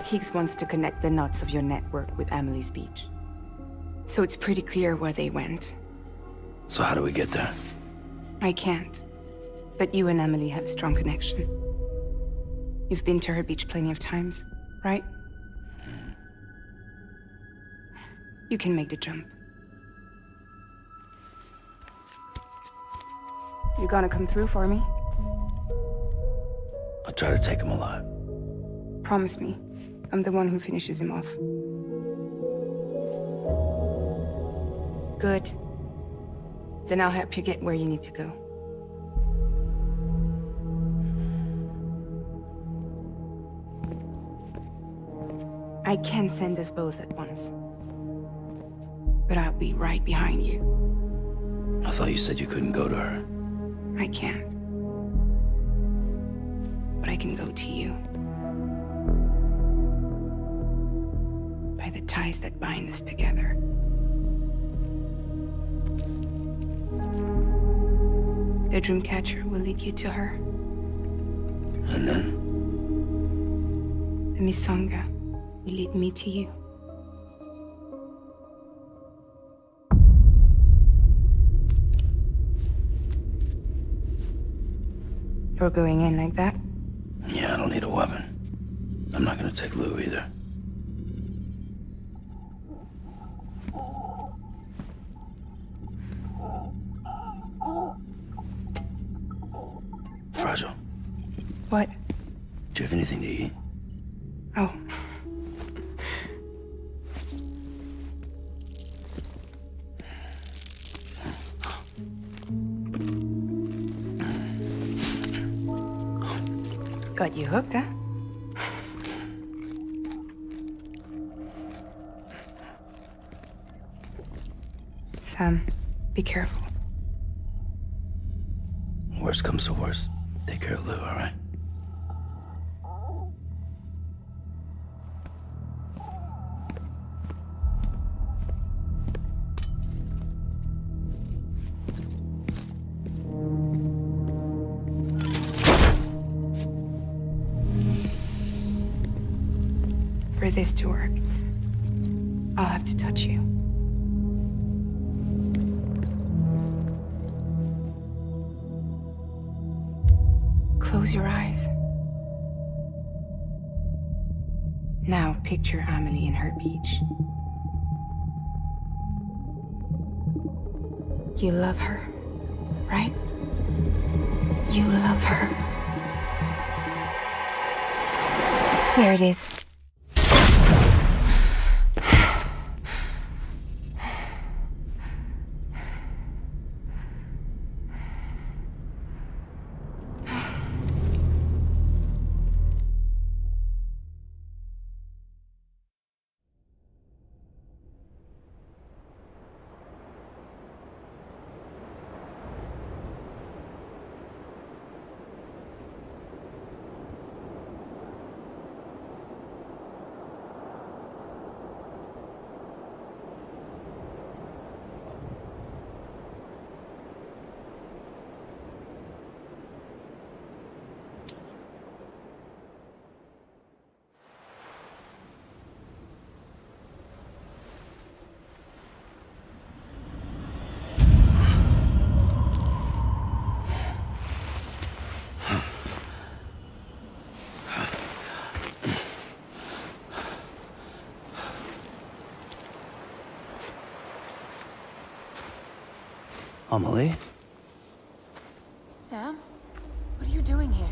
Higgs wants to connect the knots of your network with Emily's beach. So it's pretty clear where they went. So how do we get there? I can't. But you and Emily have a strong connection. You've been to her beach plenty of times, right? You can make the jump. You gonna come through for me? I'll try to take him alive. Promise me. I'm the one who finishes him off. Good. Then I'll help you get where you need to go. I can send us both at once. But I'll be right behind you. I thought you said you couldn't go to her. I can't. can go to you. By the ties that bind us together. The Dreamcatcher will lead you to her. And then? The Misanga will lead me to you. You're going in like that? Yeah, I don't need a weapon. I'm not gonna take Lou either. Fragile. What? Do you have anything to eat? Oh. Got you hooked, huh? Sam, be careful. Worst comes to worst, take care of Lou, all right? For this to work, I'll have to touch you. Close your eyes. Now picture Amelie in her beach. You love her, right? You love her. There it is. Amelie? Sam? What are you doing here?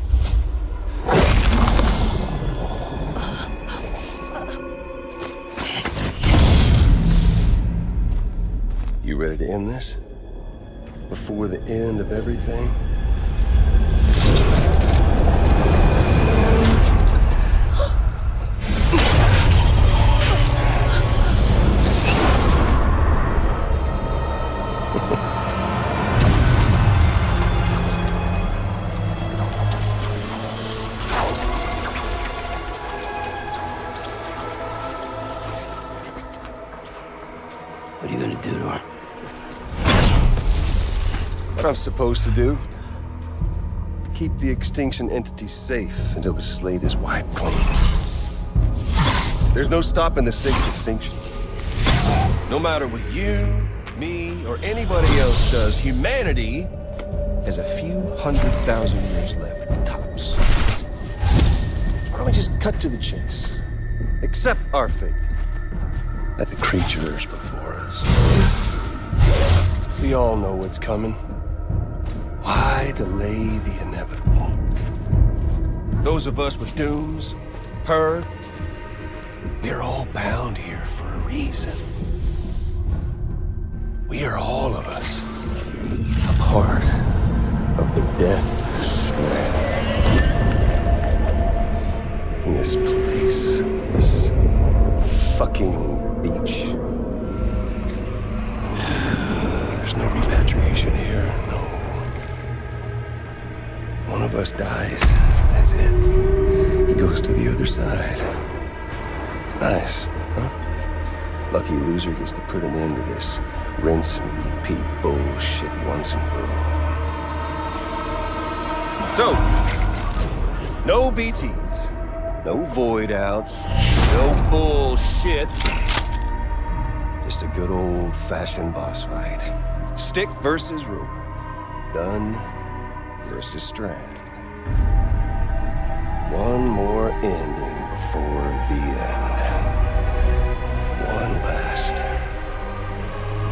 You ready to end this? Before the end of everything? What are you gonna do to her? What I'm supposed to do? Keep the extinction entity safe until the slate is wiped clean. There's no stopping the sixth extinction. No matter what you, me, or anybody else does, humanity has a few 100,000 years left, tops. Why don't we just cut to the chase? Accept our fate. Let the creatures before us. We all know what's coming. Why delay the inevitable? Those of us with dooms, her, we're all bound here for a reason. We are all of us a part of the Death Stranding. In this place, this fucking beach. There's no repatriation here, no. One of us dies, that's it. side. It's nice, huh? Lucky loser gets to put an end to this rinse and repeat bullshit once and for all. So, no BTs, no void outs, no bullshit. Just a good old-fashioned boss fight. Stick versus rope. Gun versus strand. One more ending before the end. One last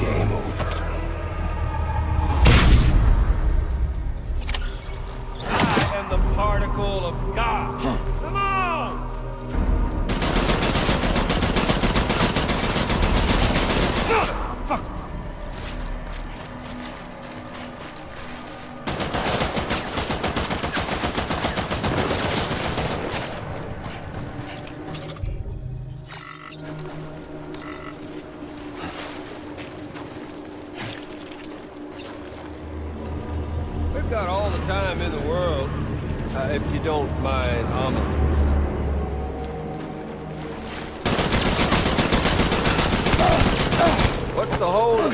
game over. I am the particle of God. Come on! Fuck! We've got all the time in the world, if you don't mind omelets. What's the hold?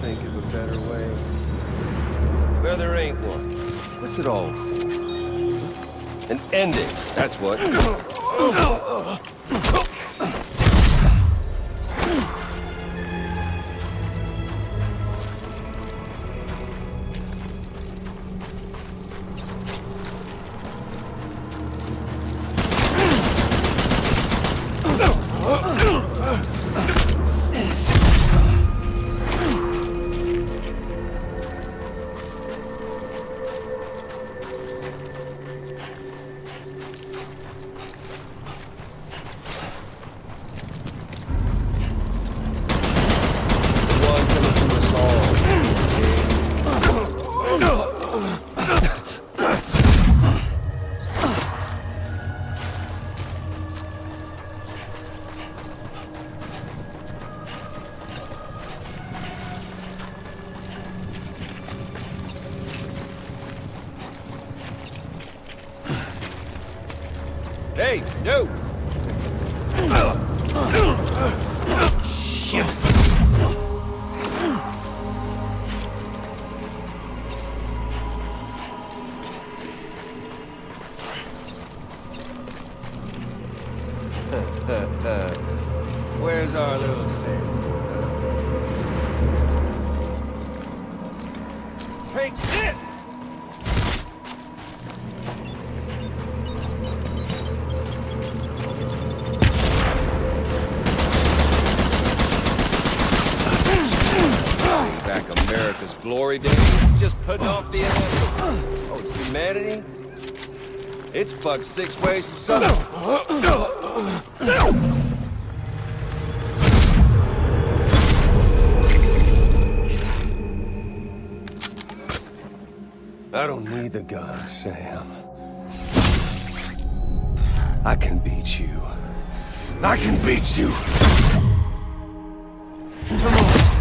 Think of a better way. Well, there ain't one. What's it all for? An ending, that's what. Hey, no! Shit! Where's our little sailor? Take this! Back America's glory days, just putting off the inevitable. Oh, humanity? It's fucked 6 ways from Sunday. I don't need the gun, Sam. I can beat you. I can beat you. Come on.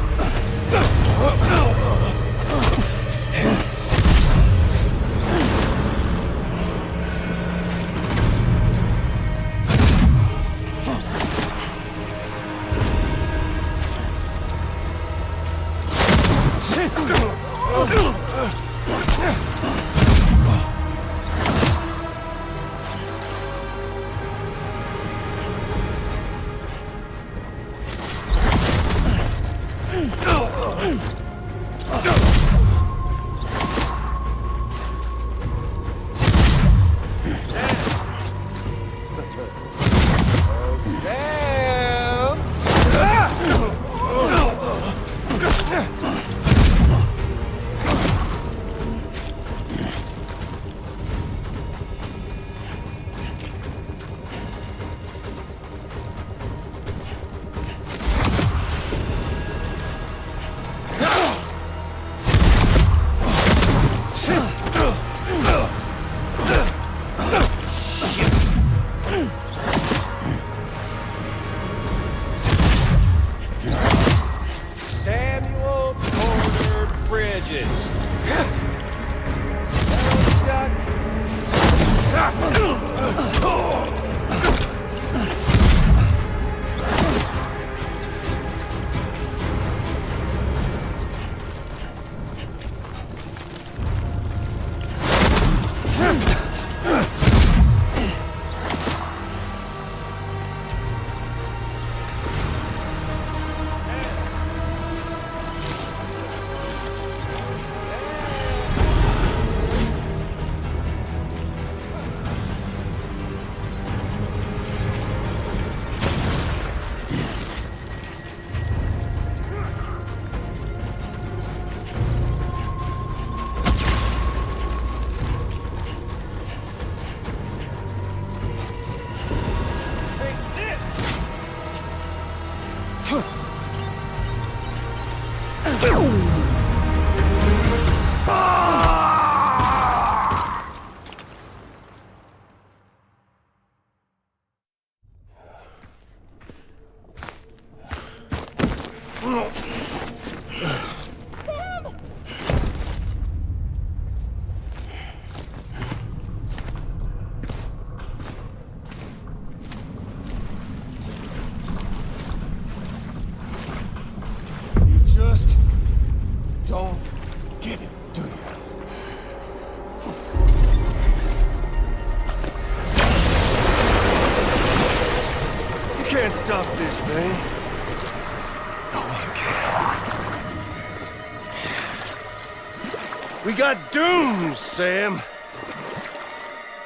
Just don't get it, do you? You can't stop this thing. No one can. We got dooms, Sam.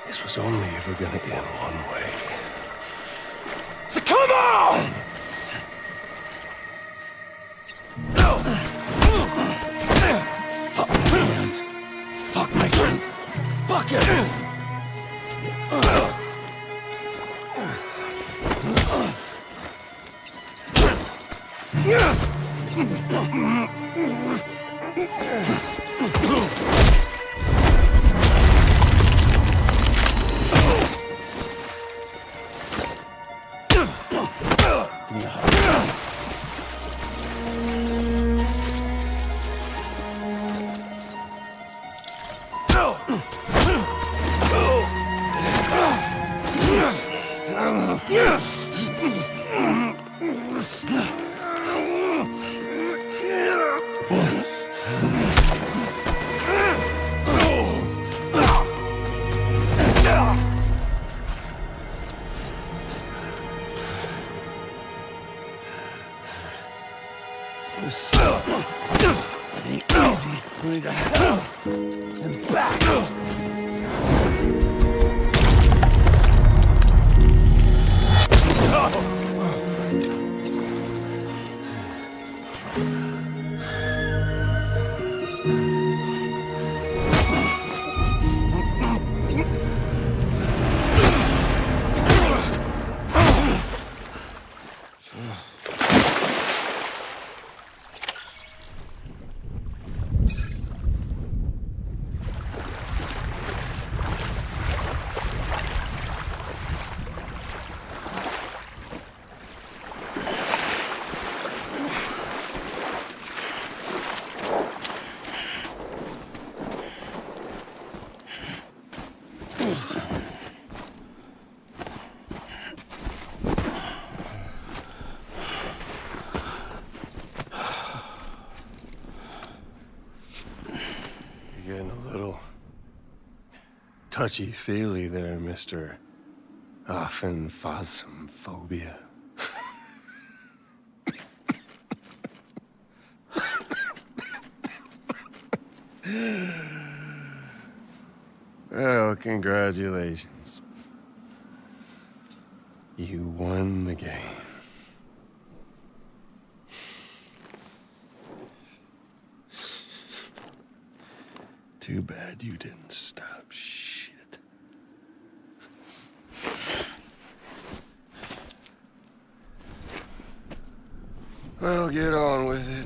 This was only ever gonna end one way. So come on! Fuck my hands. Fuck my friend. Fuck it! Touchy-feely there, Mr. Phasmophobia. Well, congratulations. You won the game. Too bad you didn't stop shit. Well, get on with it.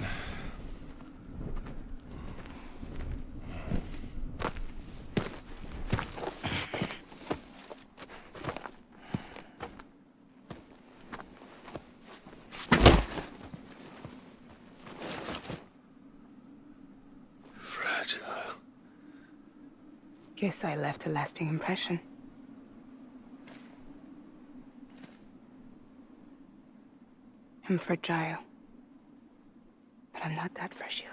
Fragile. Guess I left a lasting impression. I'm fragile. But I'm not that fragile.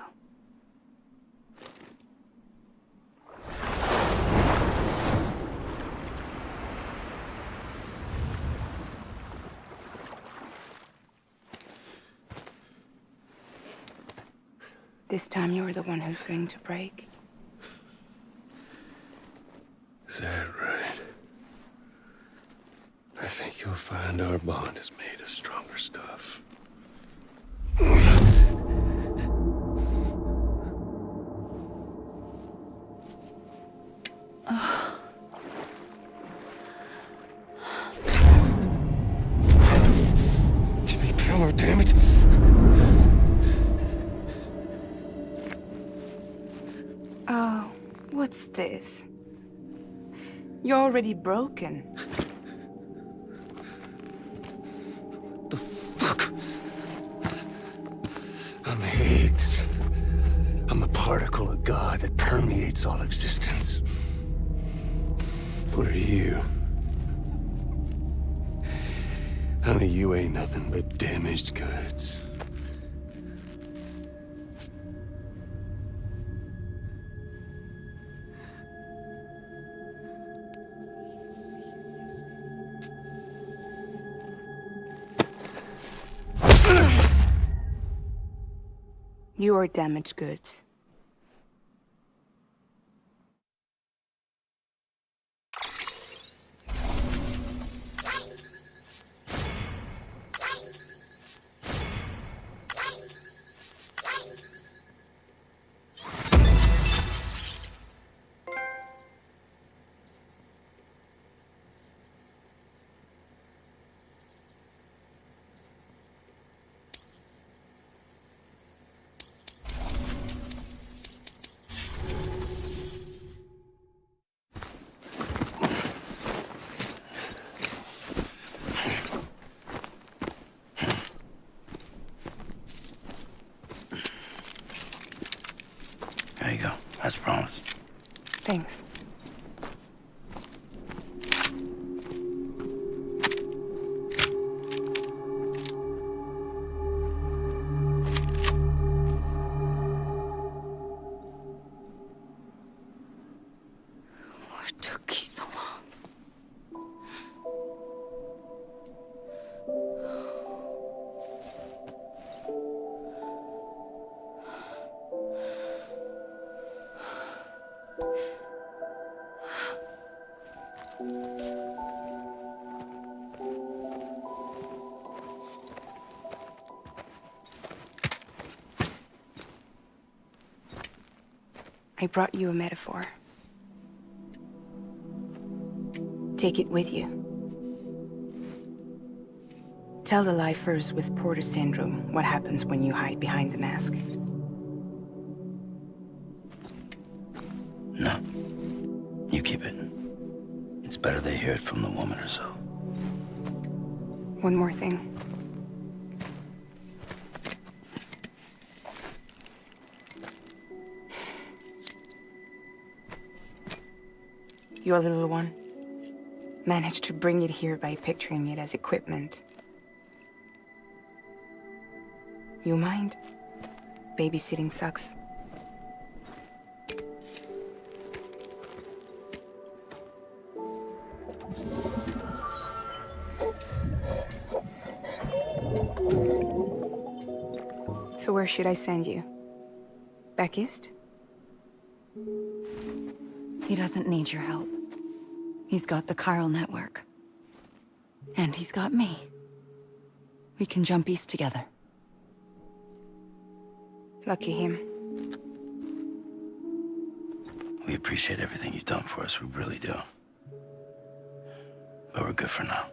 This time you're the one who's going to break. Is that right? I think you'll find our bond is made of stronger stuff. Jimmy Pillar, damn it! Oh, what's this? You're already broken. I'm Higgs. I'm the particle of God that permeates all existence. What are you? Honey, you ain't nothing but damaged goods. You are damaged goods. There you go, as promised. Thanks. What took you so long? I brought you a metaphor. Take it with you. Tell the lifers with Porter syndrome what happens when you hide behind the mask. No. You keep it. It's better they hear it from the woman herself. One more thing. Your little one managed to bring it here by picturing it as equipment. You mind? Babysitting sucks. So where should I send you? Back east? He doesn't need your help. He's got the chiral network. And he's got me. We can jump east together. Lucky him. We appreciate everything you've done for us, we really do. But we're good for now.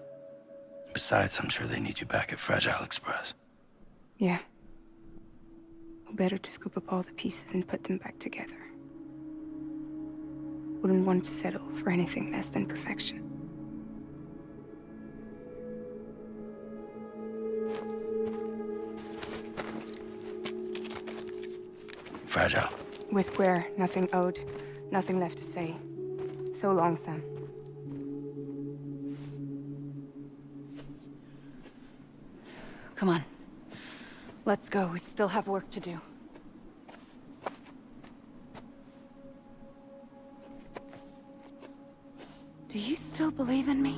Besides, I'm sure they need you back at Fragile Express. Yeah. Better to scoop up all the pieces and put them back together. Wouldn't want to settle for anything less than perfection. Fragile. We're square, nothing owed, nothing left to say. So long, Sam. Come on. Let's go. We still have work to do. Do you still believe in me?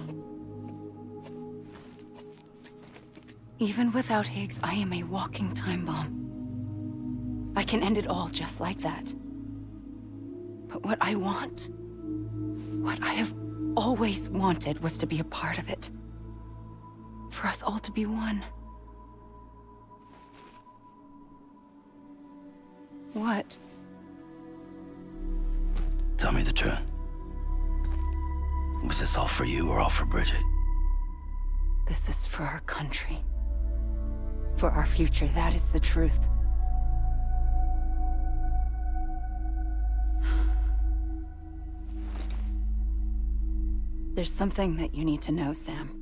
Even without Higgs, I am a walking time bomb. I can end it all just like that. But what I want, what I have always wanted, was to be a part of it. For us all to be one. What? Tell me the truth. Was this all for you or all for Bridget? This is for our country. For our future, that is the truth. There's something that you need to know, Sam.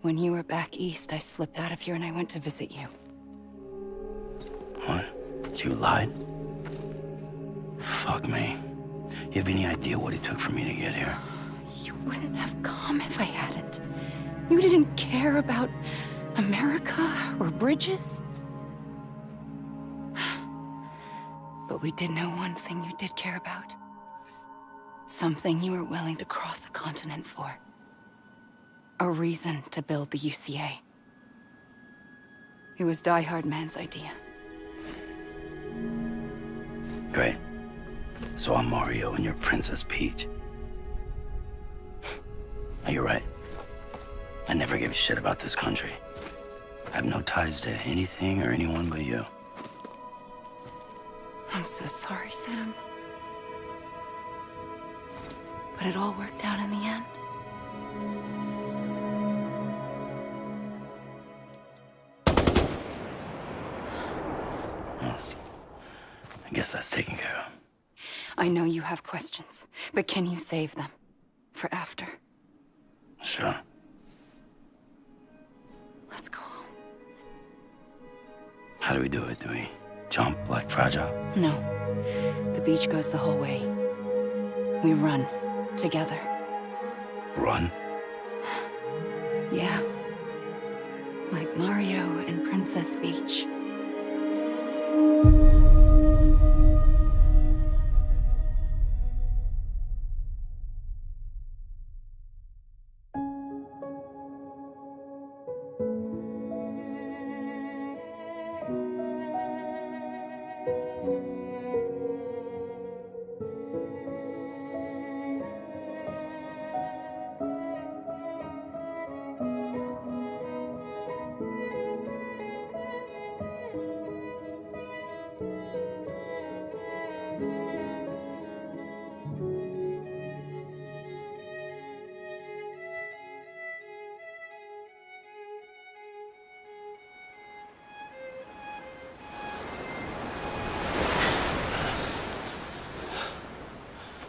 When you were back east, I slipped out of here and I went to visit you. What? You lied? Fuck me. You have any idea what it took for me to get here? You wouldn't have come if I hadn't. You didn't care about America or bridges. But we did know one thing you did care about. Something you were willing to cross a continent for. A reason to build the UCA. It was Die Hard Man's idea. Great. So I'm Mario and you're Princess Peach. You're right. I never gave a shit about this country. I have no ties to anything or anyone but you. I'm so sorry, Sam. But it all worked out in the end. I guess that's taken care of. I know you have questions, but can you save them? For after? Sure. Let's go home. How do we do it? Do we jump like Fragile? No. The beach goes the whole way. We run. Together. Run? Yeah. Like Mario and Princess Peach.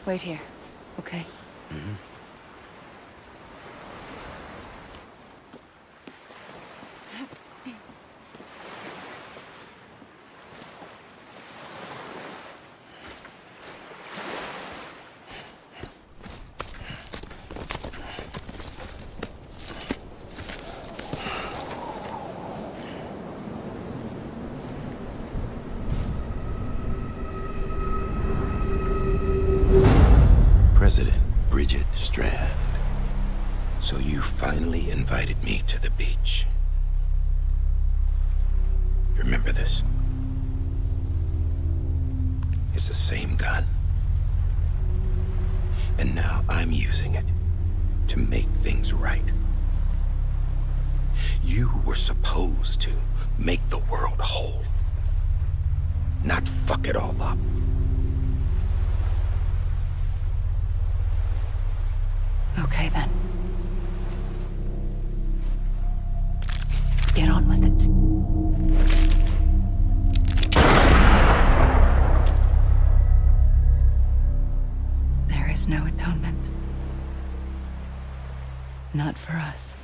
Wait here, okay? Mm-hmm. So you finally invited me to the beach. Remember this? It's the same gun. And now I'm using it to make things right. You were supposed to make the world whole, not fuck it all up. Okay, then. Get on with it. There is no atonement. Not for us.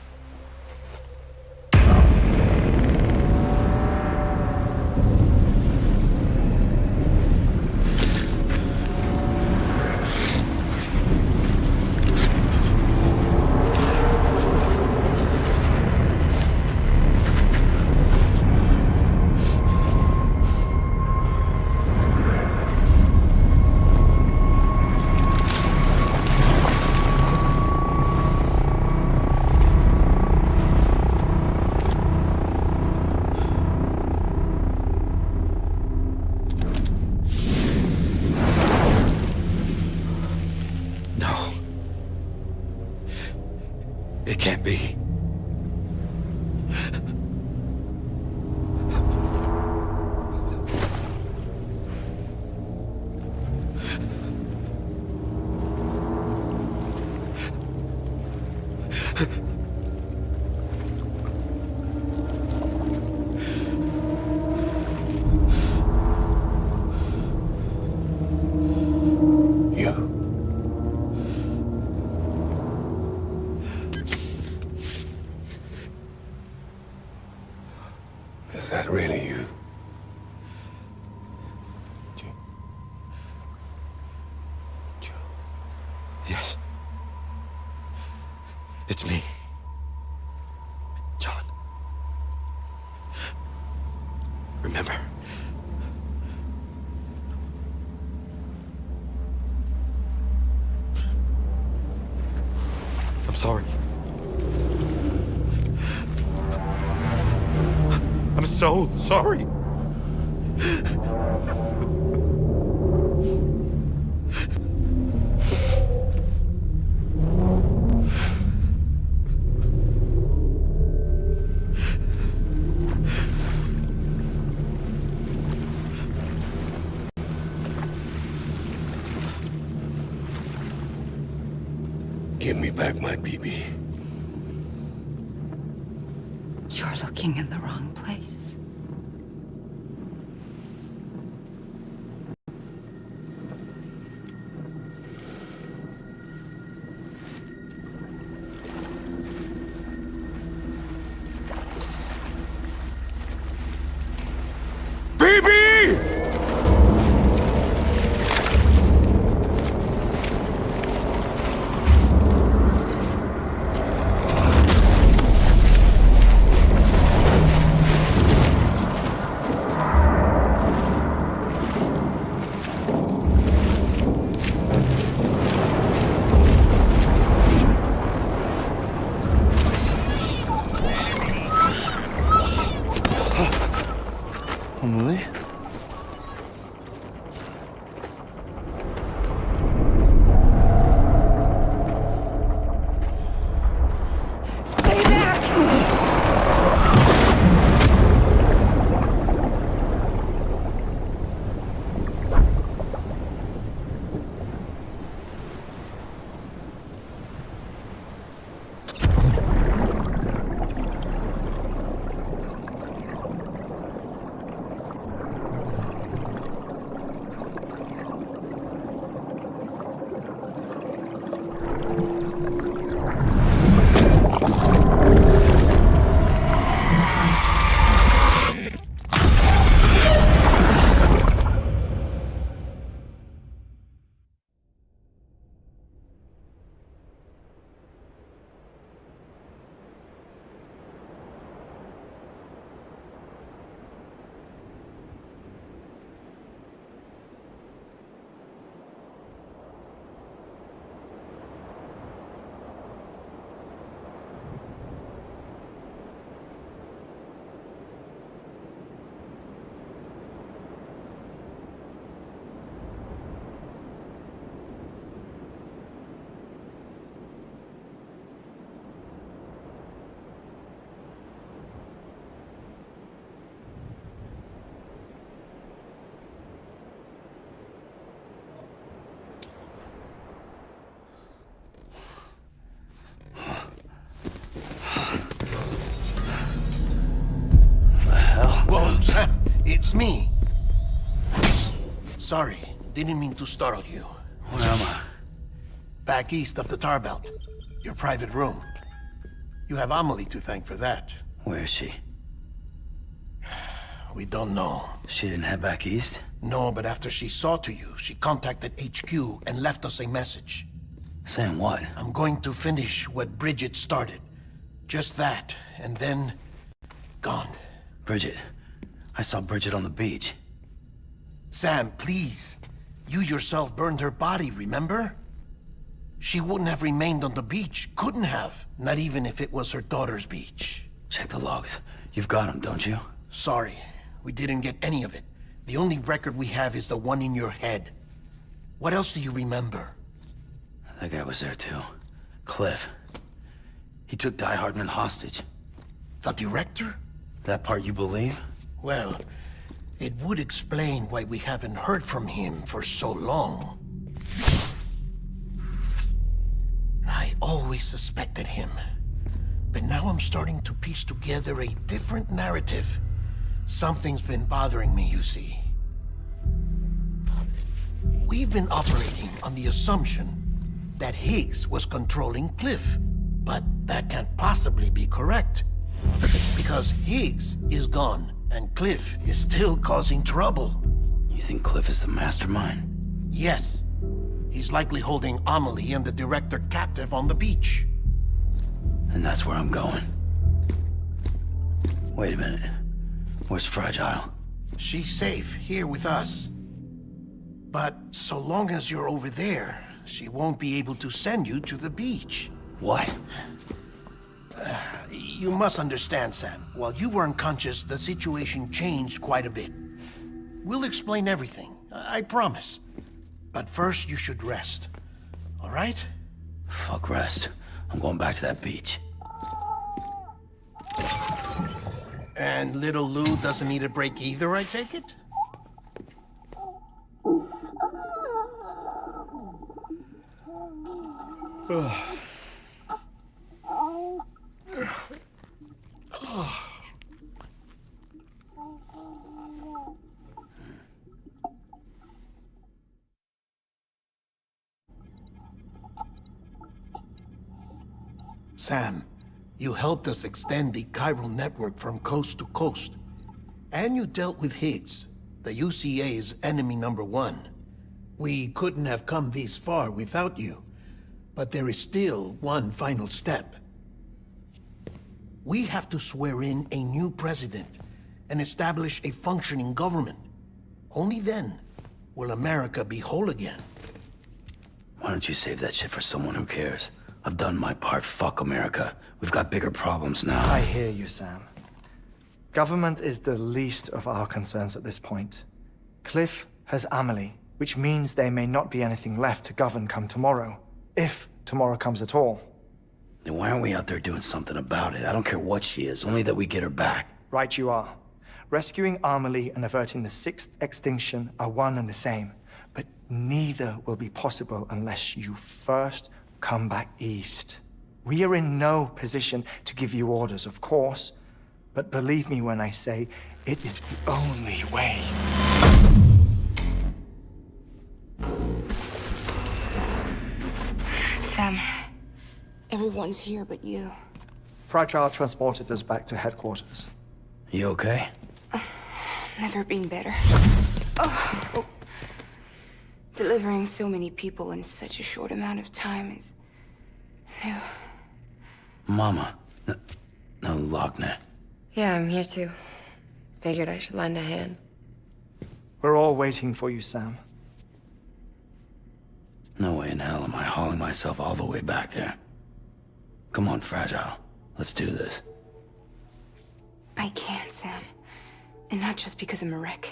Is that really you? Yes. It's me. John. Remember? I'm sorry. I'm so sorry. Give me back my BB. You're looking in the wrong place. Emily? Stay back! Whoa, Sam, it's me. Sorry, didn't mean to startle you. Where am I? Back east of the tar belt. Your private room. You have Amelie to thank for that. Where is she? We don't know. She didn't head back east? No, but after she saw to you, she contacted HQ and left us a message. Saying what? I'm going to finish what Bridget started. Just that, and then... gone. Bridget. I saw Bridget on the beach. Sam, please. You yourself burned her body, remember? She wouldn't have remained on the beach. Couldn't have. Not even if it was her daughter's beach. Check the logs. You've got them, don't you? Sorry. We didn't get any of it. The only record we have is the one in your head. What else do you remember? That guy was there too. Cliff. He took Die Hardman hostage. The director? That part you believe? Well, it would explain why we haven't heard from him for so long. I always suspected him. But now I'm starting to piece together a different narrative. Something's been bothering me, you see. We've been operating on the assumption that Higgs was controlling Cliff. But that can't possibly be correct. Because Higgs is gone, And Cliff is still causing trouble. You think Cliff is the mastermind? Yes. He's likely holding Amelie and the director captive on the beach. And that's where I'm going. Wait a minute. Where's Fragile? She's safe here with us. But so long as you're over there, she won't be able to send you to the beach. What? You must understand, Sam. While you were unconscious, the situation changed quite a bit. We'll explain everything, I promise. But first, you should rest. All right? Fuck rest. I'm going back to that beach. And little Lou doesn't need a break either, I take it? Sam, you helped us extend the chiral network from coast to coast. And you dealt with Higgs, the UCA's enemy #1. We couldn't have come this far without you. But there is still one final step. We have to swear in a new president and establish a functioning government. Only then will America be whole again. Why don't you save that shit for someone who cares? I've done my part. Fuck America. We've got bigger problems now. I hear you, Sam. Government is the least of our concerns at this point. Cliff has Amelie, which means there may not be anything left to govern come tomorrow. If tomorrow comes at all. Then why aren't we out there doing something about it? I don't care what she is, only that we get her back. Right you are. Rescuing Amelie and averting the 6th extinction are one and the same. But neither will be possible unless you first come back east. We are in no position to give you orders, of course. But believe me when I say, it is the only way. Sam, everyone's here but you. Fragile transported us back to headquarters. You okay? Never been better. Oh. Delivering so many people in such a short amount of time is new. Mama. No, Lochner. Yeah, I'm here too. Figured I should lend a hand. We're all waiting for you, Sam. No way in hell am I hauling myself all the way back there. Come on, Fragile. Let's do this. I can't, Sam. And not just because I'm a wreck.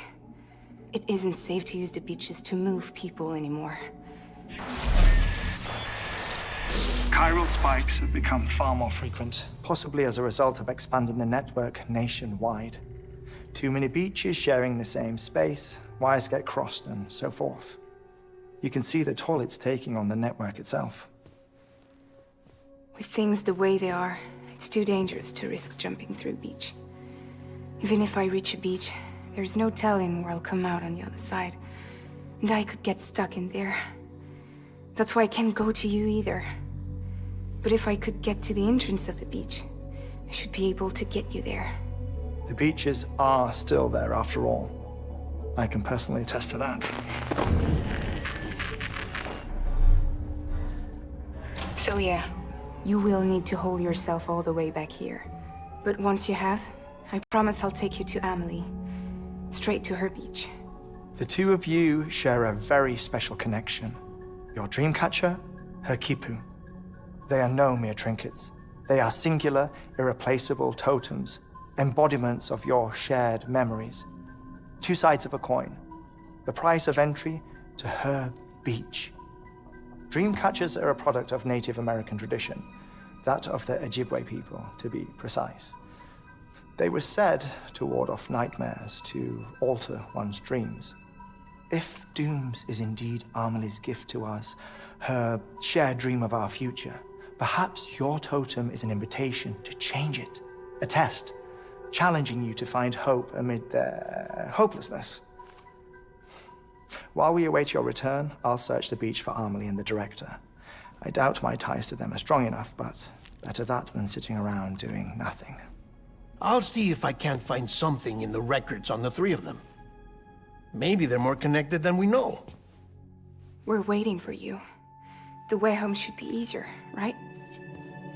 It isn't safe to use the beaches to move people anymore. Chiral spikes have become far more frequent, possibly as a result of expanding the network nationwide. Too many beaches sharing the same space, wires get crossed, and so forth. You can see the toll it's taking on the network itself. With things the way they are, it's too dangerous to risk jumping through a beach. Even if I reach a beach, there's no telling where I'll come out on the other side. And I could get stuck in there. That's why I can't go to you either. But if I could get to the entrance of the beach, I should be able to get you there. The beaches are still there after all. I can personally attest to that. So yeah, you will need to hold yourself all the way back here. But once you have, I promise I'll take you to Amelie. Straight to her beach. The two of you share a very special connection. Your dreamcatcher, her Kipu. They are no mere trinkets. They are singular, irreplaceable totems, embodiments of your shared memories. Two sides of a coin. The price of entry to her beach. Dreamcatchers are a product of Native American tradition, that of the Ojibwe people, to be precise. They were said to ward off nightmares, to alter one's dreams. If Dooms is indeed Amelie's gift to us, her shared dream of our future, perhaps your totem is an invitation to change it. A test, challenging you to find hope amid their hopelessness. While we await your return, I'll search the beach for Amelie and the director. I doubt my ties to them are strong enough, but better that than sitting around doing nothing. I'll see if I can't find something in the records on the three of them. Maybe they're more connected than we know. We're waiting for you. The way home should be easier, right?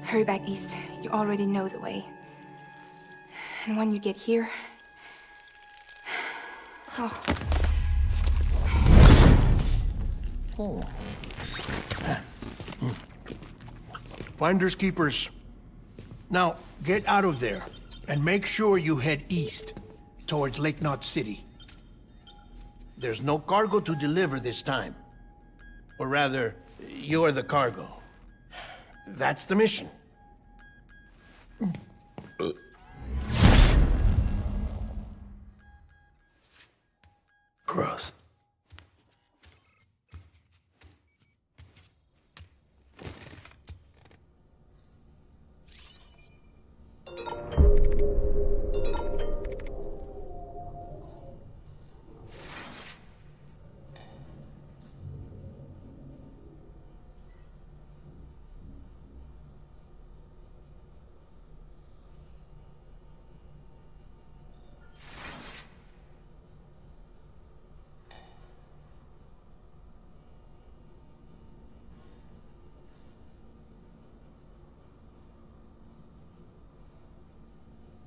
Hurry back east. You already know the way. And when you get here... Oh. Oh. Finders keepers. Now, get out of there, and make sure you head east, towards Lake Knot City. There's no cargo to deliver this time. Or rather, you're the cargo. That's the mission. Gross.